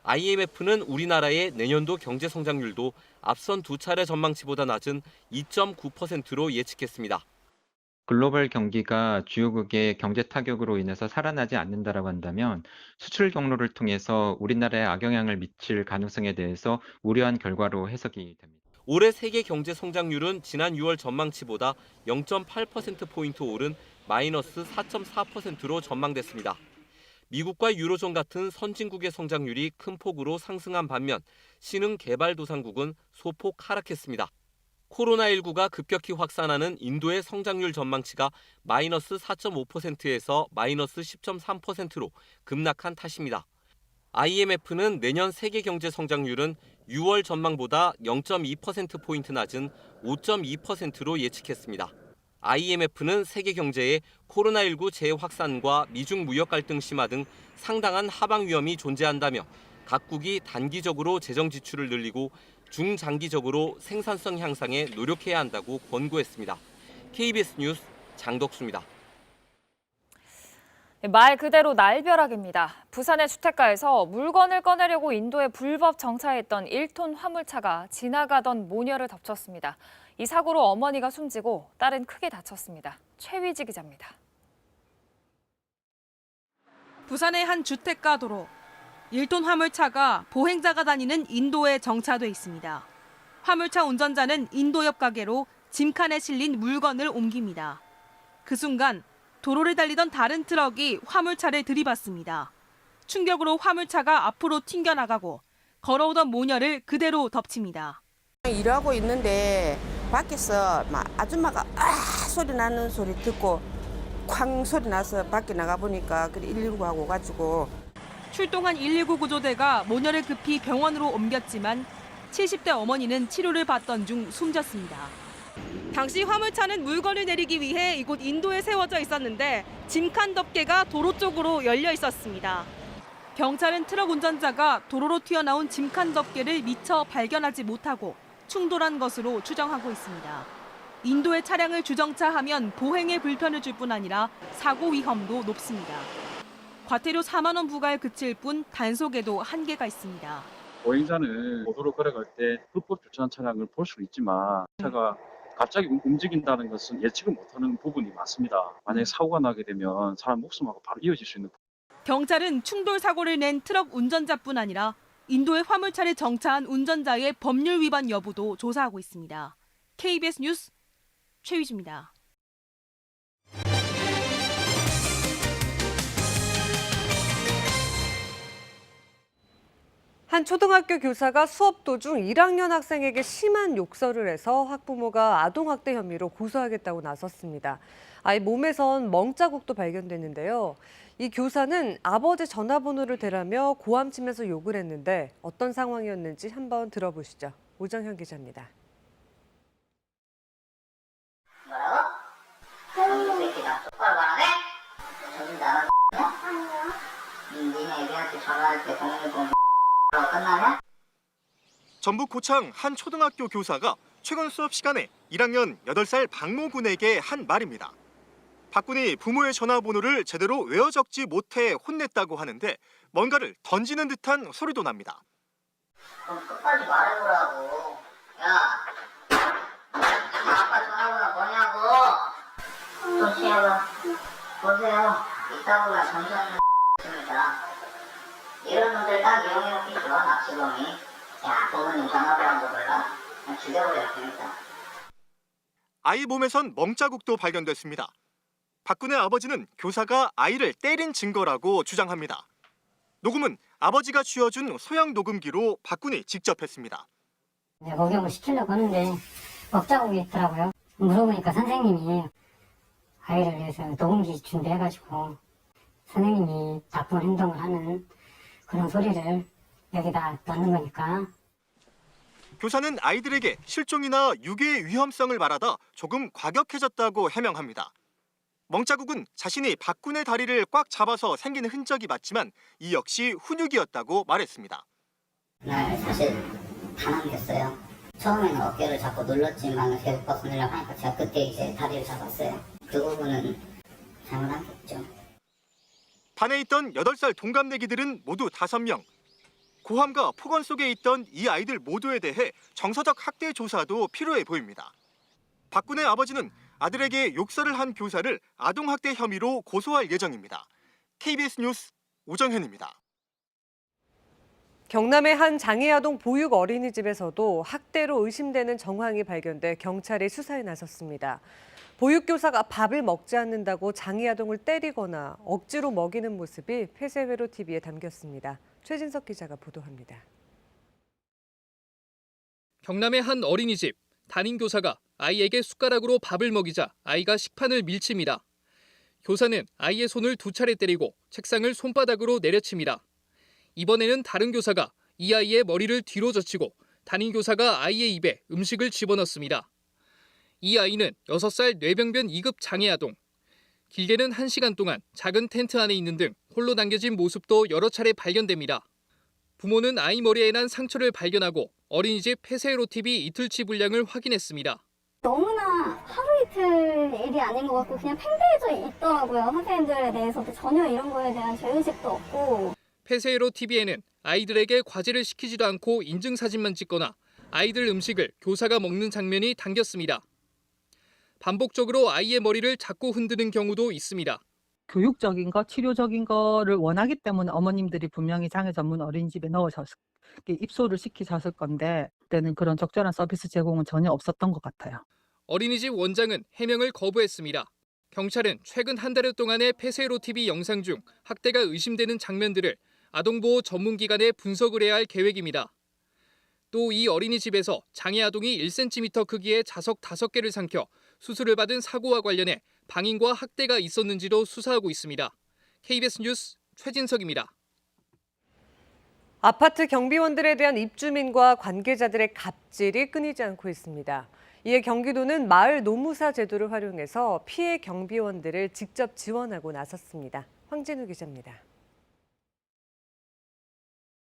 IMF는 우리나라의 내년도 경제 성장률도 앞선 두 차례 전망치보다 낮은 2.9%로 예측했습니다. 글로벌 경기가 주요국의 경제 타격으로 인해서 살아나지 않는다라고 한다면 수출 경로를 통해서 우리나라에 악영향을 미칠 가능성에 대해서 우려한 결과로 해석이 됩니다. 올해 세계 경제 성장률은 지난 6월 전망치보다 0.8%포인트 오른 마이너스 4.4%로 전망됐습니다. 미국과 유로존 같은 선진국의 성장률이 큰 폭으로 상승한 반면 신흥개발도상국은 소폭 하락했습니다. 코로나19가 급격히 확산하는 인도의 성장률 전망치가 마이너스 4.5%에서 마이너스 10.3%로 급락한 탓입니다. IMF는 내년 세계 경제 성장률은 6월 전망보다 0.2%포인트 낮은 5.2%로 예측했습니다. IMF는 세계 경제에 코로나19 재확산과 미중 무역 갈등 심화 등 상당한 하방 위험이 존재한다며 각국이 단기적으로 재정 지출을 늘리고 중장기적으로 생산성 향상에 노력해야 한다고 권고했습니다. KBS 뉴스 장덕수입니다. 말 그대로 날벼락입니다. 부산의 주택가에서 물건을 꺼내려고 인도에 불법 정차했던 1톤 화물차가 지나가던 모녀를 덮쳤습니다. 이 사고로 어머니가 숨지고 딸은 크게 다쳤습니다. 최위지 기자입니다. 부산의 한 주택가 도로. 1톤 화물차가 보행자가 다니는 인도에 정차돼 있습니다. 화물차 운전자는 인도 옆 가게로 짐칸에 실린 물건을 옮깁니다. 그 순간 도로를 달리던 다른 트럭이 화물차를 들이받습니다. 충격으로 화물차가 앞으로 튕겨나가고 걸어오던 모녀를 그대로 덮칩니다. 일하고 있는데 밖에서 막 아줌마가 소리 나는 소리 듣고 쾅 소리 나서 밖에 나가보니까 119하고 오가지고 출동한 119 구조대가 모녀를 급히 병원으로 옮겼지만 70대 어머니는 치료를 받던 중 숨졌습니다. 당시 화물차는 물건을 내리기 위해 이곳 인도에 세워져 있었는데 짐칸 덮개가 도로 쪽으로 열려 있었습니다. 경찰은 트럭 운전자가 도로로 튀어나온 짐칸 덮개를 미처 발견하지 못하고 충돌한 것으로 추정하고 있습니다. 인도의 차량을 주정차하면 보행에 불편을 줄 뿐 아니라 사고 위험도 높습니다. 과태료 4만 원 부과에 그칠 뿐 단속에도 한계가 있습니다. 보행자는 도로로 걸어갈 때 불법 주차한 차량을 볼 수 있지만 차가 갑자기 움직인다는 것은 예측을 못하는 부분이 많습니다. 만약에 사고가 나게 되면 사람 목숨하고 바로 이어질 수 있는. 경찰은 충돌 사고를 낸 트럭 운전자뿐 아니라 인도의 화물차를 정차한 운전자의 법률 위반 여부도 조사하고 있습니다. KBS 뉴스 최위주입니다. 한 초등학교 교사가 수업 도중 1학년 학생에게 심한 욕설을 해서 학부모가 아동학대 혐의로 고소하겠다고 나섰습니다. 아이 몸에선 멍자국도 발견됐는데요. 이 교사는 아버지 전화번호를 대라며 고함치면서 욕을 했는데 어떤 상황이었는지 한번 들어보시죠. 오정현 기자입니다. 뭐라고? 이 새끼다. 똑바로 말하네? 정신 나간 X냐? 니네 애기한테 전화할 때 010 끝나냐? 전북 고창 한 초등학교 교사가 최근 수업 시간에 1학년 8살 박모 군에게 한 말입니다. 박 군이 부모의 전화번호를 제대로 외워 적지 못해 혼냈다고 하는데 뭔가를 던지는 듯한 소리도 납니다. 그럼 끝까지 말해보라고. 야, 아빠 전화번호 뭐냐고. 좀 쉬어봐. 보세요. 이따 보면 전수하는 있습니다. 이런 놈들 딱 이용해놓기 좋아, 납치범이. 야, 부모님 전화번호 몰라? 그냥 죽여버려야 되겠다. 아이 몸에선 멍자국도 발견됐습니다. 박군의 아버지는 교사가 아이를 때린 증거라고 주장합니다. 녹음은 아버지가 쥐어준 소형 녹음기로 박군이 직접 했습니다. 목욕을 시키려고 하는데 먹자국이 있더라고요. 물어보니까 선생님이 아이를 위해서 녹음기 준비해가지고 선생님이 나쁜 행동을 하는 그런 소리를 여기다 넣는 거니까. 교사는 아이들에게 실종이나 유괴의 위험성을 말하다 조금 과격해졌다고 해명합니다. 멍자국은 자신이 박군의 다리를 꽉 잡아서 생긴 흔적이 맞지만 이 역시 훈육이었다고 말했습니다. 날 사실 반항됐어요. 처음에는 어깨를 잡고 눌렀지만 계속 벗어내려고 하니까 제가 그때 이제 다리를 잡았어요. 그 부분은 잘못했죠. 반에 있던 8살 동갑내기들은 모두 5명. 고함과 폭언 속에 있던 이 아이들 모두에 대해 정서적 학대 조사도 필요해 보입니다. 박군의 아버지는 아들에게 욕설을 한 교사를 아동학대 혐의로 고소할 예정입니다. KBS 뉴스 오정현입니다. 경남의 한 장애아동 보육 어린이집에서도 학대로 의심되는 정황이 발견돼 경찰이 수사에 나섰습니다. 보육교사가 밥을 먹지 않는다고 장애아동을 때리거나 억지로 먹이는 모습이 폐쇄회로 TV에 담겼습니다. 최진석 기자가 보도합니다. 경남의 한 어린이집, 담임교사가 아이에게 숟가락으로 밥을 먹이자 아이가 식판을 밀칩니다. 교사는 아이의 손을 2차례 때리고 책상을 손바닥으로 내려칩니다. 이번에는 다른 교사가 이 아이의 머리를 뒤로 젖히고 담임교사가 아이의 입에 음식을 집어넣습니다. 이 아이는 6살 뇌병변 2급 장애아동. 길게는 1시간 동안 작은 텐트 안에 있는 등 홀로 남겨진 모습도 여러 차례 발견됩니다. 부모는 아이 머리에 난 상처를 발견하고 어린이집 폐쇄회로 TV 이틀치 분량을 확인했습니다. 너무나 하루 이틀 일이 아닌 것 같고 그냥 팽배해져 있더라고요. 선생님들에 대해서도 전혀 이런 거에 대한 죄의식도 없고. 폐쇄회로 TV에는 아이들에게 과제를 시키지도 않고 인증사진만 찍거나 아이들 음식을 교사가 먹는 장면이 담겼습니다. 반복적으로 아이의 머리를 잡고 흔드는 경우도 있습니다. 교육적인 거, 치료적인 거를 원하기 때문에 어머님들이 분명히 장애 전문 어린이집에 넣으셨을, 입소를 시키셨을 건데 그때는 그런 적절한 서비스 제공은 전혀 없었던 것 같아요. 어린이집 원장은 해명을 거부했습니다. 경찰은 최근 한 달여 동안의 폐쇄회로 TV 영상 중 학대가 의심되는 장면들을 아동보호 전문기관에 분석을 해야 할 계획입니다. 또 이 어린이집에서 장애 아동이 1cm 크기의 자석 5개를 삼켜 수술을 받은 사고와 관련해 방임과 학대가 있었는지도 수사하고 있습니다. KBS 뉴스 최진석입니다. 아파트 경비원들에 대한 입주민과 관계자들의 갑질이 끊이지 않고 있습니다. 이에 경기도는 마을 노무사 제도를 활용해서 피해 경비원들을 직접 지원하고 나섰습니다. 황진우 기자입니다.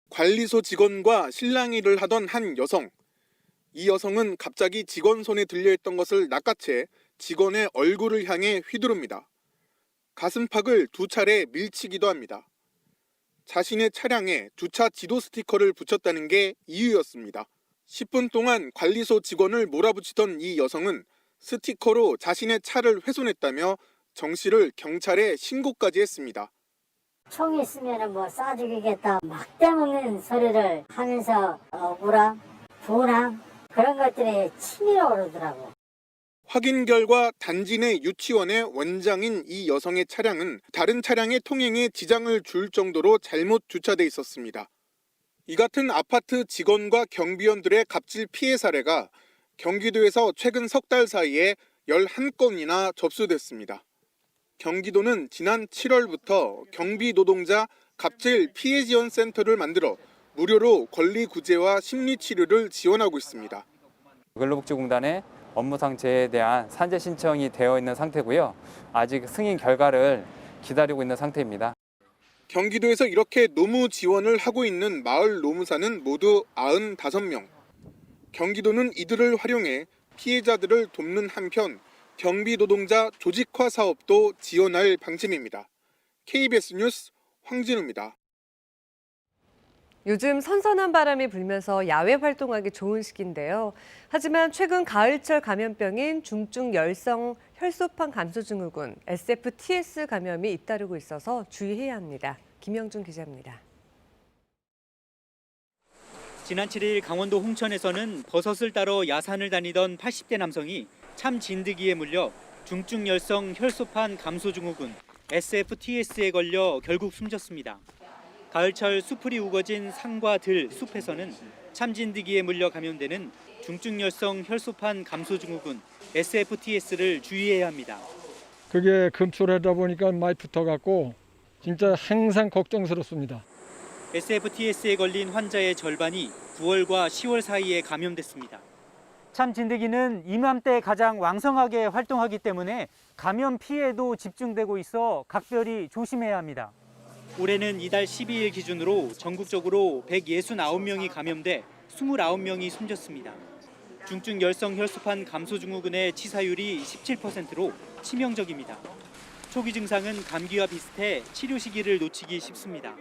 관리소 직원과 실랑이를 하던 한 여성. 이 여성은 갑자기 직원 손에 들려있던 것을 낚아채 직원의 얼굴을 향해 휘두릅니다. 가슴팍을 2차례 밀치기도 합니다. 자신의 차량에 주차 지도 스티커를 붙였다는 게 이유였습니다. 10분 동안 관리소 직원을 몰아붙이던 이 여성은 스티커로 자신의 차를 훼손했다며 정 씨를 경찰에 신고까지 했습니다. 총이 있으면 뭐 쏴 죽이겠다 막 때먹는 소리를 하면서 억울함, 분함 그런 것들이 치밀어 오르더라고. 확인 결과 단지 내 유치원의 원장인 이 여성의 차량은 다른 차량의 통행에 지장을 줄 정도로 잘못 주차돼 있었습니다. 이 같은 아파트 직원과 경비원들의 갑질 피해 사례가 경기도에서 최근 석 달 사이에 11건이나 접수됐습니다. 경기도는 지난 7월부터 경비 노동자 갑질 피해 지원 센터를 만들어 무료로 권리 구제와 심리 치료를 지원하고 있습니다. 근로복지공단에 업무상재에 대한 산재 신청이 되어 있는 상태고요. 아직 승인 결과를 기다리고 있는 상태입니다. 경기도에서 이렇게 노무 지원을 하고 있는 마을 노무사는 모두 95명. 경기도는 이들을 활용해 피해자들을 돕는 한편 경비 노동자 조직화 사업도 지원할 방침입니다. KBS 뉴스 황진우입니다. 요즘 선선한 바람이 불면서 야외 활동하기 좋은 시기인데요. 하지만 최근 가을철 감염병인 중증 열성 혈소판 감소증후군 SFTS 감염이 잇따르고 있어서 주의해야 합니다. 김영준 기자입니다. 지난 7일 강원도 홍천에서는 버섯을 따러 야산을 다니던 80대 남성이 참 진드기에 물려 중증 열성 혈소판 감소증후군 SFTS에 걸려 결국 숨졌습니다. 가을철 수풀이 우거진 산과 들, 숲에서는 참진드기에 물려 감염되는 중증열성 혈소판 감소증후군 SFTS를 주의해야 합니다. 그게 금출하다 보니까 많이 붙어갖고 진짜 항상 걱정스럽습니다. SFTS에 걸린 환자의 절반이 9월과 10월 사이에 감염됐습니다. 참진드기는 이맘때 가장 왕성하게 활동하기 때문에 감염 피해도 집중되고 있어 각별히 조심해야 합니다. 올해는 이달 12일 기준으로 전국적으로 169명이 감염돼 29명이 숨졌습니다. 중증 열성 혈소판 감소증후군의 치사율이 17%로 치명적입니다. 초기 증상은 감기와 비슷해 치료 시기를 놓치기 쉽습니다.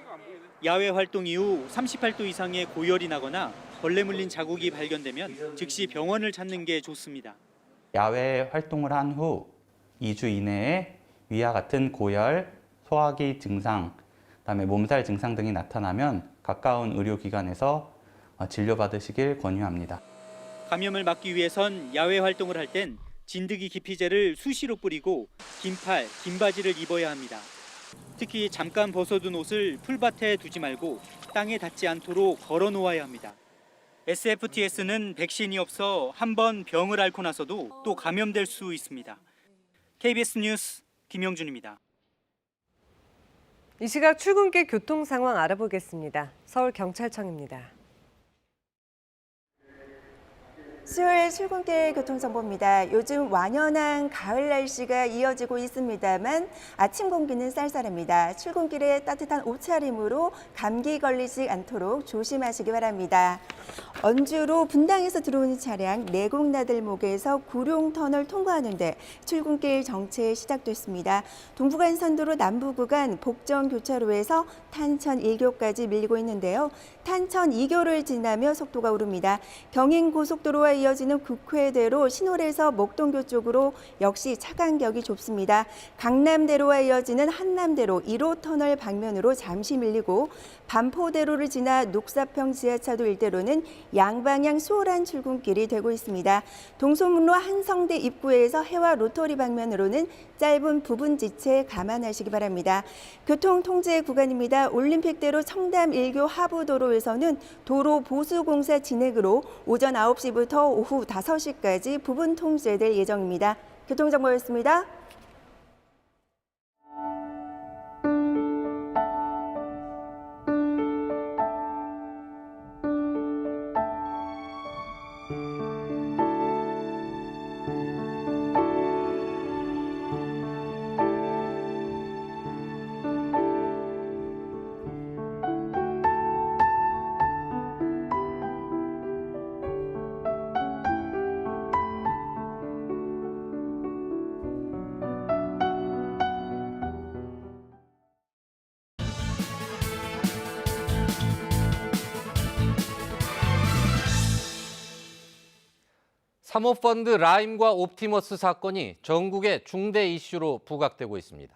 야외 활동 이후 38도 이상의 고열이 나거나 벌레 물린 자국이 발견되면 즉시 병원을 찾는 게 좋습니다. 야외 활동을 한 후 2주 이내에 위와 같은 고열, 소화기 증상, 그다음에 몸살 증상 등이 나타나면 가까운 의료기관에서 진료받으시길 권유합니다. 감염을 막기 위해선 야외 활동을 할 땐 진드기 기피제를 수시로 뿌리고 긴팔, 긴 바지를 입어야 합니다. 특히 잠깐 벗어둔 옷을 풀밭에 두지 말고 땅에 닿지 않도록 걸어 놓아야 합니다. SFTS는 백신이 없어 한번 병을 앓고 나서도 또 감염될 수 있습니다. KBS 뉴스 김영준입니다. 이 시각 출근길 교통 상황 알아보겠습니다. 서울경찰청입니다. 수요일 출근길 교통정보입니다. 요즘 완연한 가을 날씨가 이어지고 있습니다만 아침 공기는 쌀쌀합니다. 출근길에 따뜻한 옷차림으로 감기 걸리지 않도록 조심하시기 바랍니다. 언주로 분당에서 들어오는 차량 내곡나들목에서 구룡터널 통과하는데 출근길 정체 시작됐습니다. 동부간선도로 남부구간 복정교차로에서 탄천 1교까지 밀리고 있는데요. 탄천 2교를 지나며 속도가 오릅니다. 경인고속도로와 이어지는 국회대로 신월에서 목동교 쪽으로 역시 차간격이 좁습니다. 강남대로와 이어지는 한남대로 1호 터널 방면으로 잠시 밀리고 반포대로를 지나 녹사평 지하차도 일대로는 양방향 수월한 출근길이 되고 있습니다. 동소문로 한성대 입구에서 해와 로터리 방면으로는 짧은 부분 지체 감안하시기 바랍니다. 교통 통제 구간입니다. 올림픽대로 청담 1교 하부도로에서는 도로 보수공사 진행으로 오전 9시부터 오후 5시까지 부분 통제될 예정입니다. 교통정보였습니다. 사모펀드 라임과 옵티머스 사건이 전국의 중대 이슈로 부각되고 있습니다.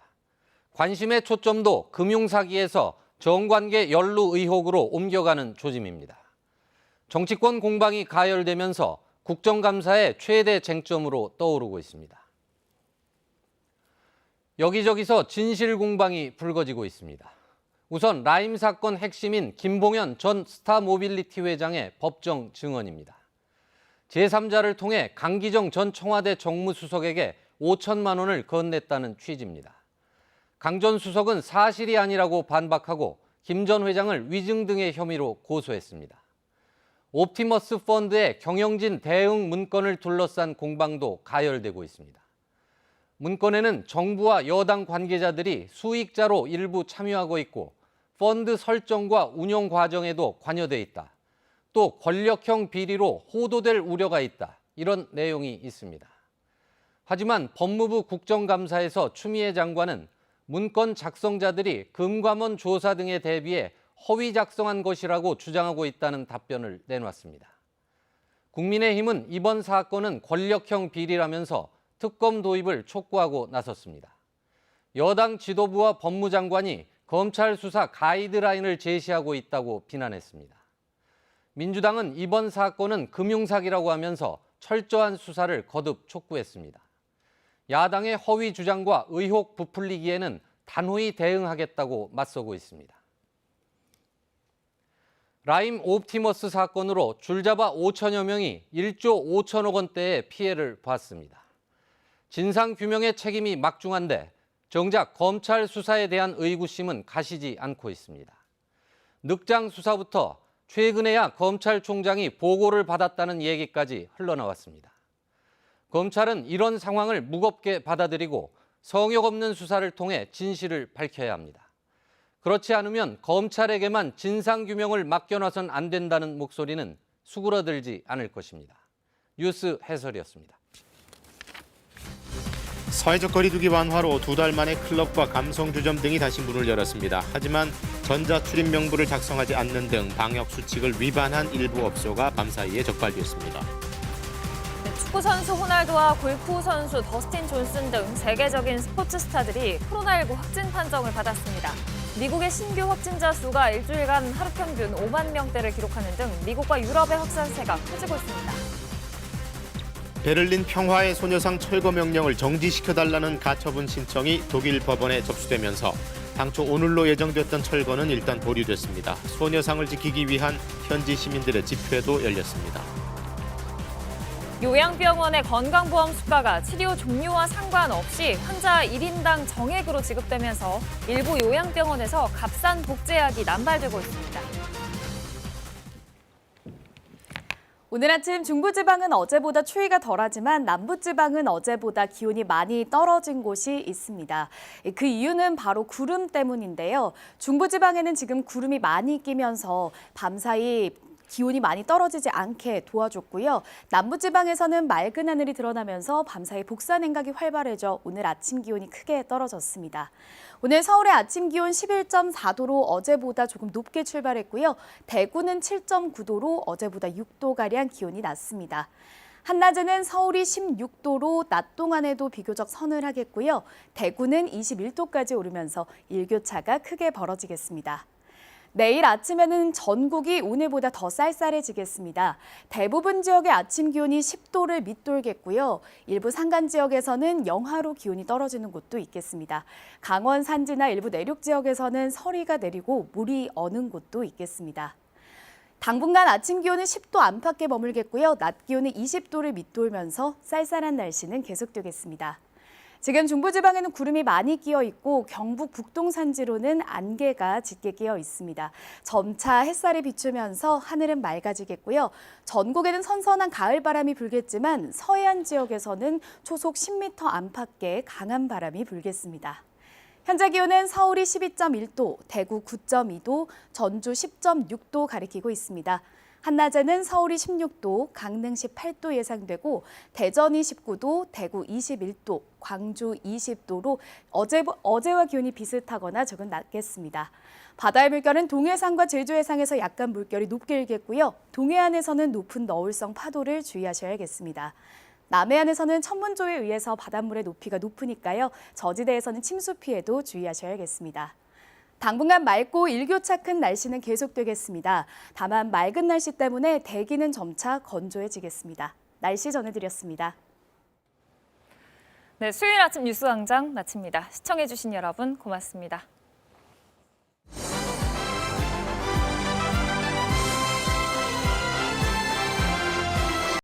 관심의 초점도 금융사기에서 정관계 연루 의혹으로 옮겨가는 조짐입니다. 정치권 공방이 가열되면서 국정감사의 최대 쟁점으로 떠오르고 있습니다. 여기저기서 진실 공방이 불거지고 있습니다. 우선 라임 사건 핵심인 김봉현 전 스타모빌리티 회장의 법정 증언입니다. 제3자를 통해 강기정 전 청와대 정무수석에게 5천만 원을 건넸다는 취지입니다. 강 전 수석은 사실이 아니라고 반박하고 김 전 회장을 위증 등의 혐의로 고소했습니다. 옵티머스 펀드의 경영진 대응 문건을 둘러싼 공방도 가열되고 있습니다. 문건에는 정부와 여당 관계자들이 수익자로 일부 참여하고 있고 펀드 설정과 운영 과정에도 관여돼 있다. 또 권력형 비리로 호도될 우려가 있다. 이런 내용이 있습니다. 하지만 법무부 국정감사에서 추미애 장관은 문건 작성자들이 금감원 조사 등에 대비해 허위 작성한 것이라고 주장하고 있다는 답변을 내놨습니다. 국민의힘은 이번 사건은 권력형 비리라면서 특검 도입을 촉구하고 나섰습니다. 여당 지도부와 법무장관이 검찰 수사 가이드라인을 제시하고 있다고 비난했습니다. 민주당은 이번 사건은 금융사기라고 하면서 철저한 수사를 거듭 촉구했습니다. 야당의 허위 주장과 의혹 부풀리기에는 단호히 대응하겠다고 맞서고 있습니다. 라임 옵티머스 사건으로 줄잡아 5천여 명이 1조 5천억 원대의 피해를 봤습니다. 진상규명의 책임이 막중한데 정작 검찰 수사에 대한 의구심은 가시지 않고 있습니다. 늑장 수사부터 최근에야 검찰총장이 보고를 받았다는 얘기까지 흘러나왔습니다. 검찰은 이런 상황을 무겁게 받아들이고 성역 없는 수사를 통해 진실을 밝혀야 합니다. 그렇지 않으면 검찰에게만 진상규명을 맡겨놔선 안 된다는 목소리는 수그러들지 않을 것입니다. 뉴스 해설이었습니다. 사회적 거리두기 완화로 2달 만에 클럽과 감성주점 등이 다시 문을 열었습니다. 하지만 전자출입 명부를 작성하지 않는 등 방역 수칙을 위반한 일부 업소가 밤사이에 적발됐습니다. 축구 선수 호날두와 골프 선수 더스틴 존슨 등 세계적인 스포츠 스타들이 코로나19 확진 판정을 받았습니다. 미국의 신규 확진자 수가 일주일간 하루 평균 5만 명대를 기록하는 등 미국과 유럽의 확산세가 커지고 있습니다. 베를린 평화의 소녀상 철거 명령을 정지시켜달라는 가처분 신청이 독일 법원에 접수되면서 당초 오늘로 예정됐던 철거는 일단 보류됐습니다. 소녀상을 지키기 위한 현지 시민들의 집회도 열렸습니다. 요양병원의 건강보험 수가가 치료 종류와 상관없이 환자 1인당 정액으로 지급되면서 일부 요양병원에서 값싼 복제약이 남발되고 있습니다. 오늘 아침 중부지방은 어제보다 추위가 덜하지만 남부지방은 어제보다 기온이 많이 떨어진 곳이 있습니다. 그 이유는 바로 구름 때문인데요. 중부지방에는 지금 구름이 많이 끼면서 밤사이 기온이 많이 떨어지지 않게 도와줬고요. 남부지방에서는 맑은 하늘이 드러나면서 밤사이 복사 냉각이 활발해져 오늘 아침 기온이 크게 떨어졌습니다. 오늘 서울의 아침 기온 11.4도로 어제보다 조금 높게 출발했고요. 대구는 7.9도로 어제보다 6도가량 기온이 낮습니다. 한낮에는 서울이 16도로 낮 동안에도 비교적 서늘하겠고요. 대구는 21도까지 오르면서 일교차가 크게 벌어지겠습니다. 내일 아침에는 전국이 오늘보다 더 쌀쌀해지겠습니다. 대부분 지역의 아침 기온이 10도를 밑돌겠고요. 일부 산간 지역에서는 영하로 기온이 떨어지는 곳도 있겠습니다. 강원 산지나 일부 내륙 지역에서는 서리가 내리고 물이 어는 곳도 있겠습니다. 당분간 아침 기온은 10도 안팎에 머물겠고요. 낮 기온은 20도를 밑돌면서 쌀쌀한 날씨는 계속되겠습니다. 지금 중부지방에는 구름이 많이 끼어 있고 경북 북동 산지로는 안개가 짙게 끼어 있습니다. 점차 햇살이 비추면서 하늘은 맑아지겠고요. 전국에는 선선한 가을 바람이 불겠지만 서해안 지역에서는 초속 10m 안팎의 강한 바람이 불겠습니다. 현재 기온은 서울이 12.1도, 대구 9.2도, 전주 10.6도 가리키고 있습니다. 한낮에는 서울이 16도, 강릉 18도 예상되고 대전이 19도, 대구 21도, 광주 20도로 어제와 기온이 비슷하거나 조금 낮겠습니다. 바다의 물결은 동해상과 제주 해상에서 약간 물결이 높게 일겠고요. 동해안에서는 높은 너울성 파도를 주의하셔야겠습니다. 남해안에서는 천문조에 의해서 바닷물의 높이가 높으니까요. 저지대에서는 침수 피해도 주의하셔야겠습니다. 당분간 맑고 일교차 큰 날씨는 계속되겠습니다. 다만 맑은 날씨 때문에 대기는 점차 건조해지겠습니다. 날씨 전해드렸습니다. 네, 수요일 아침 뉴스광장 마칩니다. 시청해주신 여러분 고맙습니다.